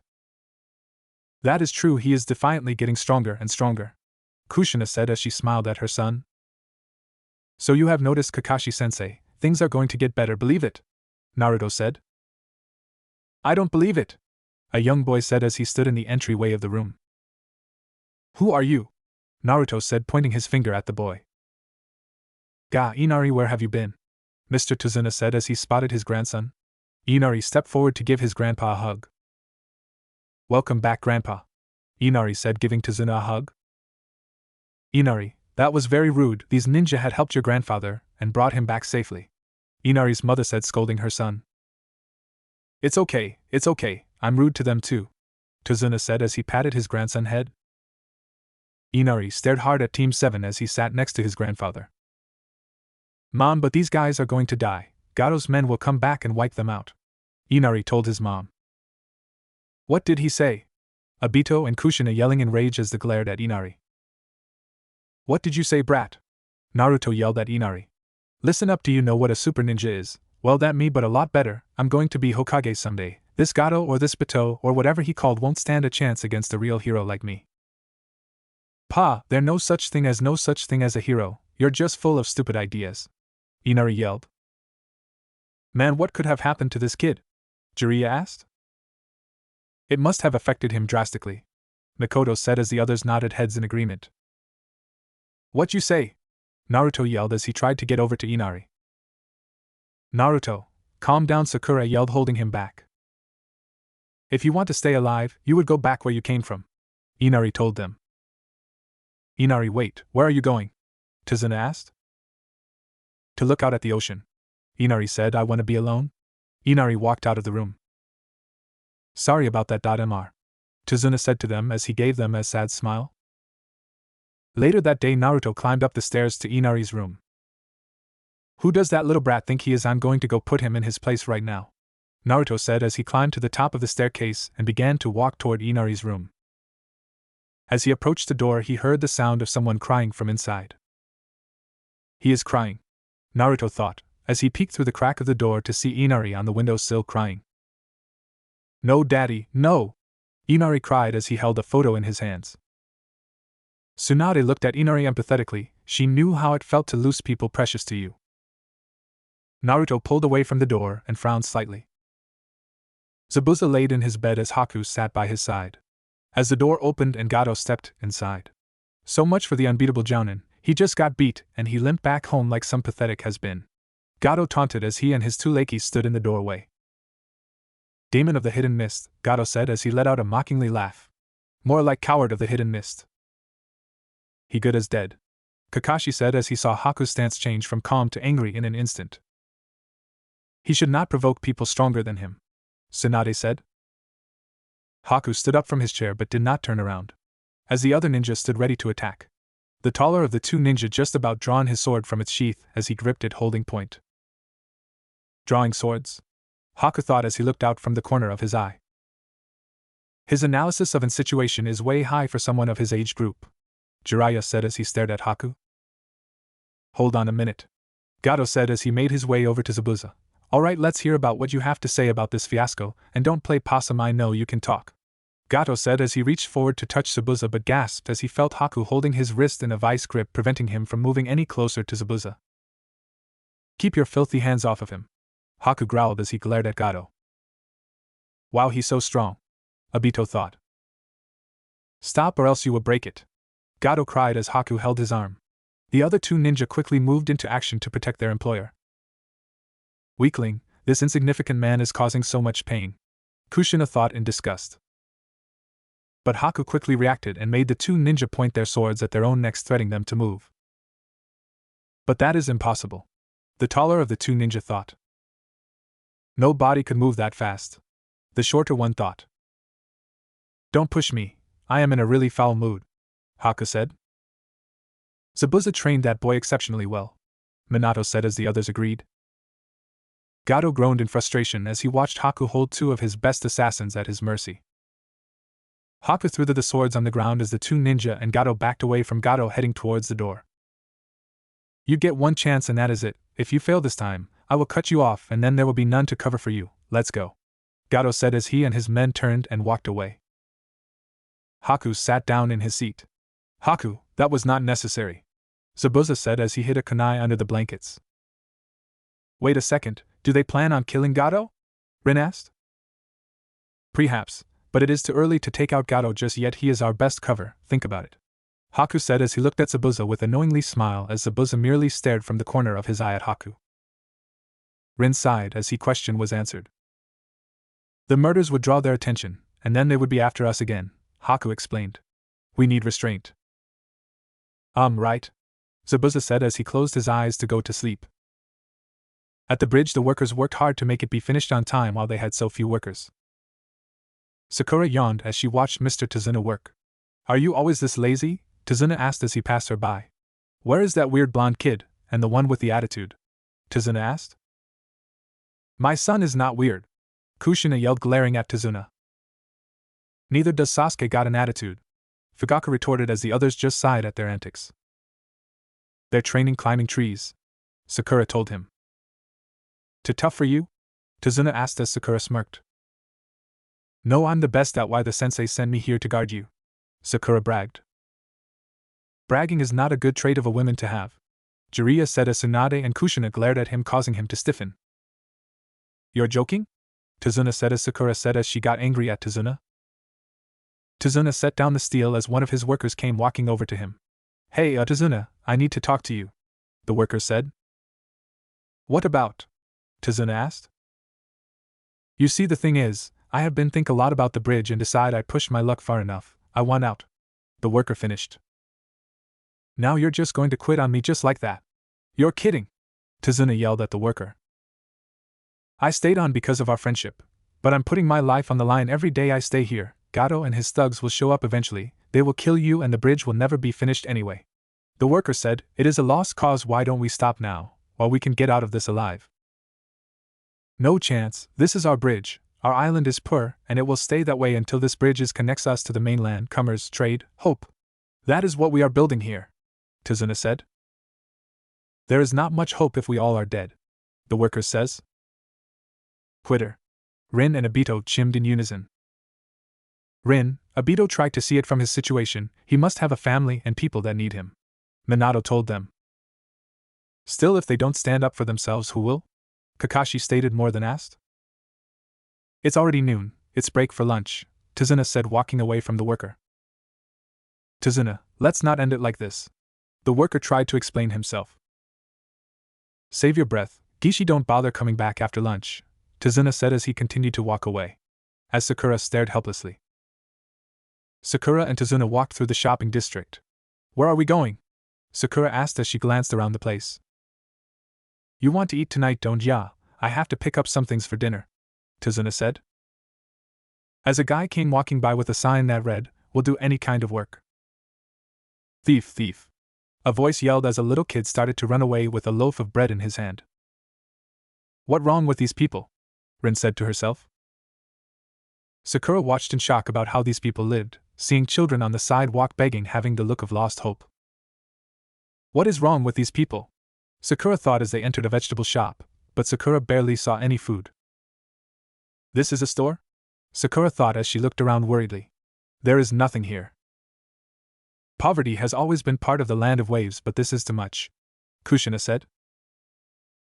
That is true, he is defiantly getting stronger and stronger, Kushina said as she smiled at her son. So you have noticed, Kakashi-sensei, things are going to get better, believe it? Naruto said. I don't believe it, a young boy said as he stood in the entryway of the room. Who are you? Naruto said, pointing his finger at the boy. Ga Inari, where have you been? Mr. Tazuna said as he spotted his grandson. Inari stepped forward to give his grandpa a hug. Welcome back, Grandpa, Inari said, giving Tazuna a hug. Inari, that was very rude. These ninja had helped your grandfather and brought him back safely, Inari's mother said, scolding her son. It's okay, I'm rude to them too, Tazuna said as he patted his grandson's head. Inari stared hard at Team 7 as he sat next to his grandfather. Mom, but these guys are going to die. Gado's men will come back and wipe them out, Inari told his mom. What did he say? Obito and Kushina yelling in rage as they glared at Inari. What did you say, brat? Naruto yelled at Inari. Listen up, do you know what a super ninja is? Well, that me, but a lot better. I'm going to be Hokage someday. This Gado or this Bato or whatever he called won't stand a chance against a real hero like me. Pa, there's no such thing as a hero. You're just full of stupid ideas, Inari yelled. Man, what could have happened to this kid? Jiraiya asked. It must have affected him drastically, Mikoto said as the others nodded heads in agreement. What you say? Naruto yelled as he tried to get over to Inari. Naruto, calm down, Sakura yelled, holding him back. If you want to stay alive, you would go back where you came from, Inari told them. Inari, wait, where are you going? Tazuna asked. To look out at the ocean, Inari said. I want to be alone. Inari walked out of the room. Sorry about that. Mr. Tazuna said to them as he gave them a sad smile. Later that day, Naruto climbed up the stairs to Inari's room. Who does that little brat think he is? I'm going to go put him in his place right now, Naruto said as he climbed to the top of the staircase and began to walk toward Inari's room. As he approached the door, he heard the sound of someone crying from inside. He is crying, Naruto thought, as he peeked through the crack of the door to see Inari on the windowsill crying. No, Daddy, no! Inari cried as he held a photo in his hands. Tsunade looked at Inari empathetically. She knew how it felt to lose people precious to you. Naruto pulled away from the door and frowned slightly. Zabuza laid in his bed as Haku sat by his side. As the door opened and Gado stepped inside. So much for the unbeatable Jounin. He just got beat and he limped back home like some pathetic has-been, Gado taunted as he and his two lakeys stood in the doorway. Demon of the Hidden Mist, Gado said as he let out a mockingly laugh. More like coward of the Hidden Mist. He good as dead, Kakashi said as he saw Haku's stance change from calm to angry in an instant. He should not provoke people stronger than him, Tsunade said. Haku stood up from his chair but did not turn around, as the other ninja stood ready to attack. The taller of the two ninja just about drawn his sword from its sheath as he gripped it, holding point. Drawing swords? Haku thought as he looked out from the corner of his eye. His analysis of a situation is way high for someone of his age group, Jiraiya said as he stared at Haku. Hold on a minute, Gado said as he made his way over to Zabuza. Alright, let's hear about what you have to say about this fiasco, and don't play possum, I know you can talk, Gato said as he reached forward to touch Zabuza but gasped as he felt Haku holding his wrist in a vice grip, preventing him from moving any closer to Zabuza. Keep your filthy hands off of him, Haku growled as he glared at Gato. Wow, he's so strong, Obito thought. Stop or else you will break it, Gato cried as Haku held his arm. The other two ninja quickly moved into action to protect their employer. Weakling, this insignificant man is causing so much pain, Kushina thought in disgust. But Haku quickly reacted and made the two ninja point their swords at their own necks, threatening them to move. But that is impossible, the taller of the two ninja thought. No body could move that fast, the shorter one thought. Don't push me, I am in a really foul mood, Haku said. Zabuza trained that boy exceptionally well, Minato said as the others agreed. Gato groaned in frustration as he watched Haku hold two of his best assassins at his mercy. Haku threw the swords on the ground as the two ninja and Gato backed away from Gato, heading towards the door. You get one chance and that is it. If you fail this time, I will cut you off and then there will be none to cover for you. Let's go, Gato said as he and his men turned and walked away. Haku sat down in his seat. Haku, that was not necessary, Zabuza said as he hid a kunai under the blankets. Wait a second, do they plan on killing Gato? Rin asked. Perhaps, but it is too early to take out Gato just yet. He is our best cover, think about it, Haku said as he looked at Zabuza with a knowingly smile as Zabuza merely stared from the corner of his eye at Haku. Rin sighed as his question was answered. The murders would draw their attention, and then they would be after us again, Haku explained. We need restraint. Right, Zabuza said as he closed his eyes to go to sleep. At the bridge, the workers worked hard to make it be finished on time while they had so few workers. Sakura yawned as she watched Mr. Tazuna work. Are you always this lazy? Tazuna asked as he passed her by. Where is that weird blonde kid, and the one with the attitude? Tazuna asked. My son is not weird, Kushina yelled, glaring at Tazuna. Neither does Sasuke got an attitude, Fugaku retorted as the others just sighed at their antics. They're training climbing trees, Sakura told him. Too tough for you? Tazuna asked as Sakura smirked. No, I'm the best at why the sensei sent me here to guard you, Sakura bragged. Bragging is not a good trait of a woman to have, Jiraiya said as Tsunade and Kushina glared at him, causing him to stiffen. You're joking? Tazuna said as Sakura said as she got angry at Tazuna. Tazuna set down the steel as one of his workers came walking over to him. Hey, Tazuna, I need to talk to you, the worker said. What about? Tazuna asked. You see, the thing is, I have been think a lot about the bridge and decide I pushed my luck far enough. I want out, the worker finished. Now you're just going to quit on me just like that? You're kidding, Tazuna yelled at the worker. I stayed on because of our friendship, but I'm putting my life on the line every day I stay here. Gato and his thugs will show up eventually, they will kill you and the bridge will never be finished anyway. The worker said, it is a lost cause, why don't we stop now, while we can get out of this alive? No chance, this is our bridge, our island is poor, and it will stay that way until this bridge connects us to the mainland, commerce, trade, hope. That is what we are building here, Tazuna said. There is not much hope if we all are dead, the worker says. Quitter. Rin and Obito chimed in unison. Rin, Obito tried to see it from his situation, he must have a family and people that need him, Minato told them. Still, if they don't stand up for themselves, who will? Kakashi stated more than asked. It's already noon, it's break for lunch, Tazuna said, walking away from the worker. Tazuna, let's not end it like this. The worker tried to explain himself. Save your breath, Gishi, don't bother coming back after lunch, Tazuna said as he continued to walk away. As Sakura stared helplessly. Sakura and Tazuna walked through the shopping district. Where are we going? Sakura asked as she glanced around the place. You want to eat tonight, don't ya? I have to pick up some things for dinner, Tazuna said. As a guy came walking by with a sign that read, "Will do any kind of work." Thief, thief. A voice yelled as a little kid started to run away with a loaf of bread in his hand. What wrong with these people? Rin said to herself. Sakura watched in shock about how these people lived, seeing children on the sidewalk begging, having the look of lost hope. What is wrong with these people? Sakura thought as they entered a vegetable shop, but Sakura barely saw any food. This is a store? Sakura thought as she looked around worriedly. There is nothing here. Poverty has always been part of the land of waves, but this is too much, Kushina said.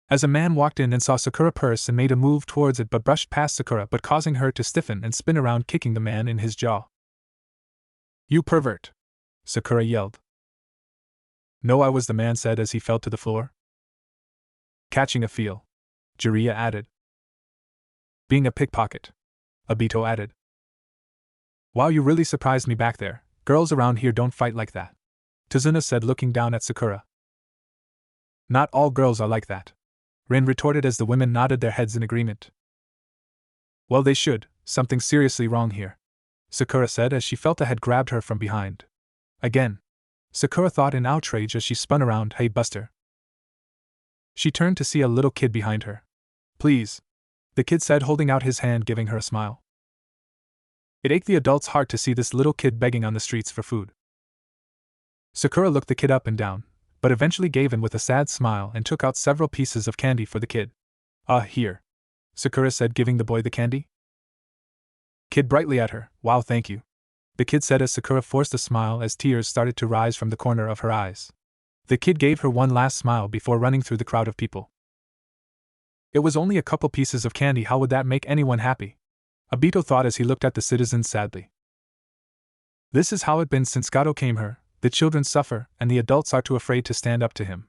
As a man walked in and saw Sakura purse and made a move towards it but brushed past Sakura, but causing her to stiffen and spin around, kicking the man in his jaw. You pervert! Sakura yelled. No, I was, the man said as he fell to the floor. Catching a feel, Jiraiya added. Being a pickpocket, Obito added. Wow, you really surprised me back there. Girls around here don't fight like that, Tazuna said, looking down at Sakura. Not all girls are like that, Rin retorted as the women nodded their heads in agreement. Well, they should, something's seriously wrong here, Sakura said as she felt a head grabbed her from behind. Again, Sakura thought in outrage as she spun around. Hey, Buster. She turned to see a little kid behind her. Please, the kid said, holding out his hand, giving her a smile. It ached the adult's heart to see this little kid begging on the streets for food. Sakura looked the kid up and down, but eventually gave in with a sad smile and took out several pieces of candy for the kid. Here, Sakura said, giving the boy the candy. Kid brightly at her. Wow, thank you, the kid said as Sakura forced a smile as tears started to rise from the corner of her eyes. The kid gave her one last smile before running through the crowd of people. It was only a couple pieces of candy, how would that make anyone happy? Obito thought as he looked at the citizens sadly. This is how it's been since Gato came here. The children suffer, and the adults are too afraid to stand up to him,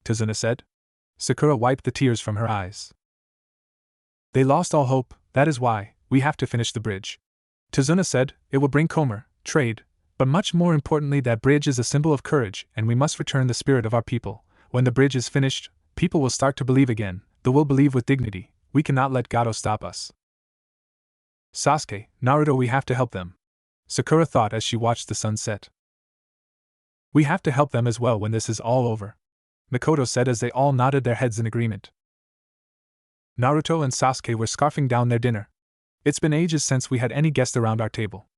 Tazuna said. Sakura wiped the tears from her eyes. They lost all hope, that is why, we have to finish the bridge, Tazuna said. It will bring commerce, trade, but much more importantly, that bridge is a symbol of courage, and we must return the spirit of our people. When the bridge is finished, people will start to believe again, they will believe with dignity. We cannot let Gato stop us. Sasuke, Naruto, we have to help them, Sakura thought as she watched the sun set. We have to help them as well when this is all over, Makoto said as they all nodded their heads in agreement. Naruto and Sasuke were scarfing down their dinner. It's been ages since we had any guest around our table,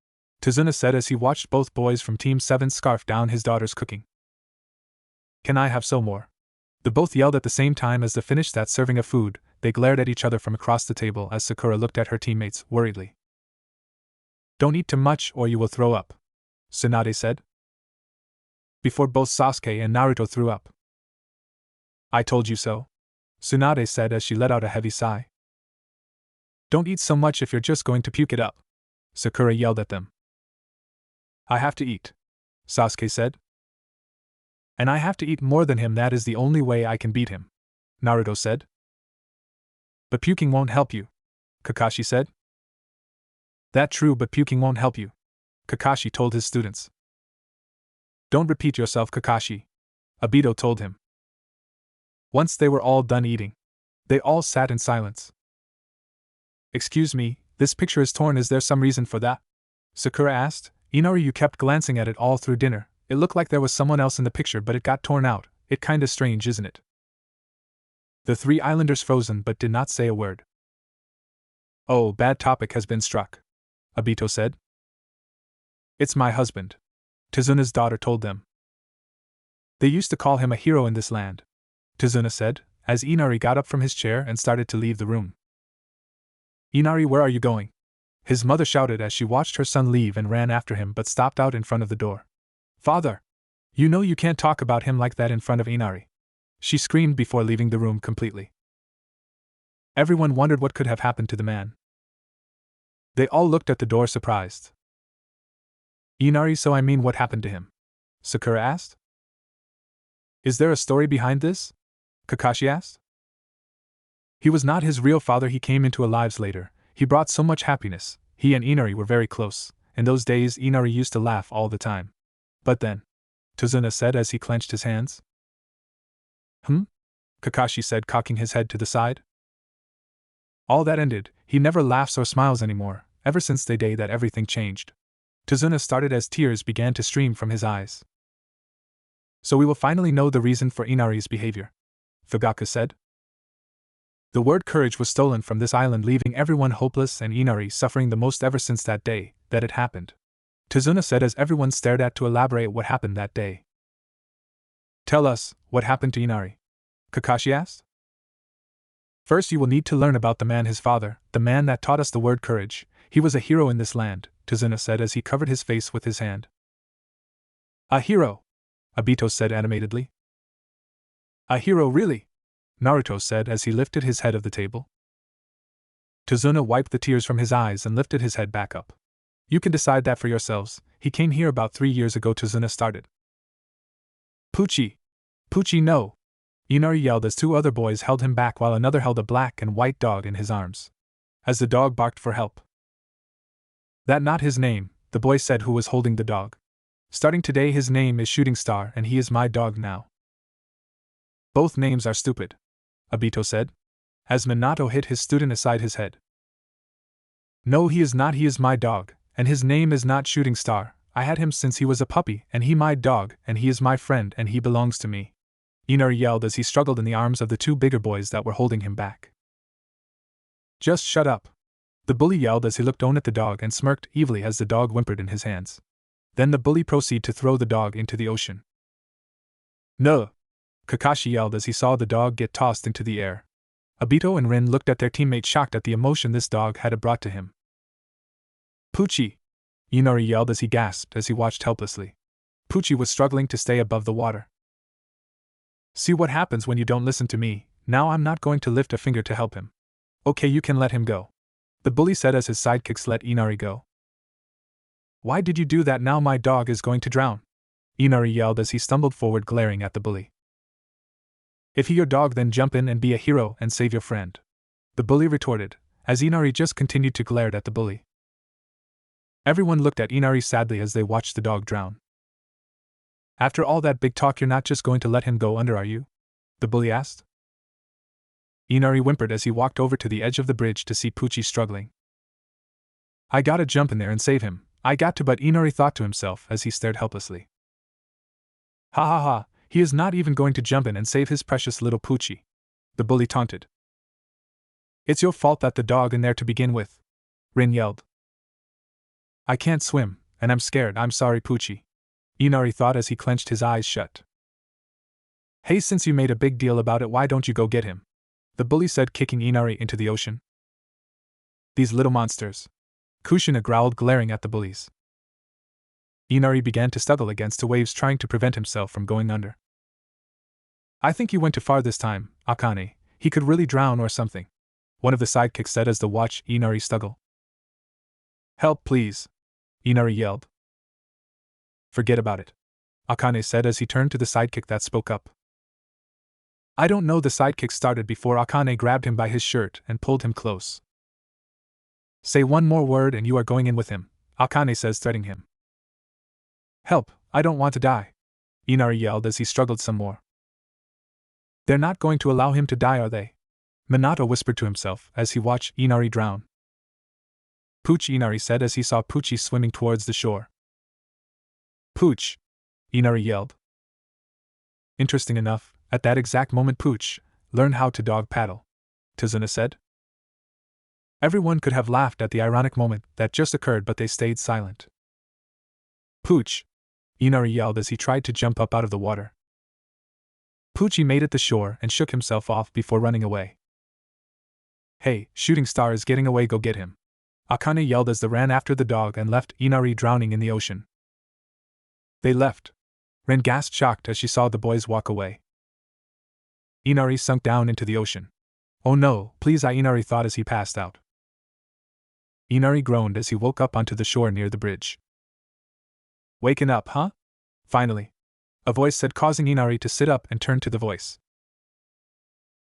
Tazuna said as he watched both boys from Team 7 scarf down his daughter's cooking. Can I have some more? They both yelled at the same time as they finished that serving of food. They glared at each other from across the table as Sakura looked at her teammates worriedly. Don't eat too much or you will throw up, Tsunade said. Before both Sasuke and Naruto threw up. I told you so, Tsunade said as she let out a heavy sigh. Don't eat so much if you're just going to puke it up, Sakura yelled at them. I have to eat, Sasuke said. And I have to eat more than him, that is the only way I can beat him, Naruto said. But puking won't help you, Kakashi said. That's true, but puking won't help you, Kakashi told his students. Don't repeat yourself, Kakashi, Obito told him. Once they were all done eating, they all sat in silence. Excuse me, this picture is torn, is there some reason for that? Sakura asked. Inari, you kept glancing at it all through dinner. It looked like there was someone else in the picture, but it got torn out. It kinda strange, isn't it? The three islanders frozen but did not say a word. Oh, bad topic has been struck, Obito said. It's my husband, Tazuna's daughter told them. They used to call him a hero in this land, Tazuna said, as Inari got up from his chair and started to leave the room. Inari, where are you going? His mother shouted as she watched her son leave and ran after him but stopped out in front of the door. Father! You know you can't talk about him like that in front of Inari, she screamed before leaving the room completely. Everyone wondered what could have happened to the man. They all looked at the door surprised. Inari, so I mean what happened to him? Sakura asked. Is there a story behind this? Kakashi asked. He was not his real father, he came into our lives later. He brought so much happiness. He and Inari were very close. In those days Inari used to laugh all the time. But then, Tazuna said as he clenched his hands. Kakashi said, cocking his head to the side. All that ended. He never laughs or smiles anymore, ever since the day that everything changed. Tazuna started as tears began to stream from his eyes. So we will finally know the reason for Inari's behavior, Fugaku said. The word courage was stolen from this island, leaving everyone hopeless and Inari suffering the most ever since that day that it happened, Tazuna said as everyone stared at to elaborate what happened that day. Tell us, what happened to Inari? Kakashi asked. First you will need to learn about the man, his father, the man that taught us the word courage. He was a hero in this land, Tazuna said as he covered his face with his hand. A hero? Obito said animatedly. A hero, really? Naruto said as he lifted his head of the table. Tazuna wiped the tears from his eyes and lifted his head back up. You can decide that for yourselves. He came here about 3 years ago, Tazuna started. Pucci! Pucci, no! Inari yelled as two other boys held him back while another held a black and white dog in his arms, as the dog barked for help. That not his name, the boy said who was holding the dog. Starting today his name is Shooting Star and he is my dog now. Both names are stupid, Obito said, as Minato hit his student aside his head. No, he is not, he is my dog, and his name is not Shooting Star. I had him since he was a puppy, and he my dog, and he is my friend, and he belongs to me. Inari yelled as he struggled in the arms of the two bigger boys that were holding him back. Just shut up, the bully yelled as he looked on at the dog and smirked evilly as the dog whimpered in his hands. Then the bully proceeded to throw the dog into the ocean. No! Kakashi yelled as he saw the dog get tossed into the air. Obito and Rin looked at their teammate shocked at the emotion this dog had brought to him. Pucci! Inari yelled as he gasped as he watched helplessly. Pucci was struggling to stay above the water. See what happens when you don't listen to me. Now I'm not going to lift a finger to help him. Okay, you can let him go, the bully said as his sidekicks let Inari go. Why did you do that? Now my dog is going to drown, Inari yelled as he stumbled forward glaring at the bully. If he your dog, then jump in and be a hero and save your friend, the bully retorted, as Inari just continued to glare at the bully. Everyone looked at Inari sadly as they watched the dog drown. After all that big talk, you're not just going to let him go under, are you? The bully asked. Inari whimpered as he walked over to the edge of the bridge to see Pucci struggling. I gotta jump in there and save him, I got to, but Inari thought to himself as he stared helplessly. Ha ha ha, he is not even going to jump in and save his precious little Poochie. The bully taunted. It's your fault that the dog in there to begin with, Rin yelled. I can't swim, and I'm scared. I'm sorry, Poochie, Inari thought as he clenched his eyes shut. Hey, since you made a big deal about it, why don't you go get him? The bully said, kicking Inari into the ocean. These little monsters, Kushina growled, glaring at the bullies. Inari began to struggle against the waves, trying to prevent himself from going under. I think you went too far this time, Akane. He could really drown or something, one of the sidekicks said as they watched Inari struggle. Help, please, Inari yelled. Forget about it, Akane said as he turned to the sidekick that spoke up. I don't know. The sidekick started before Akane grabbed him by his shirt and pulled him close. Say one more word and you are going in with him, Akane says, threatening him. Help, I don't want to die, Inari yelled as he struggled some more. They're not going to allow him to die, are they? Minato whispered to himself as he watched Inari drown. Pooch, Inari said as he saw Poochie swimming towards the shore. Pooch, Inari yelled. Interesting enough, at that exact moment Pooch learned how to dog paddle, Tizuna said. Everyone could have laughed at the ironic moment that just occurred, but they stayed silent. Pooch, Inari yelled as he tried to jump up out of the water. Poochie made it to shore and shook himself off before running away. Hey, Shooting Star is getting away, go get him, Akane yelled as they ran after the dog and left Inari drowning in the ocean. They left. Ren gasped, shocked as she saw the boys walk away. Inari sunk down into the ocean. Oh no, please, Inari thought as he passed out. Inari groaned as he woke up onto the shore near the bridge. Waking up, huh? Finally, a voice said, causing Inari to sit up and turn to the voice.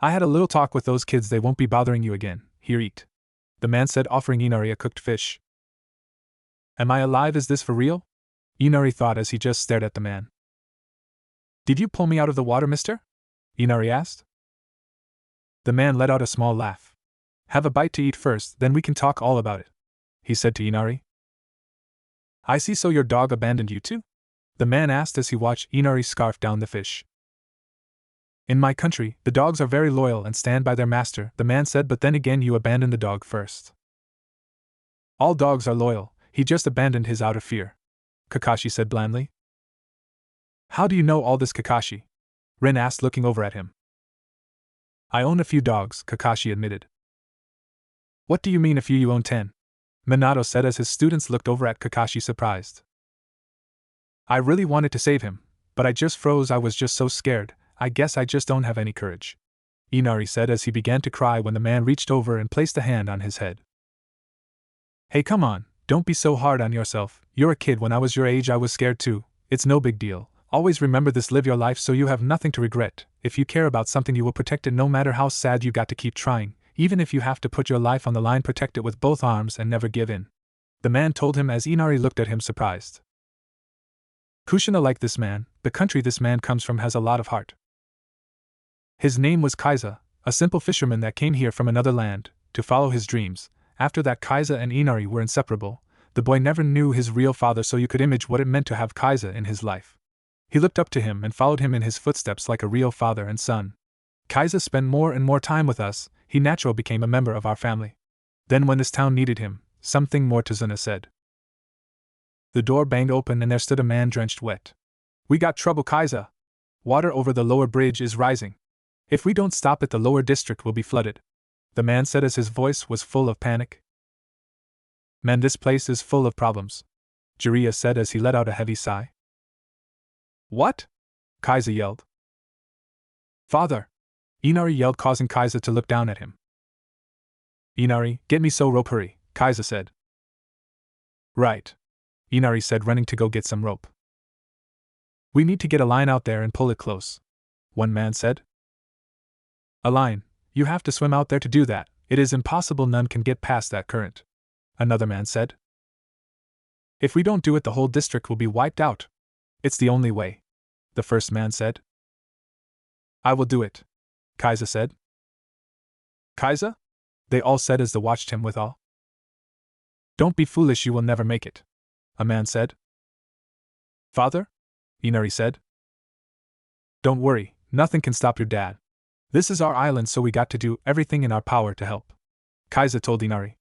I had a little talk with those kids, they won't be bothering you again. Here, eat, the man said, offering Inari a cooked fish. Am I alive? Is this for real? Inari thought as he just stared at the man. Did you pull me out of the water, mister? Inari asked. The man let out a small laugh. Have a bite to eat first, then we can talk all about it, he said to Inari. I see, so your dog abandoned you too? The man asked as he watched Inari scarf down the fish. In my country, the dogs are very loyal and stand by their master, the man said, but then again you abandoned the dog first. All dogs are loyal, he just abandoned his out of fear, Kakashi said blandly. How do you know all this, Kakashi? Ren asked, looking over at him. I own a few dogs, Kakashi admitted. What do you mean a few? You own 10? Minato said as his students looked over at Kakashi, surprised. I really wanted to save him, but I just froze. I was just so scared. I guess I just don't have any courage, Inari said as he began to cry when the man reached over and placed a hand on his head. Hey, come on, don't be so hard on yourself. You're a kid. When I was your age I was scared too. It's no big deal. Always remember this, live your life so you have nothing to regret. If you care about something you will protect it no matter how sad. You got to keep trying, even if you have to put your life on the line. Protect it with both arms and never give in, the man told him as Inari looked at him surprised. Kushina liked this man. The country this man comes from has a lot of heart. His name was Kaiza, a simple fisherman that came here from another land to follow his dreams. After that, Kaiza and Inari were inseparable. The boy never knew his real father, so you could imagine what it meant to have Kaiza in his life. He looked up to him and followed him in his footsteps like a real father and son. Kaiza spent more and more time with us. He naturally became a member of our family. Then when this town needed him, something more, Tizuna said. The door banged open and there stood a man drenched wet. We got trouble, Kaiza. Water over the lower bridge is rising. If we don't stop it, the lower district will be flooded, the man said as his voice was full of panic. Man, this place is full of problems, Jiraiya said as he let out a heavy sigh. What? Kaiza yelled. Father! Inari yelled, causing Kaiza to look down at him. Inari, get me so rope, hurry, Kaiza said. Right, Inari said, running to go get some rope. We need to get a line out there and pull it close, one man said. A line? You have to swim out there to do that. It is impossible, none can get past that current, another man said. If we don't do it, the whole district will be wiped out. It's the only way, the first man said. I will do it, Kaiza said. Kaiza? They all said as they watched him with awe. Don't be foolish, you will never make it, a man said. Father? Inari said. Don't worry, nothing can stop your dad. This is our island, so we got to do everything in our power to help, Kaiza told Inari.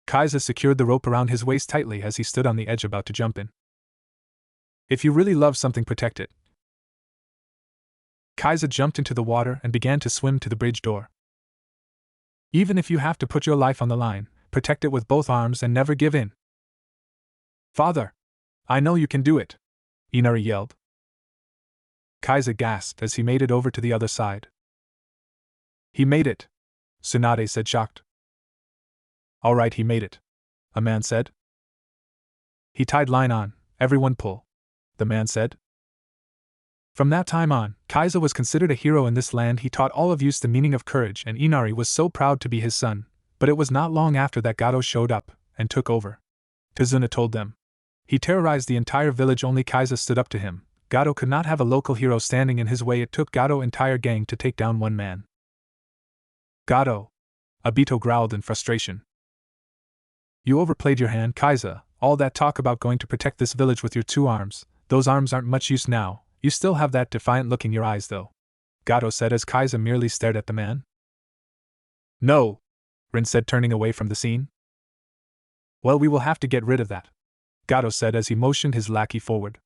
Kaiza secured the rope around his waist tightly as he stood on the edge about to jump in. If you really love something, protect it. Kaiza jumped into the water and began to swim to the bridge door. Even if you have to put your life on the line, protect it with both arms and never give in. Father! I know you can do it! Inari yelled. Kaiza gasped as he made it over to the other side. He made it! Tsunade said, shocked. All right, he made it, a man said. He tied line on, everyone pull, the man said. From that time on, Kaiza was considered a hero in this land. He taught all of us the meaning of courage, and Inari was so proud to be his son, but it was not long after that Gato showed up and took over. Tazuna told them. He terrorized the entire village, only Kaiza stood up to him. Gato could not have a local hero standing in his way. It took Gato's entire gang to take down one man. Gato! Obito growled in frustration. You overplayed your hand, Kaiza. All that talk about going to protect this village with your 2 arms, those arms aren't much use now. You still have that defiant look in your eyes, though, Gato said as Kaiza merely stared at the man. No, Rin said, turning away from the scene. Well, we will have to get rid of that, Gato said as he motioned his lackey forward.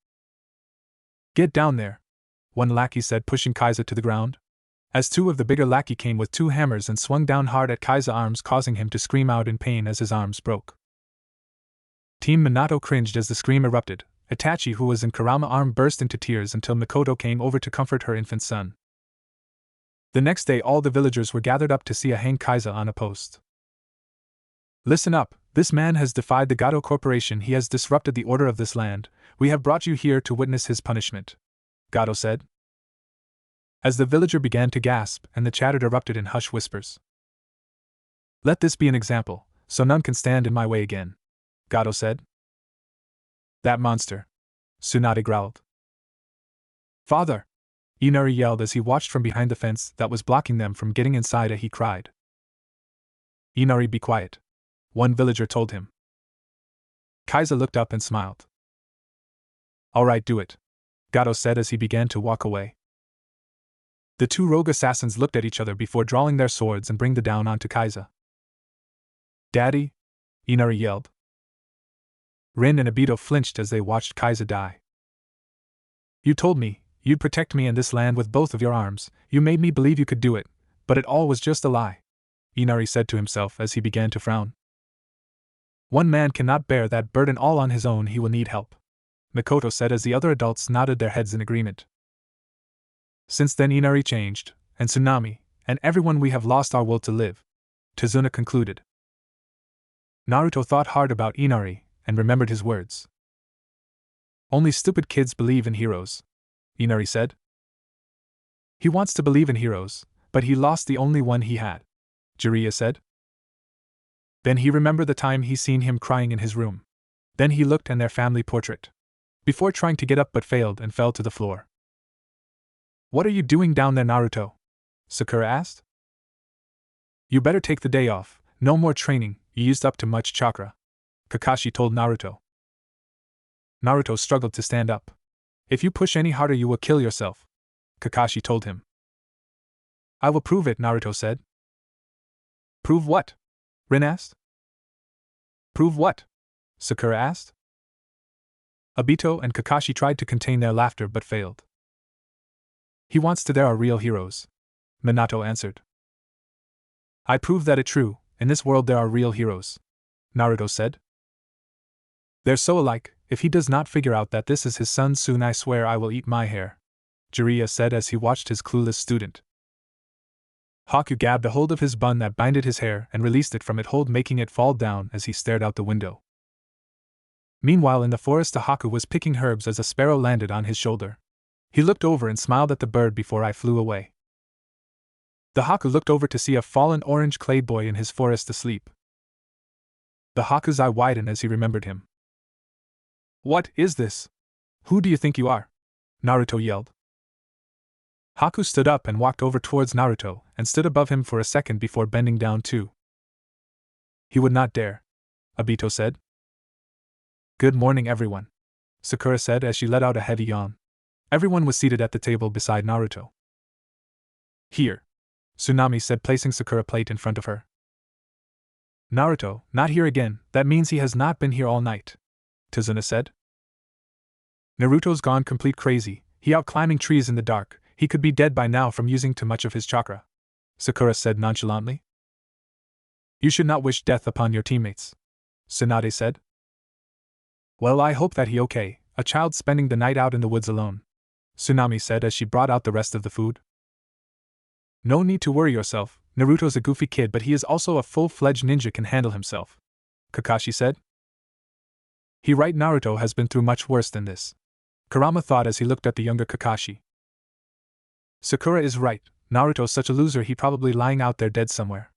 Get down there, one lackey said, pushing Kaiza to the ground. As 2 of the bigger lackey came with 2 hammers and swung down hard at Kaiza's arms, causing him to scream out in pain as his arms broke. Team Minato cringed as the scream erupted. Itachi, who was in Kurama's arm, burst into tears until Mikoto came over to comfort her infant son. The next day, all the villagers were gathered up to see a hang Kaiza on a post. Listen up, this man has defied the Gato Corporation. He has disrupted the order of this land. We have brought you here to witness his punishment, Gato said. As the villager began to gasp and the chatter erupted in hushed whispers. Let this be an example, so none can stand in my way again, Gato said. That monster, Tsunade growled. Father! Inari yelled as he watched from behind the fence that was blocking them from getting inside. He cried. Inari, be quiet, one villager told him. Kaiza looked up and smiled. All right, do it, Gato said as he began to walk away. The 2 rogue assassins looked at each other before drawing their swords and bring the down onto Kaiza. Daddy! Inari yelled. Rin and Obito flinched as they watched Kaiza die. You told me you'd protect me and this land with both of your arms. You made me believe you could do it, but it all was just a lie, Inari said to himself as he began to frown. One man cannot bear that burden all on his own. He will need help, Mikoto said as the other adults nodded their heads in agreement. Since then Inari changed, and Tsunami, and everyone, we have lost our will to live, Tazuna concluded. Naruto thought hard about Inari and remembered his words. Only stupid kids believe in heroes, Inari said. He wants to believe in heroes, but he lost the only one he had, Jiraiya said. Then he remembered the time he seen him crying in his room. Then he looked at their family portrait, before trying to get up but failed and fell to the floor. What are you doing down there, Naruto? Sakura asked. You better take the day off, no more training, you used up too much chakra, Kakashi told Naruto. Naruto struggled to stand up. If you push any harder you will kill yourself, Kakashi told him. I will prove it, Naruto said. Prove what? Rin asked. Prove what? Sakura asked. Obito and Kakashi tried to contain their laughter but failed. He wants to there are real heroes, Minato answered. I prove that it's true, in this world there are real heroes, Naruto said. They're so alike, if he does not figure out that this is his son soon I swear I will eat my hair, Jiraiya said as he watched his clueless student. Haku grabbed a hold of his bun that binded his hair and released it from its hold, making it fall down as he stared out the window. Meanwhile in the forest, Haku was picking herbs as a sparrow landed on his shoulder. He looked over and smiled at the bird before I flew away. The Haku looked over to see a fallen orange clay boy in his forest asleep. The Haku's eye widened as he remembered him. What is this? Who do you think you are? Naruto yelled. Haku stood up and walked over towards Naruto and stood above him for a second before bending down too. He would not dare, Obito said. Good morning, everyone, Sakura said as she let out a heavy yawn. Everyone was seated at the table beside Naruto. Here, Tsunami said, placing Sakura plate in front of her. Naruto, not here again, that means he has not been here all night, Tazuna said. Naruto's gone complete crazy, he out climbing trees in the dark, he could be dead by now from using too much of his chakra, Sakura said nonchalantly. You should not wish death upon your teammates, Tsunade said. Well, I hope that he okay, a child spending the night out in the woods alone, Tsunami said as she brought out the rest of the food. No need to worry yourself, Naruto's a goofy kid but he is also a full-fledged ninja, can handle himself, Kakashi said. He right, Naruto has been through much worse than this, Kurama thought as he looked at the younger Kakashi. Sakura is right, Naruto's such a loser, he probably lying out there dead somewhere,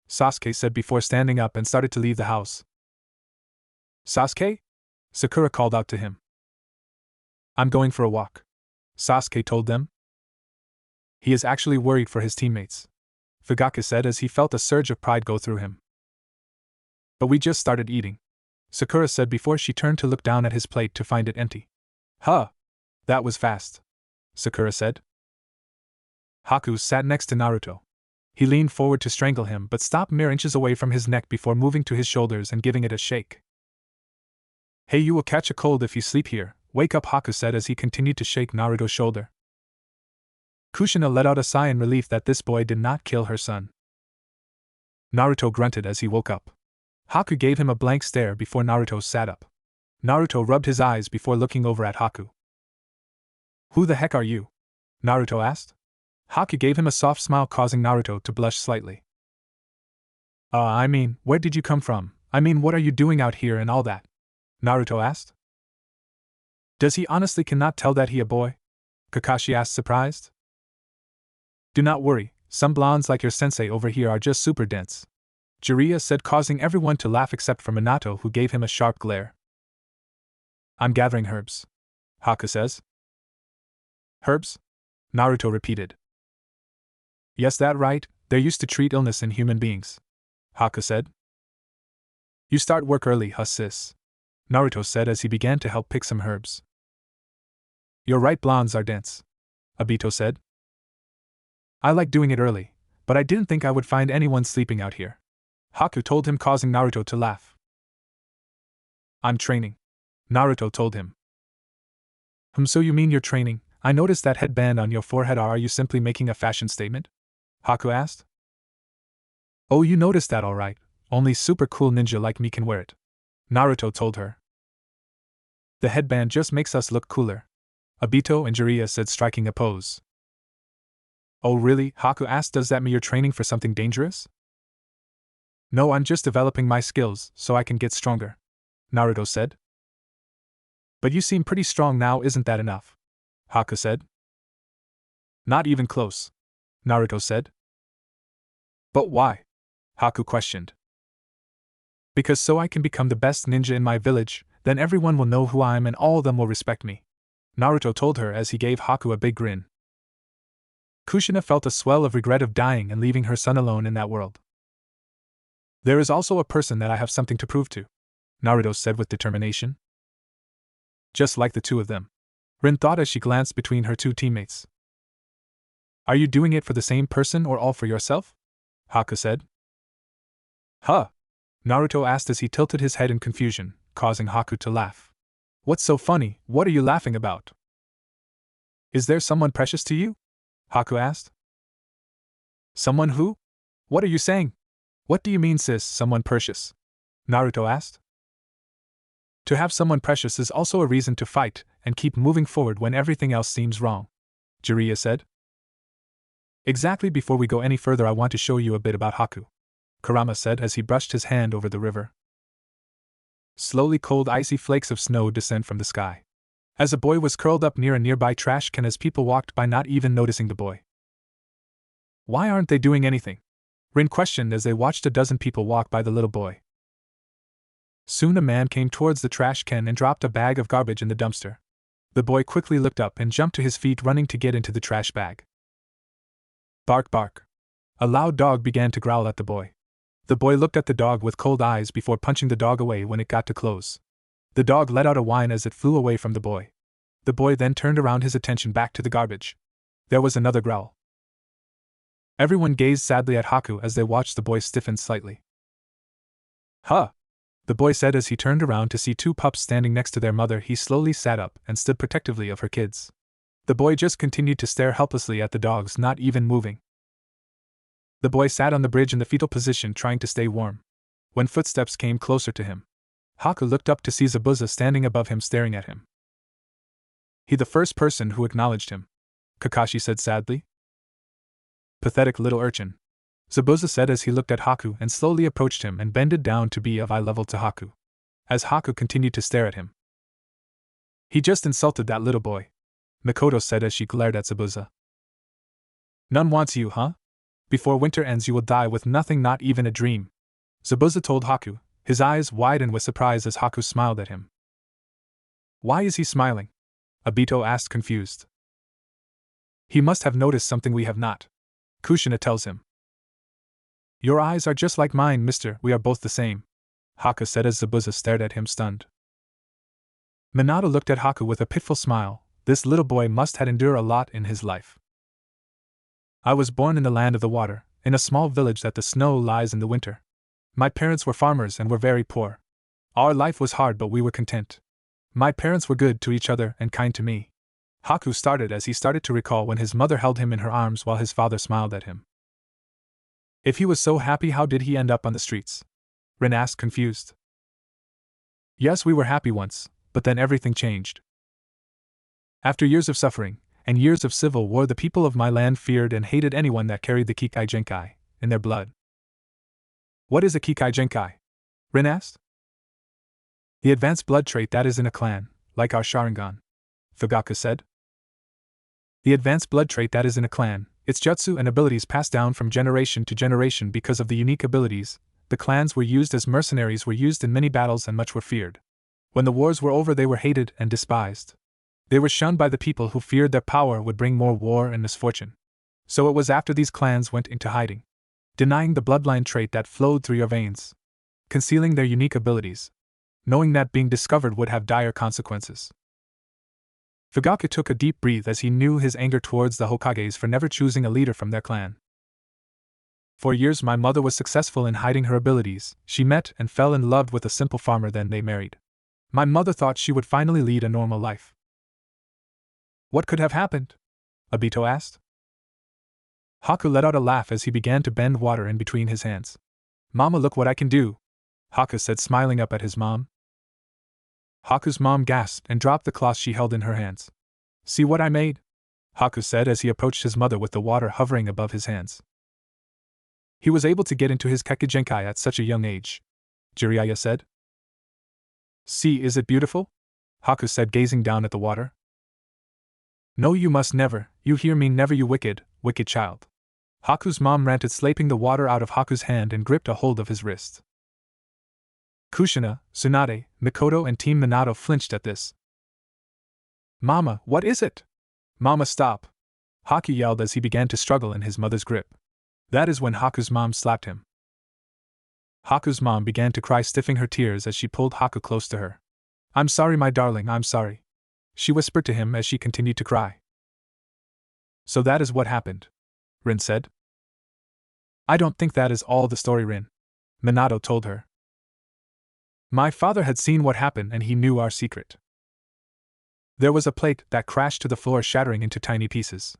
Sasuke said before standing up and started to leave the house. Sasuke? Sakura called out to him. I'm going for a walk, Sasuke told them. He is actually worried for his teammates, Fugaka said as he felt a surge of pride go through him. But we just started eating, Sakura said before she turned to look down at his plate to find it empty. Huh! That was fast, Sakura said. Haku sat next to Naruto. He leaned forward to strangle him but stopped mere inches away from his neck before moving to his shoulders and giving it a shake. Hey, you will catch a cold if you sleep here, wake up, Haku said as he continued to shake Naruto's shoulder. Kushina let out a sigh in relief that this boy did not kill her son. Naruto grunted as he woke up. Haku gave him a blank stare before Naruto sat up. Naruto rubbed his eyes before looking over at Haku. Who the heck are you? Naruto asked. Haku gave him a soft smile, causing Naruto to blush slightly. I mean, where did you come from? I mean, what are you doing out here and all that? Naruto asked. Does he honestly cannot tell that he a boy? Kakashi asked, surprised. Do not worry, some blondes like your sensei over here are just super dense, Jiraiya said, causing everyone to laugh except for Minato, who gave him a sharp glare. I'm gathering herbs, Haku says. Herbs? Naruto repeated. Yes, that right, they're used to treat illness in human beings, Haku said. You start work early, huh sis? Naruto said as he began to help pick some herbs. You're right, blondes are dense, Obito said. I like doing it early, but I didn't think I would find anyone sleeping out here, Haku told him, causing Naruto to laugh. I'm training, Naruto told him. So you mean you're training? I noticed that headband on your forehead. Are you simply making a fashion statement? Haku asked. Oh, you noticed that, alright. Only super cool ninja like me can wear it, Naruto told her. The headband just makes us look cooler, Obito and Jiraiya said, striking a pose. Oh really? Haku asked. Does that mean you're training for something dangerous? No, I'm just developing my skills so I can get stronger, Naruto said. But you seem pretty strong now, isn't that enough? Haku said. Not even close, Naruto said. But why? Haku questioned. Because so I can become the best ninja in my village, then everyone will know who I am and all of them will respect me, Naruto told her as he gave Haku a big grin. Kushina felt a swell of regret of dying and leaving her son alone in that world. There is also a person that I have something to prove to, Naruto said with determination. Just like the two of them, Rin thought as she glanced between her two teammates. Are you doing it for the same person or all for yourself? Haku said. Huh? Naruto asked as he tilted his head in confusion, causing Haku to laugh. What's so funny? What are you laughing about? Is there someone precious to you? Haku asked. Someone who? What are you saying? What do you mean, sis, someone precious? Naruto asked. To have someone precious is also a reason to fight and keep moving forward when everything else seems wrong, Jiraiya said. Exactly. Before we go any further, I want to show you a bit about Haku, Kurama said as he brushed his hand over the river. Slowly, cold icy flakes of snow descend from the sky. As a boy was curled up near a nearby trash can as people walked by, not even noticing the boy. Why aren't they doing anything? Rin questioned as they watched a dozen people walk by the little boy. Soon a man came towards the trash can and dropped a bag of garbage in the dumpster. The boy quickly looked up and jumped to his feet, running to get into the trash bag. Bark, bark. A loud dog began to growl at the boy. The boy looked at the dog with cold eyes before punching the dog away when it got too close. The dog let out a whine as it flew away from the boy. The boy then turned around, his attention back to the garbage. There was another growl. Everyone gazed sadly at Haku as they watched the boy stiffen slightly. Huh! The boy said as he turned around to see two pups standing next to their mother. He slowly sat up and stood protectively of her kids. The boy just continued to stare helplessly at the dogs, not even moving. The boy sat on the bridge in the fetal position, trying to stay warm. When footsteps came closer to him, Haku looked up to see Zabuza standing above him, staring at him. He the first person who acknowledged him, Kakashi said sadly. Pathetic little urchin, Zabuza said as he looked at Haku and slowly approached him and bended down to be of eye level to Haku. As Haku continued to stare at him. He just insulted that little boy, Mikoto said as she glared at Zabuza. None wants you, huh? Before winter ends you will die with nothing, not even a dream, Zabuza told Haku, his eyes widened with surprise as Haku smiled at him. Why is he smiling? Obito asked, confused. He must have noticed something we have not, Kushina tells him. Your eyes are just like mine, mister, we are both the same, Haku said as Zabuza stared at him stunned. Minato looked at Haku with a pitiful smile. This little boy must have endured a lot in his life. I was born in the land of the water, in a small village that the snow lies in the winter. My parents were farmers and were very poor. Our life was hard, but we were content. My parents were good to each other and kind to me. Haku started as he started to recall when his mother held him in her arms while his father smiled at him. If he was so happy, how did he end up on the streets? Rin asked, confused. Yes, we were happy once, but then everything changed. After years of suffering, and years of civil war, the people of my land feared and hated anyone that carried the Kikai Genkai in their blood. What is a Kikai Genkai? Rin asked. The advanced blood trait that is in a clan, like our Sharingan, Fugaku said. The advanced blood trait that is in a clan, its jutsu and abilities passed down from generation to generation. Because of the unique abilities, the clans were used as mercenaries, were used in many battles, and much were feared. When the wars were over, they were hated and despised. They were shunned by the people who feared their power would bring more war and misfortune. So it was after these clans went into hiding, denying the bloodline trait that flowed through your veins, concealing their unique abilities, knowing that being discovered would have dire consequences. Fugaku took a deep breath as he knew his anger towards the Hokages for never choosing a leader from their clan. For years my mother was successful in hiding her abilities. She met and fell in love with a simple farmer, then they married. My mother thought she would finally lead a normal life. What could have happened? Obito asked. Haku let out a laugh as he began to bend water in between his hands. Mama, look what I can do, Haku said, smiling up at his mom. Haku's mom gasped and dropped the cloth she held in her hands. See what I made? Haku said as he approached his mother with the water hovering above his hands. He was able to get into his Kekigenkai at such a young age, Jiraiya said. See, is it beautiful? Haku said, gazing down at the water. No, you must never, you hear me, never, you wicked, wicked child. Haku's mom ranted, slapping the water out of Haku's hand and gripped a hold of his wrist. Kushina, Tsunade, Mikoto and Team Minato flinched at this. Mama, what is it? Mama, stop! Haku yelled as he began to struggle in his mother's grip. That is when Haku's mom slapped him. Haku's mom began to cry, stiffing her tears as she pulled Haku close to her. I'm sorry, my darling, I'm sorry, she whispered to him as she continued to cry. So that is what happened, Rin said. I don't think that is all the story, Rin, Minato told her. My father had seen what happened and he knew our secret. There was a plate that crashed to the floor, shattering into tiny pieces.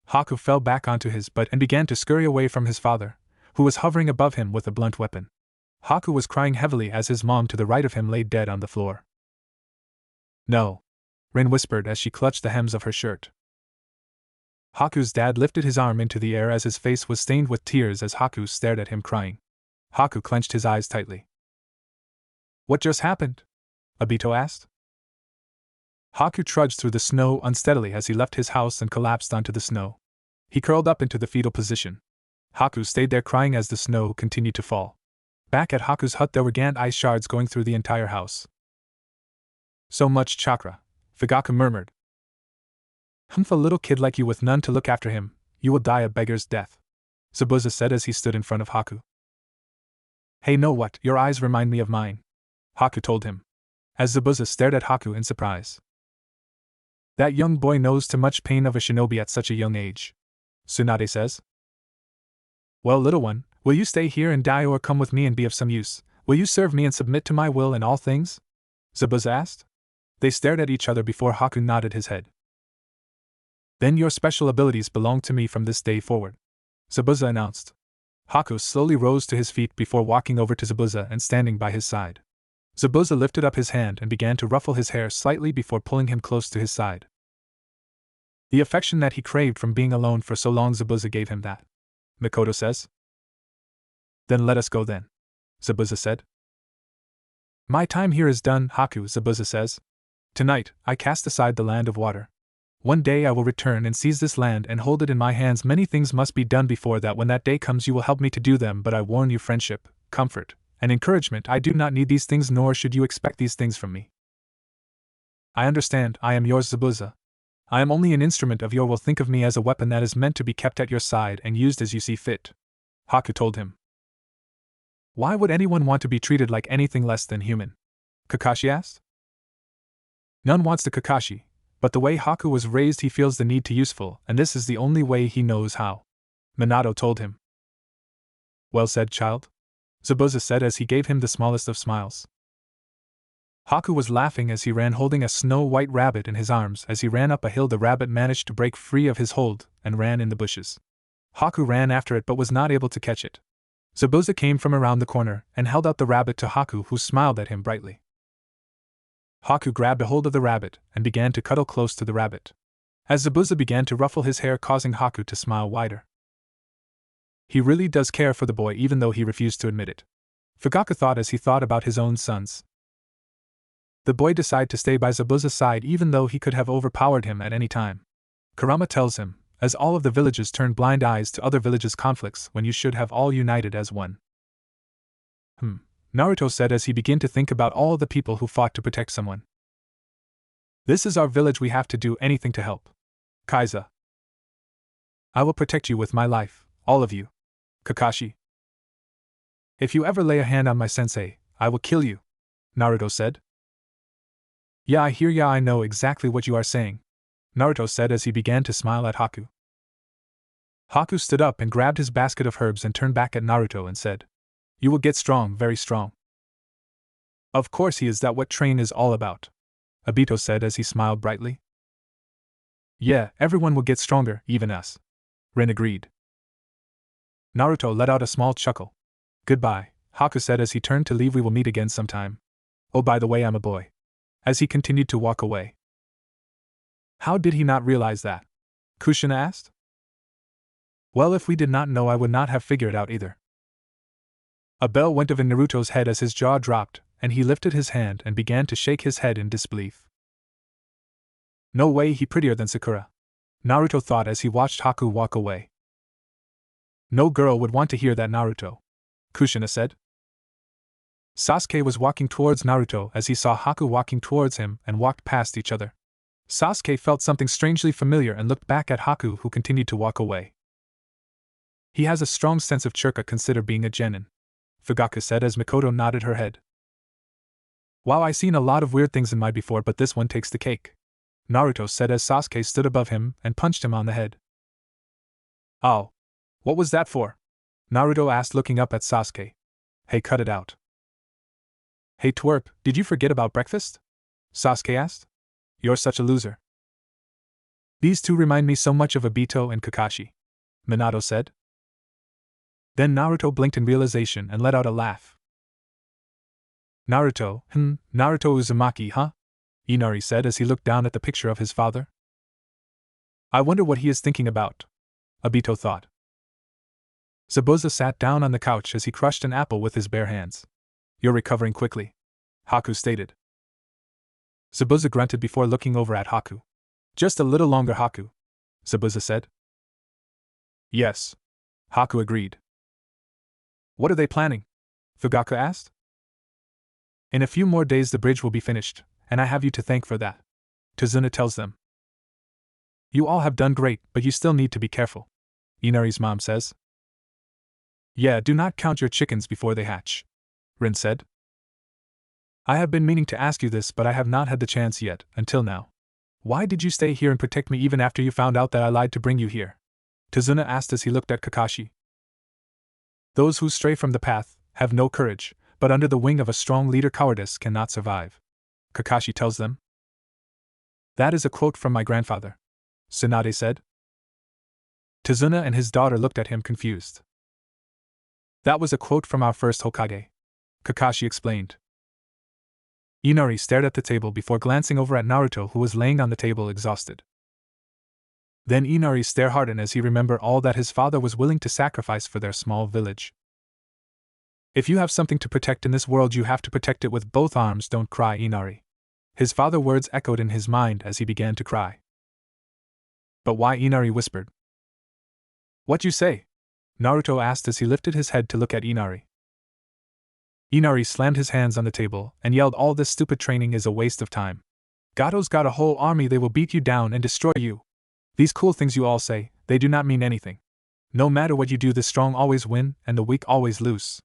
Haku fell back onto his butt and began to scurry away from his father, who was hovering above him with a blunt weapon. Haku was crying heavily as his mom to the right of him lay dead on the floor. No, Rin whispered as she clutched the hems of her shirt. Haku's dad lifted his arm into the air as his face was stained with tears as Haku stared at him crying. Haku clenched his eyes tightly. What just happened? Obito asked. Haku trudged through the snow unsteadily as he left his house and collapsed onto the snow. He curled up into the fetal position. Haku stayed there crying as the snow continued to fall. Back at Haku's hut there were giant ice shards going through the entire house. So much chakra, Fugaku murmured. Humph, a little kid like you with none to look after him, you will die a beggar's death, Zabuza said as he stood in front of Haku. Hey, know what, your eyes remind me of mine, Haku told him, as Zabuza stared at Haku in surprise. That young boy knows too much pain of a shinobi at such a young age, Tsunade says. Well, little one, will you stay here and die or come with me and be of some use? Will you serve me and submit to my will in all things? Zabuza asked. They stared at each other before Haku nodded his head. Then your special abilities belong to me from this day forward, Zabuza announced. Haku slowly rose to his feet before walking over to Zabuza and standing by his side. Zabuza lifted up his hand and began to ruffle his hair slightly before pulling him close to his side. The affection that he craved from being alone for so long, Zabuza gave him that, Mikoto says. Then let us go then, Zabuza said. My time here is done, Haku, Zabuza says. Tonight, I cast aside the land of water. One day I will return and seize this land and hold it in my hands. Many things must be done before that. When that day comes, you will help me to do them, but I warn you, friendship, comfort, and encouragement, I do not need these things, nor should you expect these things from me. I understand, I am yours, Zabuza. I am only an instrument of your will. Think of me as a weapon that is meant to be kept at your side and used as you see fit, Haku told him. Why would anyone want to be treated like anything less than human? Kakashi asked. None wants to, Kakashi, but the way Haku was raised, he feels the need to useful, and this is the only way he knows how, Minato told him. Well said, child, Zabuza said as he gave him the smallest of smiles. Haku was laughing as he ran, holding a snow-white rabbit in his arms. As he ran up a hill, the rabbit managed to break free of his hold and ran in the bushes. Haku ran after it but was not able to catch it. Zabuza came from around the corner and held out the rabbit to Haku, who smiled at him brightly. Haku grabbed a hold of the rabbit and began to cuddle close to the rabbit, as Zabuza began to ruffle his hair, causing Haku to smile wider. He really does care for the boy, even though he refused to admit it, Fugaku thought as he thought about his own sons. The boy decided to stay by Zabuza's side even though he could have overpowered him at any time. Kurama tells him, as all of the villages turn blind eyes to other villages' conflicts when you should have all united as one. Naruto said as he began to think about all the people who fought to protect someone. This is our village, we have to do anything to help. Kaiza. I will protect you with my life, all of you. Kakashi. If you ever lay a hand on my sensei, I will kill you, Naruto said. Yeah, I hear ya, I know exactly what you are saying, Naruto said as he began to smile at Haku. Haku stood up and grabbed his basket of herbs and turned back at Naruto and said, You will get strong, very strong. Of course he is, that what train is all about, Obito said as he smiled brightly. Yeah, everyone will get stronger, even us, Rin agreed. Naruto let out a small chuckle. Goodbye, Haku said as he turned to leave. We will meet again sometime. Oh, by the way, I'm a boy. As he continued to walk away. How did he not realize that? Kushina asked. Well, if we did not know, I would not have figured it out either. A bell went off in Naruto's head as his jaw dropped, and he lifted his hand and began to shake his head in disbelief. No way, he prettier than Sakura, Naruto thought as he watched Haku walk away. No girl would want to hear that, Naruto, Kushina said. Sasuke was walking towards Naruto as he saw Haku walking towards him and walked past each other. Sasuke felt something strangely familiar and looked back at Haku, who continued to walk away. He has a strong sense of chakra, consider being a genin, Fugaku said as Mikoto nodded her head. Wow, I seen a lot of weird things in my before, but this one takes the cake, Naruto said as Sasuke stood above him and punched him on the head. Oh. What was that for? Naruto asked, looking up at Sasuke. Hey, cut it out. Hey twerp, did you forget about breakfast? Sasuke asked. You're such a loser. These two remind me so much of Obito and Kakashi, Minato said. Then Naruto blinked in realization and let out a laugh. Naruto, Naruto Uzumaki, huh? Inari said as he looked down at the picture of his father. I wonder what he is thinking about, Obito thought. Zabuza sat down on the couch as he crushed an apple with his bare hands. You're recovering quickly, Haku stated. Zabuza grunted before looking over at Haku. Just a little longer, Haku, Zabuza said. Yes, Haku agreed. What are they planning? Fugaku asked. In a few more days the bridge will be finished, and I have you to thank for that, Tazuna tells them. You all have done great, but you still need to be careful, Inari's mom says. Yeah, do not count your chickens before they hatch, Rin said. I have been meaning to ask you this, but I have not had the chance yet, until now, Why did you stay here and protect me even after you found out that I lied to bring you here? Tazuna asked as he looked at Kakashi. Those who stray from the path have no courage, but under the wing of a strong leader cowardice cannot survive, Kakashi tells them. That is a quote from my grandfather, Tsunade said. Tazuna and his daughter looked at him confused. That was a quote from our first Hokage, Kakashi explained. Inari stared at the table before glancing over at Naruto, who was laying on the table exhausted. Then Inari's stare hardened as he remembered all that his father was willing to sacrifice for their small village. If you have something to protect in this world, you have to protect it with both arms. Don't cry, Inari. His father's words echoed in his mind as he began to cry. But why? Inari whispered. What you say? Naruto asked as he lifted his head to look at Inari. Inari slammed his hands on the table and yelled, all this stupid training is a waste of time. Gato's got a whole army, they will beat you down and destroy you. These cool things you all say, they do not mean anything. No matter what you do, the strong always win and the weak always lose.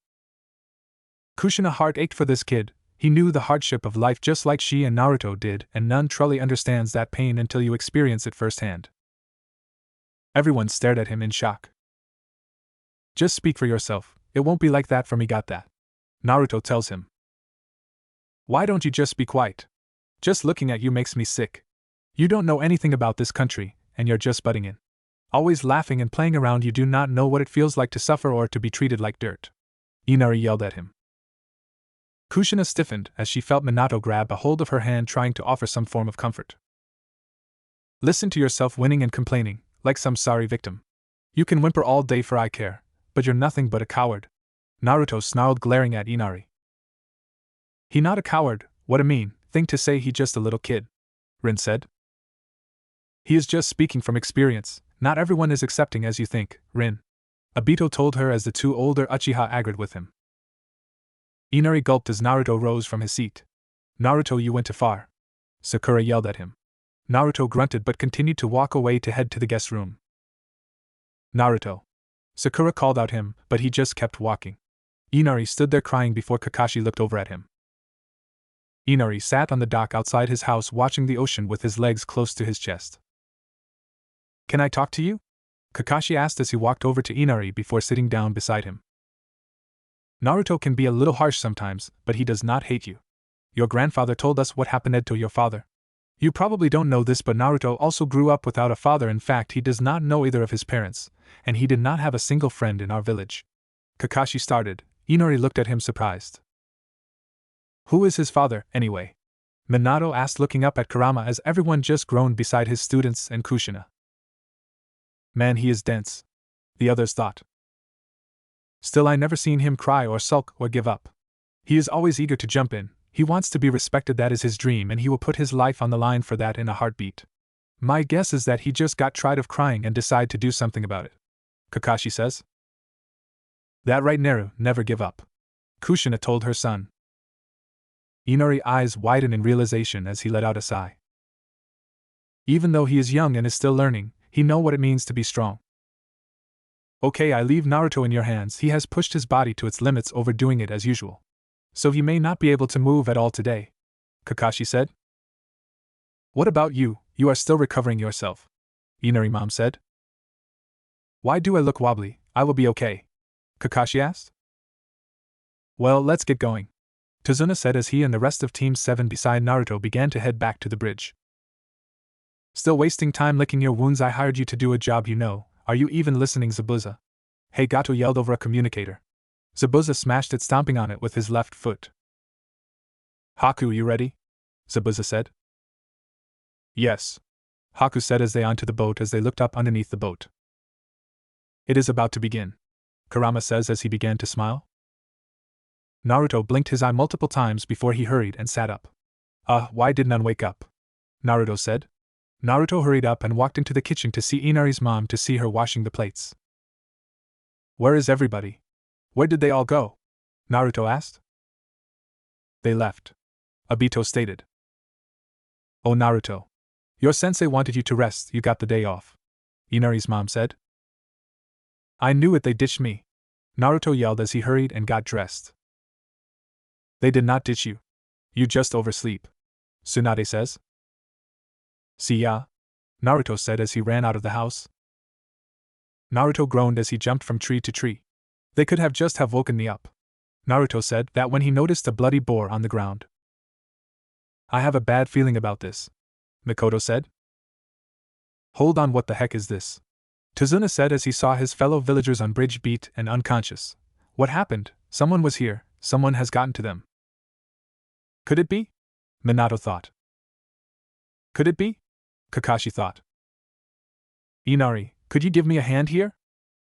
Kushina's heart ached for this kid. He knew the hardship of life just like she and Naruto did, and none truly understands that pain until you experience it firsthand. Everyone stared at him in shock. Just speak for yourself, it won't be like that for me, got that? Naruto tells him. Why don't you just be quiet? Just looking at you makes me sick. You don't know anything about this country, and you're just butting in. Always laughing and playing around, you do not know what it feels like to suffer or to be treated like dirt. Inari yelled at him. Kushina stiffened as she felt Minato grab a hold of her hand, trying to offer some form of comfort. Listen to yourself whining and complaining, like some sorry victim. You can whimper all day for I care, but you're nothing but a coward. Naruto snarled, glaring at Inari. He not a coward, what a mean thing to say, he just a little kid, Rin said. He is just speaking from experience, not everyone is accepting as you think, Rin. Obito told her as the two older Uchiha agreed with him. Inari gulped as Naruto rose from his seat. Naruto, you went too far. Sakura yelled at him. Naruto grunted but continued to walk away to head to the guest room. Naruto. Sakura called out him, but he just kept walking. Inari stood there crying before Kakashi looked over at him. Inari sat on the dock outside his house watching the ocean with his legs close to his chest. Can I talk to you? Kakashi asked as he walked over to Inari before sitting down beside him. Naruto can be a little harsh sometimes, but he does not hate you. Your grandfather told us what happened to your father. You probably don't know this, but Naruto also grew up without a father. In fact, he does not know either of his parents, and he did not have a single friend in our village. Kakashi started. Inari looked at him surprised. Who is his father, anyway? Minato asked, looking up at Kurama as everyone just groaned beside his students and Kushina. Man, he is dense, the others thought. Still, I never seen him cry or sulk or give up. He is always eager to jump in, he wants to be respected, that is his dream, and he will put his life on the line for that in a heartbeat. My guess is that he just got tired of crying and decided to do something about it. Kakashi says. That right, Neru, never give up. Kushina told her son. Inari's eyes widened in realization as he let out a sigh. Even though he is young and is still learning, he knows what it means to be strong. Okay, I leave Naruto in your hands. He has pushed his body to its limits, overdoing it as usual. So he may not be able to move at all today, Kakashi said. What about you? You are still recovering yourself, Inari's mom said. Why do I look wobbly? I will be okay, Kakashi asked. Well, let's get going, Tazuna said as he and the rest of Team 7 beside Naruto began to head back to the bridge. Still wasting time licking your wounds? I hired you to do a job, you know. Are you even listening, Zabuza? Hey, Gato yelled over a communicator. Zabuza smashed it, stomping on it with his left foot. Haku, you ready? Zabuza said. Yes, Haku said as they onto the boat as they looked up underneath the boat. It is about to begin, Kurama says as he began to smile. Naruto blinked his eye multiple times before he hurried and sat up. Why did none wake up? Naruto said. Naruto hurried up and walked into the kitchen to see Inari's mom, to see her washing the plates. Where is everybody? Where did they all go? Naruto asked. They left, Obito stated. Oh, Naruto. Your sensei wanted you to rest, you got the day off, Inari's mom said. I knew it, they ditched me, Naruto yelled as he hurried and got dressed. They did not ditch you. You just oversleep, Tsunade says. See ya? Naruto said as he ran out of the house. Naruto groaned as he jumped from tree to tree. They could have just have woken me up. Naruto said that when he noticed a bloody boar on the ground. I have a bad feeling about this, Mikoto said. Hold on, what the heck is this? Tazuna said as he saw his fellow villagers on bridge beat and unconscious. What happened? Someone was here, someone has gotten to them. Could it be? Minato thought. Could it be? Kakashi thought. Inari, could you give me a hand here?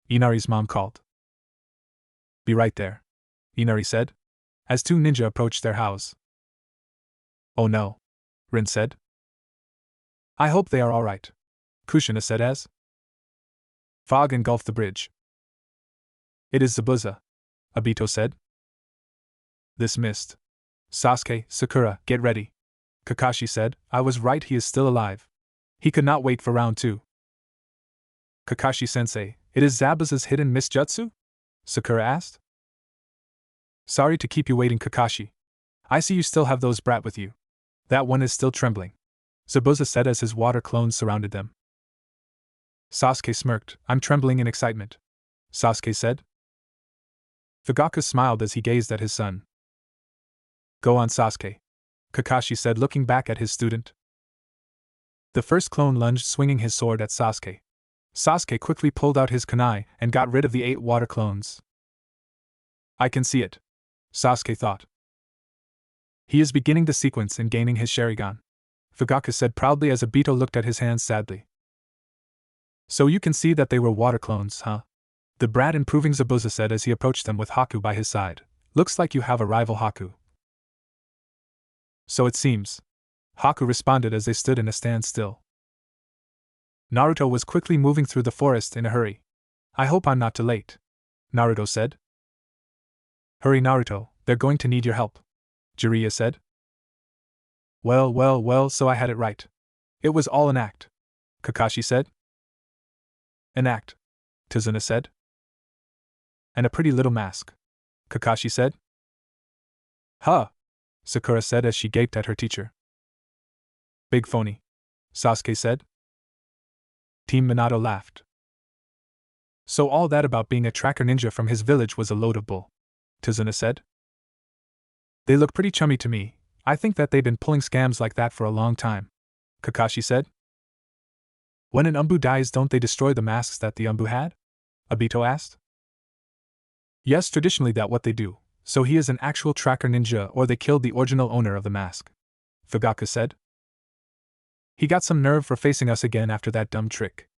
Inari's mom called. Be right there, Inari said, as two ninja approached their house. Oh no, Rin said. I hope they are alright, Kushina said as fog engulfed the bridge. It is Zabuza, Obito said. This mist. Sasuke, Sakura, get ready, Kakashi said. I was right, he is still alive. He could not wait for round 2. Kakashi-sensei, it is Zabuza's hidden mist jutsu? Sakura asked. Sorry to keep you waiting, Kakashi. I see you still have those brat with you. That one is still trembling, Zabuza said as his water clones surrounded them. Sasuke smirked. I'm trembling in excitement, Sasuke said. Fugaku smiled as he gazed at his son. Go on, Sasuke, Kakashi said, looking back at his student. The first clone lunged, swinging his sword at Sasuke. Sasuke quickly pulled out his kunai and got rid of the 8 water clones. I can see it, Sasuke thought. He is beginning the sequence and gaining his Sharingan, Fugaku said proudly as Obito looked at his hands sadly. So you can see that they were water clones, huh? The brat improving, Zabuza said as he approached them with Haku by his side. Looks like you have a rival, Haku. So it seems, Haku responded as they stood in a standstill. Naruto was quickly moving through the forest in a hurry. I hope I'm not too late, Naruto said. Hurry, Naruto, they're going to need your help, Jiraiya said. Well, so I had it right. It was all an act, Kakashi said. An act, Tazuna said. And a pretty little mask, Kakashi said. Huh, Sakura said as she gaped at her teacher. Big phony, Sasuke said. Team Minato laughed. So all that about being a tracker ninja from his village was a load of bull, Tazuna said. They look pretty chummy to me. I think that they've been pulling scams like that for a long time, Kakashi said. When an Umbu dies, don't they destroy the masks that the Umbu had? Obito asked. Yes, traditionally that's what they do, so he is an actual tracker ninja or they killed the original owner of the mask, Fugaku said. He got some nerve for facing us again after that dumb trick,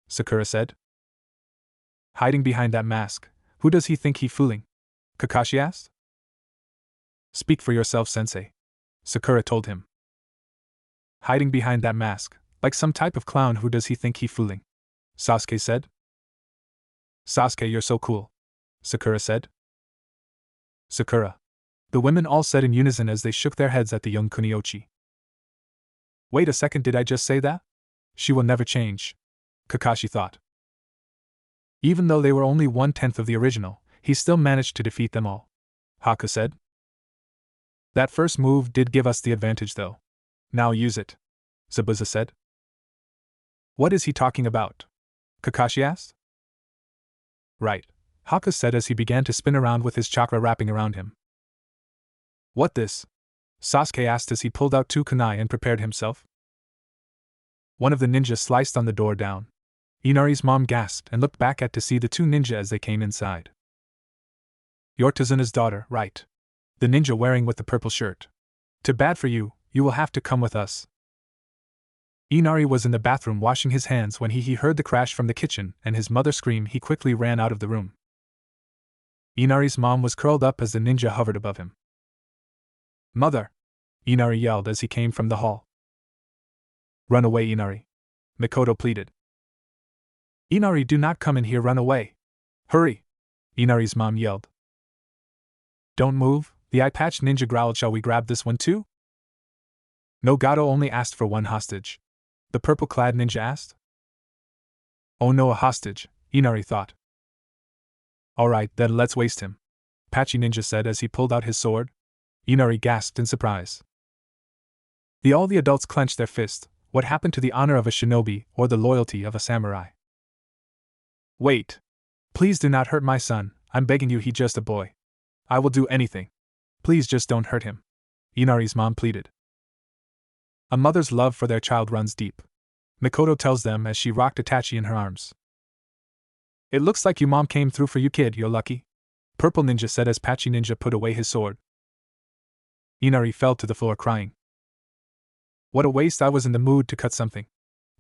Sakura said. Hiding behind that mask, who does he think he fooling? Kakashi asked. Speak for yourself, sensei, Sakura told him. Hiding behind that mask, like some type of clown, who does he think he fooling? Sasuke said. Sasuke, you're so cool, Sakura said. Sakura. The women all said in unison as they shook their heads at the young Kuniochi. Wait a second, did I just say that? She will never change, Kakashi thought. Even though they were only 1/10 of the original, he still managed to defeat them all, Haku said. That first move did give us the advantage though. Now use it, Zabuza said. What is he talking about? Kakashi asked. Right, Haku said as he began to spin around with his chakra wrapping around him. What this? Sasuke asked as he pulled out 2 kunai and prepared himself. One of the ninjas sliced on the door down. Inari's mom gasped and looked back to see the 2 ninja as they came inside. You're Tazuna's daughter, right? The ninja wearing with the purple shirt. Too bad for you, you will have to come with us. Inari was in the bathroom washing his hands when he heard the crash from the kitchen and his mother scream. He quickly ran out of the room. Inari's mom was curled up as the ninja hovered above him. Mother! Inari yelled as he came from the hall. Run away, Inari, Mikoto pleaded. Inari, do not come in here, run away. Hurry! Inari's mom yelled. Don't move, the eye-patched ninja growled. Shall we grab this one too? No, Gato only asked for one hostage, the purple-clad ninja asked. Oh no, a hostage, Inari thought. Alright, then let's waste him, Patchy Ninja said as he pulled out his sword. Inari gasped in surprise. All the adults clenched their fists. What happened to the honor of a shinobi or the loyalty of a samurai? Wait. Please do not hurt my son, I'm begging you, he's just a boy. I will do anything. Please just don't hurt him. Inari's mom pleaded. A mother's love for their child runs deep. Mikoto tells them as she rocked Itachi in her arms. It looks like your mom came through for you, kid, you're lucky. Purple Ninja said as Patchy Ninja put away his sword. Inari fell to the floor crying. What a waste, I was in the mood to cut something.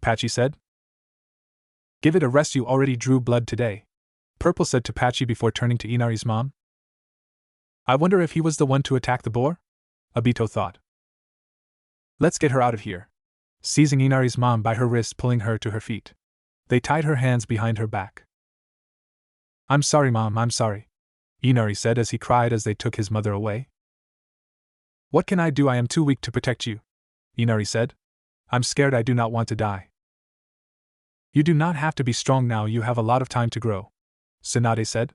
Patchy said. Give it a rest, you already drew blood today. Purple said to Patchy before turning to Inari's mom. I wonder if he was the one to attack the boar? Obito thought. Let's get her out of here. Seizing Inari's mom by her wrist, pulling her to her feet. They tied her hands behind her back. I'm sorry, Mom, I'm sorry. Inari said as he cried as they took his mother away. What can I do? I am too weak to protect you. Inari said. I'm scared, I do not want to die. You do not have to be strong now, you have a lot of time to grow. Tsunade said.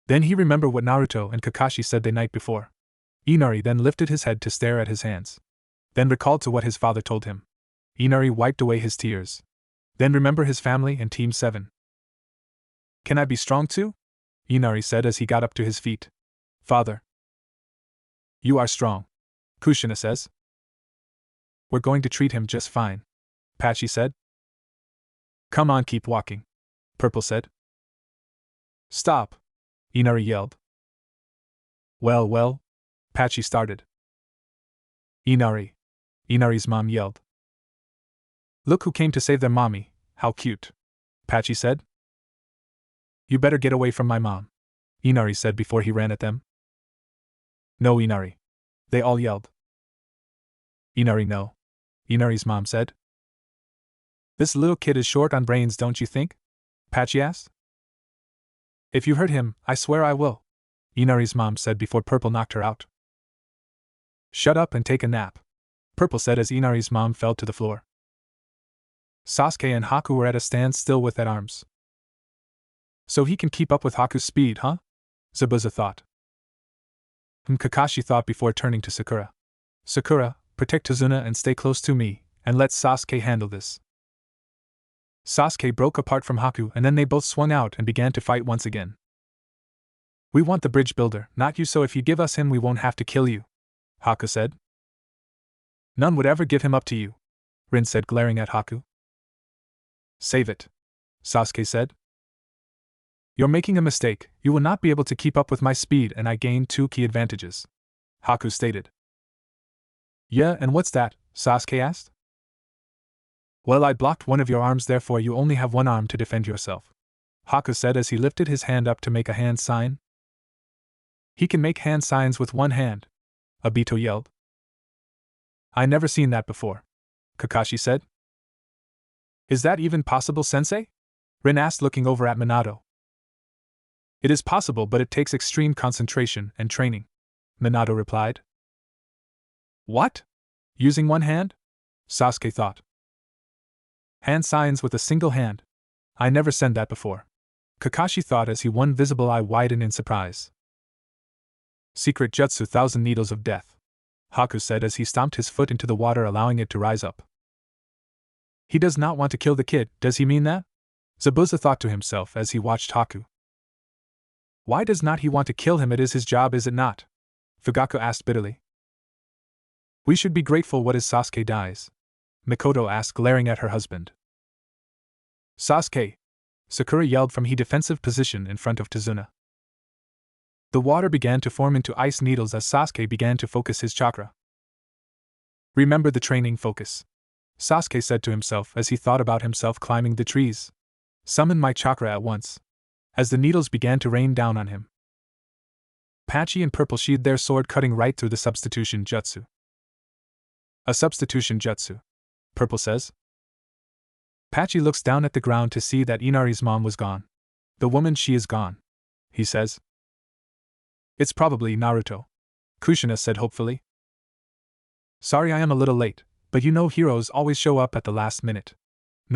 Then he remembered what Naruto and Kakashi said the night before. Inari then lifted his head to stare at his hands. Then recalled to what his father told him. Inari wiped away his tears. Then remember his family and Team 7. Can I be strong too? Inari said as he got up to his feet. Father. You are strong. Kushina says. We're going to treat him just fine. Patchy said. Come on, keep walking. Purple said. Stop. Inari yelled. Well, Patchy started. Inari. Inari's mom yelled. Look who came to save their mommy, how cute. Patchy said. You better get away from my mom. Inari said before he ran at them. No, Inari. They all yelled. Inari, no. Inari's mom said. This little kid is short on brains, don't you think? Patchy asked. If you hurt him, I swear I will. Inari's mom said before Purple knocked her out. Shut up and take a nap. Purple said as Inari's mom fell to the floor. Sasuke and Haku were at a standstill with their arms. So he can keep up with Haku's speed, huh? Zabuza thought. Kakashi thought before turning to Sakura. Sakura, protect Tazuna and stay close to me, and let Sasuke handle this. Sasuke broke apart from Haku and then they both swung out and began to fight once again. We want the bridge builder, not you, so if you give us him we won't have to kill you, Haku said. None would ever give him up to you, Rin said, glaring at Haku. Save it, Sasuke said. You're making a mistake, you will not be able to keep up with my speed and I gain 2 key advantages, Haku stated. Yeah, and what's that? Sasuke asked. Well, I blocked one of your arms, therefore you only have one arm to defend yourself, Haku said as he lifted his hand up to make a hand sign. He can make hand signs with one hand, Obito yelled. I never seen that before, Kakashi said. Is that even possible, sensei? Rin asked, looking over at Minato. It is possible, but it takes extreme concentration and training, Minato replied. What? Using one hand? Sasuke thought. Hand signs with a single hand. I never seen that before, Kakashi thought as he one visible eye widened in surprise. Secret jutsu, 1,000 needles of death, Haku said as he stomped his foot into the water, allowing it to rise up. He does not want to kill the kid, does he mean that? Zabuza thought to himself as he watched Haku. Why does not he want to kill him? It is his job, is it not? Fugaku asked bitterly. We should be grateful what is Sasuke dies, Mikoto asked, glaring at her husband. Sasuke! Sakura yelled from his defensive position in front of Tazuna. The water began to form into ice needles as Sasuke began to focus his chakra. Remember the training focus, Sasuke said to himself as he thought about himself climbing the trees. Summon my chakra at once, as the needles began to rain down on him. Patchy and Purple sheathed their sword, cutting right through the substitution jutsu. A substitution jutsu, Purple says. Patchy looks down at the ground to see that Inari's mom was gone. The woman, she is gone, he says. It's probably Naruto, Kushina said hopefully. Sorry I am a little late, but you know heroes always show up at the last minute,